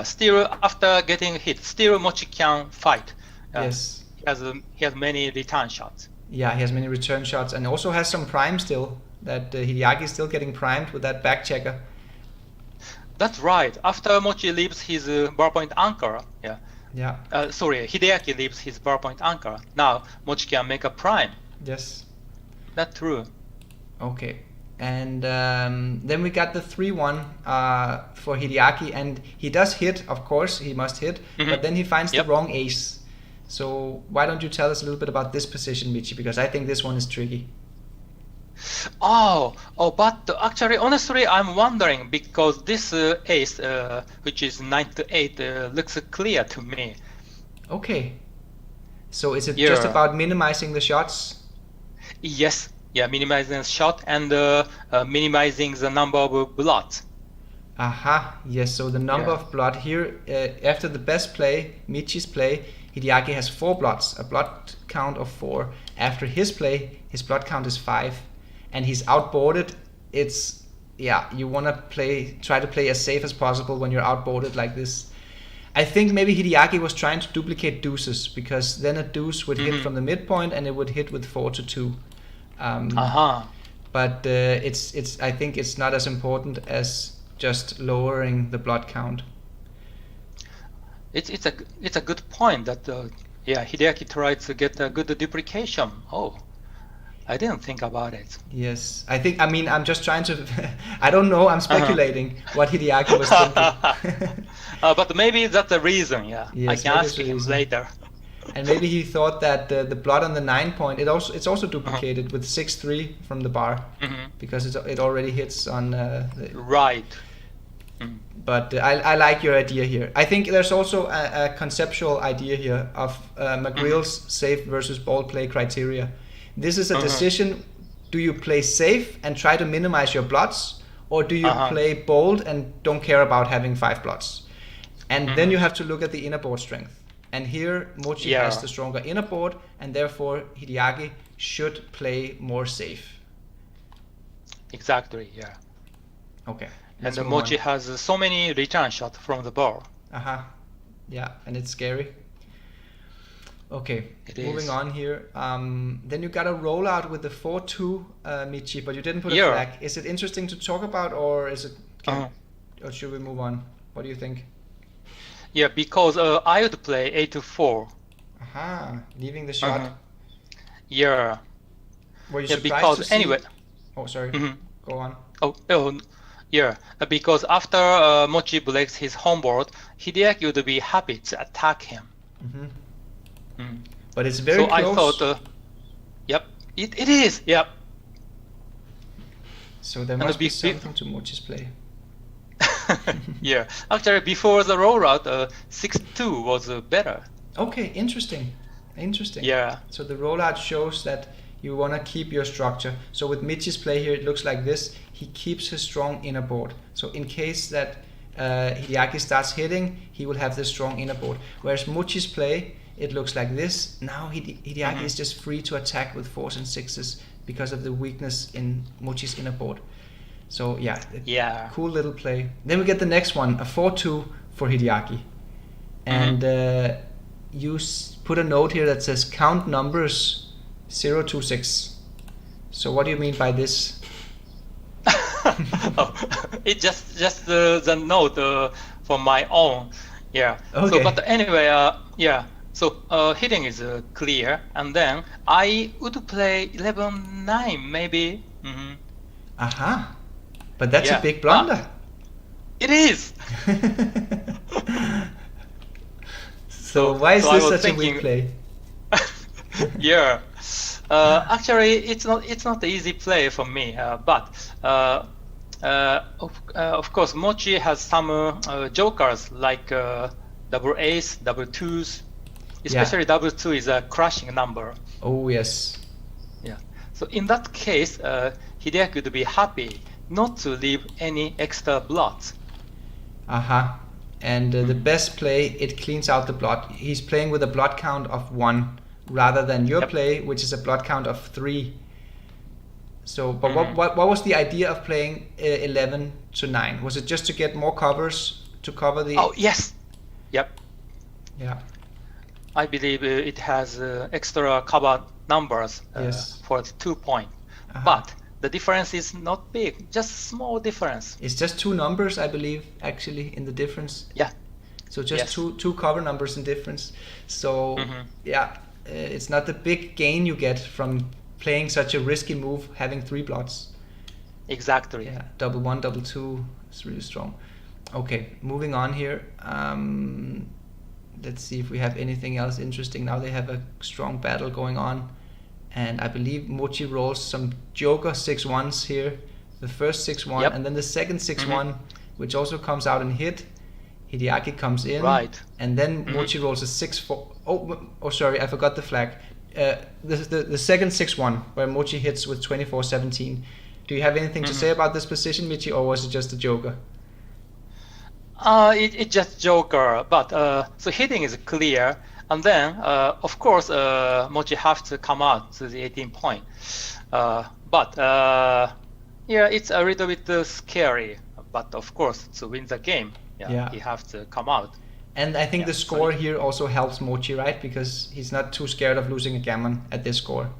still after getting hit, still Mochi can fight. Yes. He has many return shots. Yeah, he has many return shots and also has some prime still. That Hideaki is still getting primed with that back checker. That's right. After Mochi leaves his bar point anchor, Hideaki leaves his bar point anchor. Now Mochi can make a prime. Yes. That's true. Okay. And then we got the 3-1 for Hideaki, and he does hit, of course, he must hit, but then he finds the wrong ace. So why don't you tell us a little bit about this position, Michi, because I think this one is tricky. But actually, honestly, I'm wondering, because this ace, which is 9-8, looks clear to me. Okay. So is it just about minimizing the shots? Yes. Yeah, minimizing the shot and minimizing the number of blots. Yes, so the number of blot here, after the best play, Michi's play, Hideaki has 4 blots, a blot count of 4. After his play, his blot count is 5. And he's outboarded. It's, you want to try to play as safe as possible when you're outboarded like this. I think maybe Hideaki was trying to duplicate deuces, because then a deuce would hit from the midpoint and it would hit with 4-2. but it's I think it's not as important as just lowering the blood count. It's a good point that Hideaki tried to get a good duplication. Oh, I didn't think about it. Yes, I mean I'm just trying to I don't know, I'm speculating what Hideaki was thinking. But maybe that's the reason. Yes, I can ask him later. And maybe he thought that the blood on the 9 point, it's also duplicated with 6-3 from the bar, because it already hits on right. But I like your idea here. I think there's also a conceptual idea here of McGreal's safe versus bold play criteria. This is a decision: do you play safe and try to minimize your blots, or do you play bold and don't care about having 5 blots? And then you have to look at the inner board strength. And here Mochy has the stronger inner board, and therefore Hideaki should play more safe. Exactly, yeah. Okay. And the Mochy has so many return shots from the ball. Yeah, and it's scary. Okay, moving on here. Then you got a rollout with the 4-2 Michi, but you didn't put a flag. Is it interesting to talk about, or is it? Or should we move on? What do you think? Yeah, because I would play 8-4. Leaving the shot. Yeah. Were you surprised because to see? Anyway. Oh, sorry. Go on. Yeah, because after Mochy breaks his home board, Hideaki would be happy to attack him. But it's very close. So I thought, it is, yep. So there must be something to Mochy's play. Yeah, actually before the rollout, 6-2 was better. Okay, interesting. Yeah. So the rollout shows that you want to keep your structure. So with Michi's play here, it looks like this. He keeps his strong inner board. So in case that Hideaki starts hitting, he will have this strong inner board. Whereas Mochi's play, it looks like this. Now Hideaki is just free to attack with 4s and 6s because of the weakness in Mochi's inner board. So yeah, cool little play. Then we get the next one, a 4-2 for Hideaki. And you put a note here that says count numbers 0 to 6. So what do you mean by this? It's just the note for my own. Yeah. Okay. So, but anyway, So hitting is clear, and then I would play 11-9 maybe. But that's a big blunder. It is. So why is this such a weak play? Yeah. Actually, it's not the easy play for me. But of course, Mochy has some jokers like double ace, double twos. Especially double 2 is a crashing number. Oh yes. Yeah. So in that case, Hideaki would be happy not to leave any extra blots. And the best play, it cleans out the blot. He's playing with a blot count of 1 rather than your play, which is a blot count of 3. So, but what was the idea of playing 11 to 9? Was it just to get more covers to cover the? Oh yes. Yep. Yeah. I believe it has extra cover numbers for the 2 point, but the difference is not big, just small difference. It's just 2 numbers, I believe, actually, in the difference. Yeah. So just two cover numbers in difference. So it's not the big gain you get from playing such a risky move, having 3 blots. Exactly. Yeah, double 1, double 2 is really strong. Okay, moving on here. Let's see if we have anything else interesting. Now they have a strong battle going on, and I believe Mochy rolls some joker 6-1s here. The first 6-1 and then the second 6-1, which also comes out and hit. Hideaki comes in, and then Mochy rolls a 6-4. Oh, sorry, I forgot the flag. The second 6-1 where Mochy hits with 24-17. Do you have anything to say about this position, Michi, or was it just a joker? It's just joker, but so hitting is clear, and then of course Mochy have to come out to the 18 point. But it's a little bit scary. But of course, to win the game, he have to come out. And I think the score here also helps Mochy, right? Because he's not too scared of losing a gammon at this score.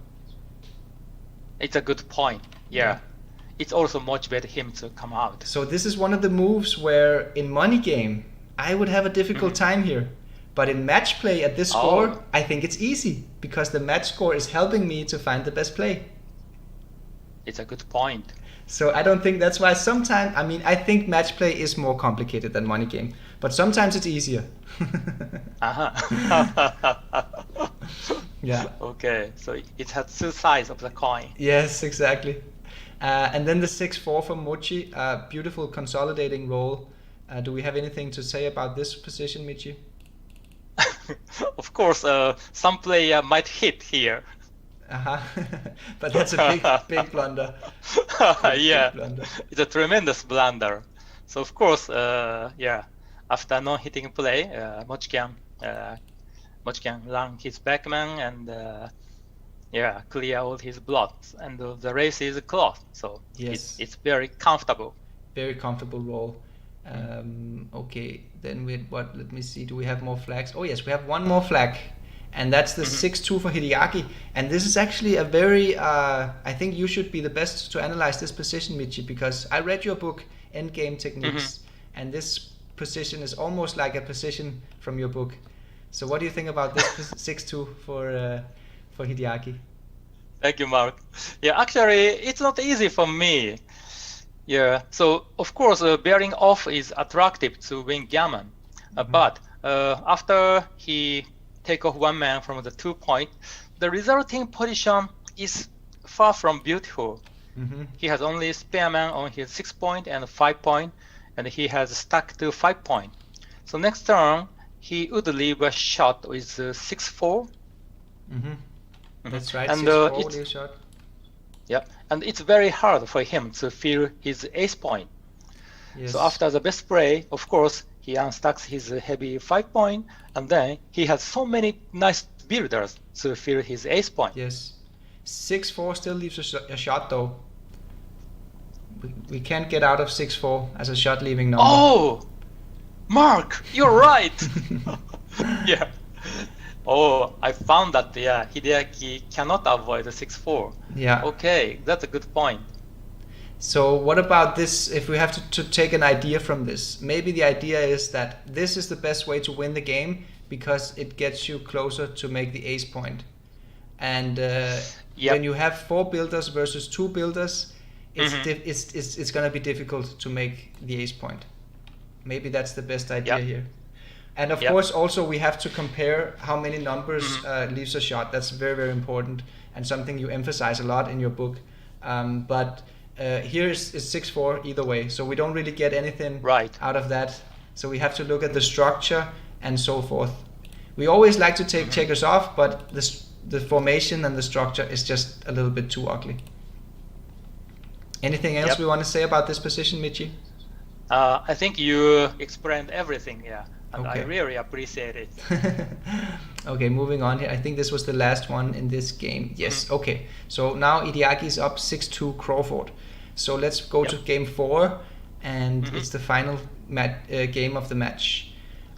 It's a good point. It's also motivated him to come out. So this is one of the moves where in money game I would have a difficult time here. But in match play at this score, I think it's easy because the match score is helping me to find the best play. It's a good point. So I don't think that's why sometimes, I think match play is more complicated than money game, but sometimes it's easier. Yeah. Okay, so it has two sides of the coin. Yes, exactly. And then the 6-4 from Mochy, beautiful consolidating roll. Do we have anything to say about this position, Michi? Of course, some player might hit here. But that's a big blunder. Big blunder. It's a tremendous blunder. So of course, after non-hitting play, Mochy can run his backman and clear all his blocks, and the race is closed. So it's very comfortable. Very comfortable roll. Okay, then let me see, do we have more flags? Oh yes, we have one more flag, and that's the 6-2 for Hideaki. And this is actually a very, I think you should be the best to analyze this position, Michi, because I read your book, Endgame Techniques, and this position is almost like a position from your book. So what do you think about this 6-2 for Hideaki? Thank you, Mark. Yeah, actually, it's not easy for me. Yeah, so of course, bearing off is attractive to win gammon, but after he take off one man from the 2 point, the resulting position is far from beautiful. He has only spare man on his 6 point and 5 point, and he has stuck to 5 point. So next turn, he would leave a shot with 6-4. That's right, and 6-4 leave shot. Yeah, and it's very hard for him to fill his ace point. Yes. So after the best play, of course, he unstacks his heavy 5 point, and then he has so many nice builders to fill his ace point. Yes, 6-4 still leaves a shot though. We can't get out of 6-4 as a shot leaving number. Oh, Mark, you're right. Yeah. Oh, I found that Hideaki cannot avoid the 6-4. Yeah. Okay, that's a good point. So what about this, if we have to take an idea from this? Maybe the idea is that this is the best way to win the game because it gets you closer to make the ace point. And when you have 4 builders versus 2 builders, it's going to be difficult to make the ace point. Maybe that's the best idea here. And of course, also we have to compare how many numbers leaves a shot. That's very, very important and something you emphasize a lot in your book. But here is 6-4 either way, so we don't really get anything out of that. So we have to look at the structure and so forth. We always like to take checkers off, but the formation and the structure is just a little bit too ugly. Anything else we want to say about this position, Michi? I think you explained everything, and okay. I really appreciate it. Okay, moving on here. I think this was the last one in this game. Yes, okay. So now Hideaki is up 6-2 Crawford. So let's go to game 4, and it's the final game of the match.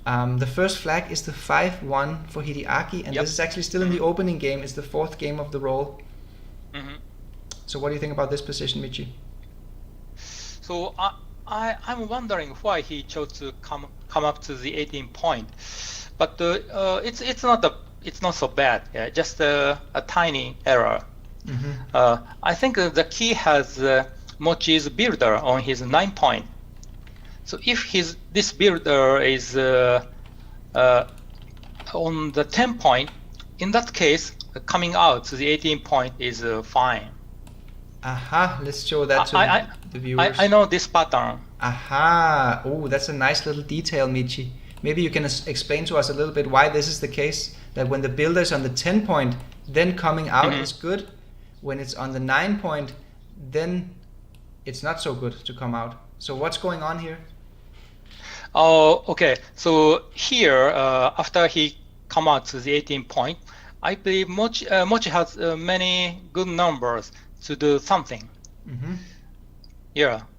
The first flag is the 5-1 for Hideaki, and this is actually still in the opening game. It's the 4th game of the roll. So what do you think about this position, Michi? So I'm wondering why he chose to come up to the 18 point, but it's not so bad. Just a tiny error. I think the key has Mochy's builder on his 9 point. So if this builder is on the 10 point, in that case, coming out to the 18 point is fine. Let's show that to the viewers. I know this pattern. Oh, that's a nice little detail, Michi. Maybe you can explain to us a little bit why this is the case, that when the builder is on the 10 point, then coming out is good. When it's on the 9 point, then it's not so good to come out. So what's going on here? Oh, okay. So here, after he come out to the 18 point, I believe Mochy has many good numbers to do something.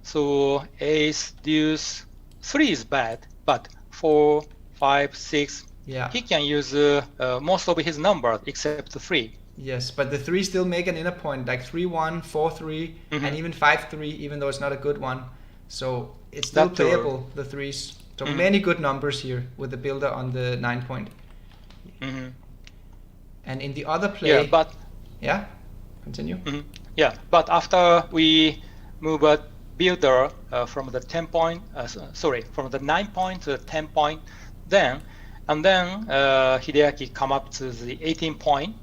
So ace, deuce, 3 is bad, but 4, 5, 6, he can use most of his numbers except 3. Yes, but the 3 still make an inner point, like 3-1, 4-3, and even 5-3, even though it's not a good one. So it's still playable, the 3s. So many good numbers here with the builder on the 9 point. And in the other play... Yeah, continue. Yeah, but after we move a builder from the 10 point, from the 9 point to the 10 point, then Hideaki come up to the 18 point.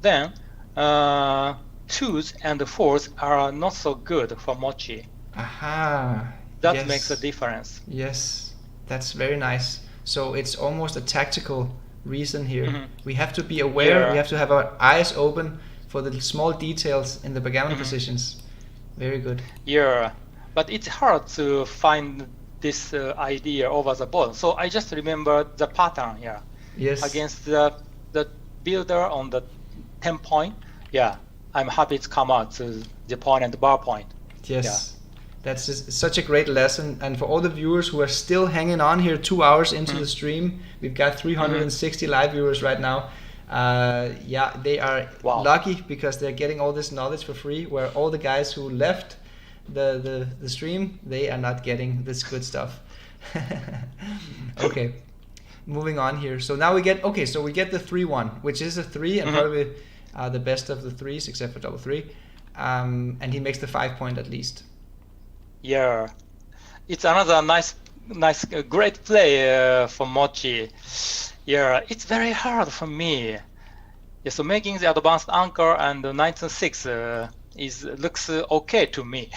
Then 2s and 4s are not so good for Mochy. That makes a difference. Yes, that's very nice. So it's almost a tactical reason here. We have to be aware, we have to have our eyes open for the small details in the backgammon positions. Very good. Yeah, but it's hard to find this idea over the board. So I just remember the pattern here. Yes. Against the builder on the 10 point. Yeah, I'm happy it's come out to the point and the bar point. Yes. That's just such a great lesson. And for all the viewers who are still hanging on here 2 hours into the stream, we've got 360 live viewers right now. They are lucky because they're getting all this knowledge for free, where all the guys who left the stream, they are not getting this good stuff. Okay, moving on here. So now we get the 3-1, which is a 3 and probably the best of the 3s except for double 3. And he makes the 5 point at least. Yeah, it's another nice, great play for Mochy. Yeah, it's very hard for me. Yeah, so making the advanced anchor and the 9-6 looks okay to me.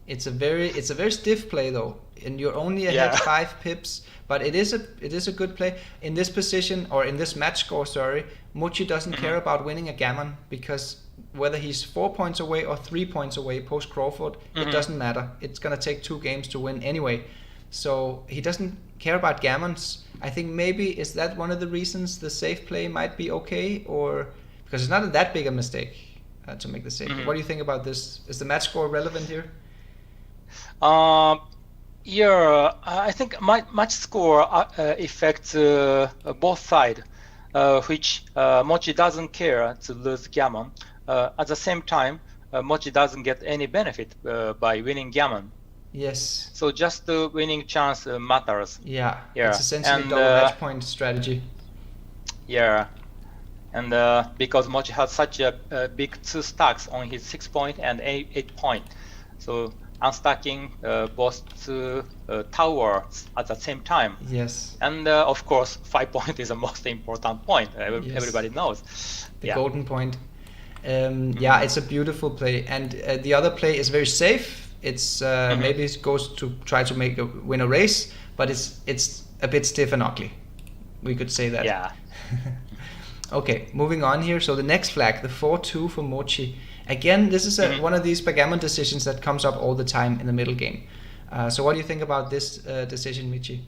It's a very stiff play though, and you're only ahead 5 pips. But it is a good play in this position, or in this match score. Sorry, Mochy doesn't care about winning a gammon, because whether he's 4 points away or 3 points away post Crawford, it doesn't matter. It's gonna take 2 games to win anyway. So he doesn't care about gammons. I think maybe is that one of the reasons the safe play might be okay, or because it's not that big a mistake to make the safe. What do you think about this? Is the match score relevant here? Yeah, I think match score affects both sides, which Mochy doesn't care to lose gammon. At the same time, Mochy doesn't get any benefit by winning gammon. Yes. So just the winning chance matters. Yeah. It's essentially double match point strategy. Yeah, and because Mochy has such a big 2 stacks on his 6 point and 8 point, so unstacking both towers at the same time. Yes. And of course, 5 point is the most important point. Everybody knows. The golden point. It's a beautiful play, and the other play is very safe. It's maybe it goes to try to win a race, but it's a bit stiff and ugly. We could say that. Yeah. Okay, moving on here. So the next flag, the 4-2 for Mochy. Again, this is one of these backgammon decisions that comes up all the time in the middle game. So what do you think about this decision, Michi?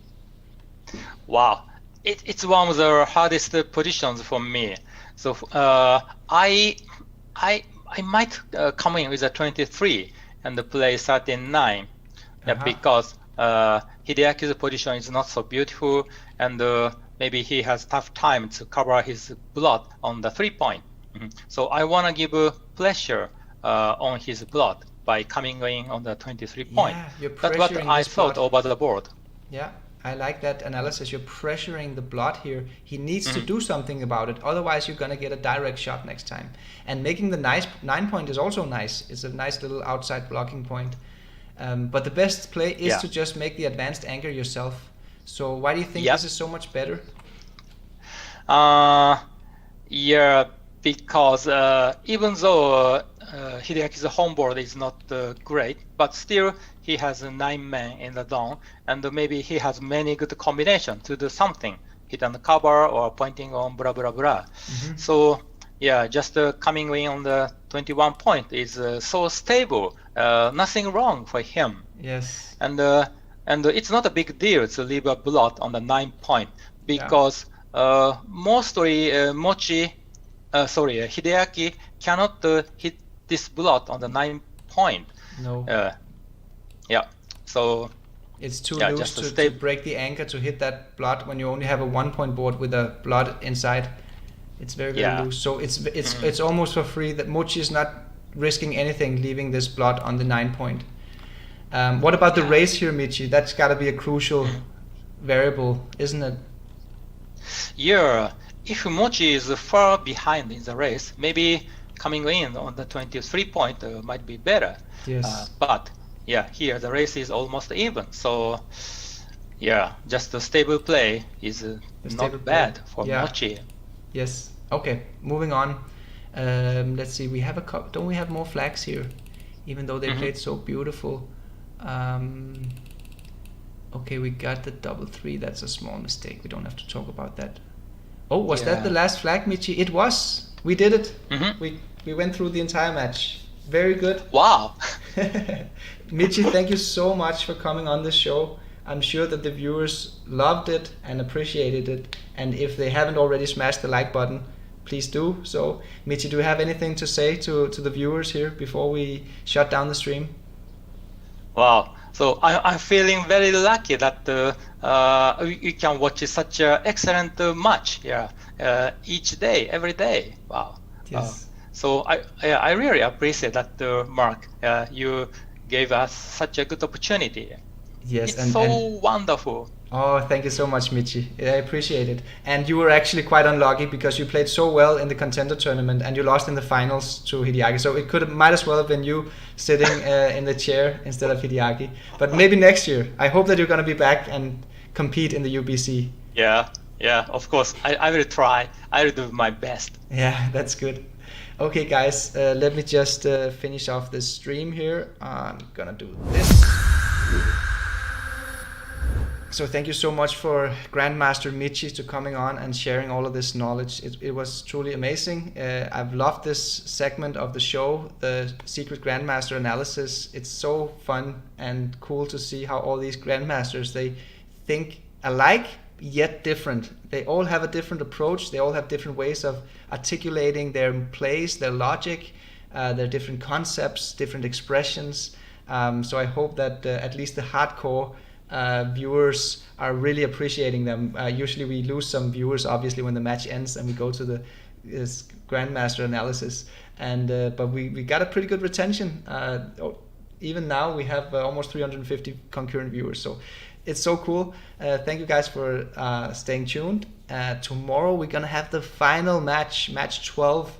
Wow, it's one of the hardest positions for me. So I might come in with a 23 and play 13-9, because Hideaki's position is not so beautiful, and maybe he has tough time to cover his blood on the 3 point. So I want to give pressure on his blood by coming in on the 23 point. That's what I thought over the board. Yeah, I like that analysis. You're pressuring the blood here. He needs to do something about it. Otherwise, you're going to get a direct shot next time. And making the 9 point is also nice. It's a nice little outside blocking point. But the best play is to just make the advanced anchor yourself. So why do you think this is so much better? Because even though Hideaki's home board is not great, but still he has 9 men in the zone, and maybe he has many good combinations to do something, hit on the cover or pointing on blah blah blah. So just coming in on the 21 point is so stable, nothing wrong for him. Yes. And it's not a big deal to leave a blot on the 9 point, because mostly Hideaki cannot hit this blot on the 9 point. No. So it's too loose to break the anchor to hit that blot when you only have a 1 point board with a blot inside. It's very loose. So it's almost for free. That Mochy is not risking anything leaving this blot on the 9 point. What about the race here, Michi? That's got to be a crucial variable, isn't it? Yeah. If Mochy is far behind in the race, maybe coming in on the 23 point might be better. Yes. But here the race is almost even. So just a stable play is not bad for Mochy. Yes. Okay. Moving on. Let's see. We have don't we have more flags here? Even though they played so beautiful. Okay, we got the double 3. That's a small mistake. We don't have to talk about that. Oh, was that the last flag, Michi? It was. We did it. We went through the entire match. Very good. Wow. Michi, thank you so much for coming on this show. I'm sure that the viewers loved it and appreciated it. And if they haven't already smashed the like button, please do. So, Michi, do you have anything to say to the viewers here before we shut down the stream? Wow. So I'm feeling very lucky that you can watch such an excellent match each day, every day. Wow. Yes. So I really appreciate that, Marc. You gave us such a good opportunity. Yes, it's so wonderful. Oh, thank you so much, Michi. I appreciate it. And you were actually quite unlucky because you played so well in the contender tournament and you lost in the finals to Hideaki. So it might as well have been you sitting in the chair instead of Hideaki. But maybe next year. I hope that you're going to be back and compete in the UBC. Yeah, of course. I will try. I will do my best. Yeah, that's good. Okay, guys, let me just finish off this stream here. I'm going to do this. So thank you so much for Grandmaster Michi to coming on and sharing all of this knowledge. It was truly amazing. I've loved this segment of the show, the Secret Grandmaster analysis. It's so fun and cool to see how all these Grandmasters, they think alike yet different. They all have a different approach. They all have different ways of articulating their plays, their logic, their different concepts, different expressions. So I hope that at least the hardcore viewers are really appreciating them. Usually we lose some viewers obviously when the match ends and we go to the Grandmaster analysis, and but we got a pretty good retention. Even now we have almost 350 concurrent viewers, so it's so cool. Thank you guys for staying tuned. Tomorrow we're gonna have the final match 12.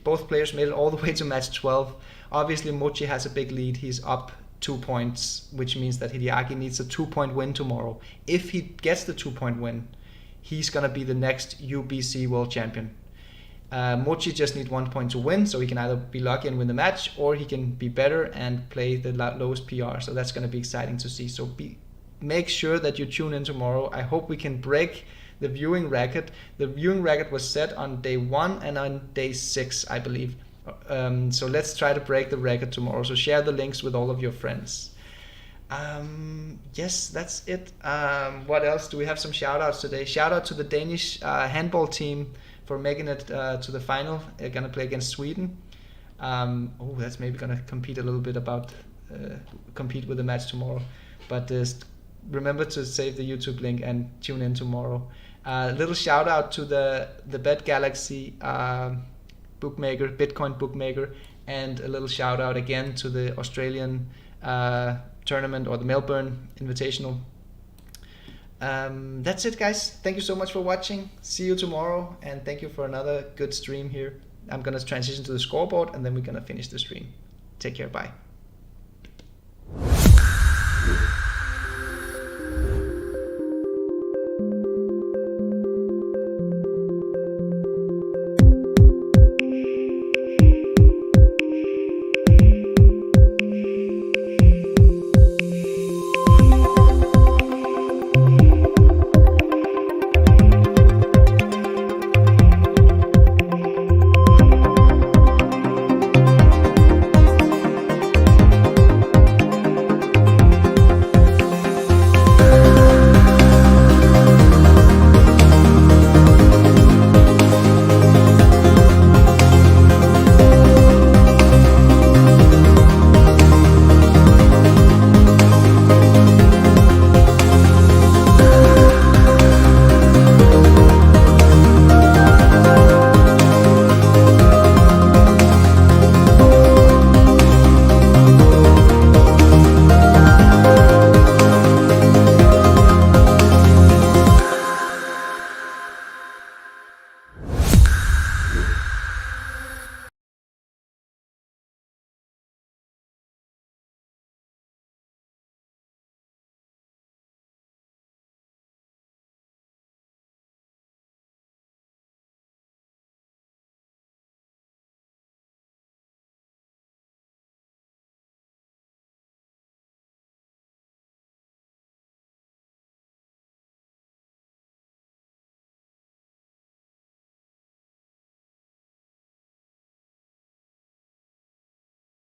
Both players made it all the way to match 12. Obviously Mochy has a big lead. He's up 2 points, which means that Hideaki needs a 2-point win tomorrow. If he gets the 2-point win, he's gonna be the next UBC world champion. Mochy just needs 1 point to win, so he can either be lucky and win the match, or he can be better and play the lowest PR. So that's gonna be exciting to see. So make sure that you tune in tomorrow. I hope we can break the viewing record. The viewing record was set on day 1 and on day 6, I believe. So let's try to break the record tomorrow. So share the links with all of your friends. Yes, that's it. What else? Do we have some shout outs today? Shout out to the Danish handball team for making it to the final. They're going to play against Sweden. That's maybe going to compete a little bit compete with the match tomorrow. But remember to save the YouTube link and tune in tomorrow. Little shout out to the Bet Galaxy bookmaker, Bitcoin bookmaker, and a little shout out again to the Australian tournament, or the Melbourne Invitational. That's it, guys. Thank you so much for watching. See you tomorrow, and thank you for another good stream here. I'm gonna transition to the scoreboard and then we're gonna finish the stream. Take care, bye.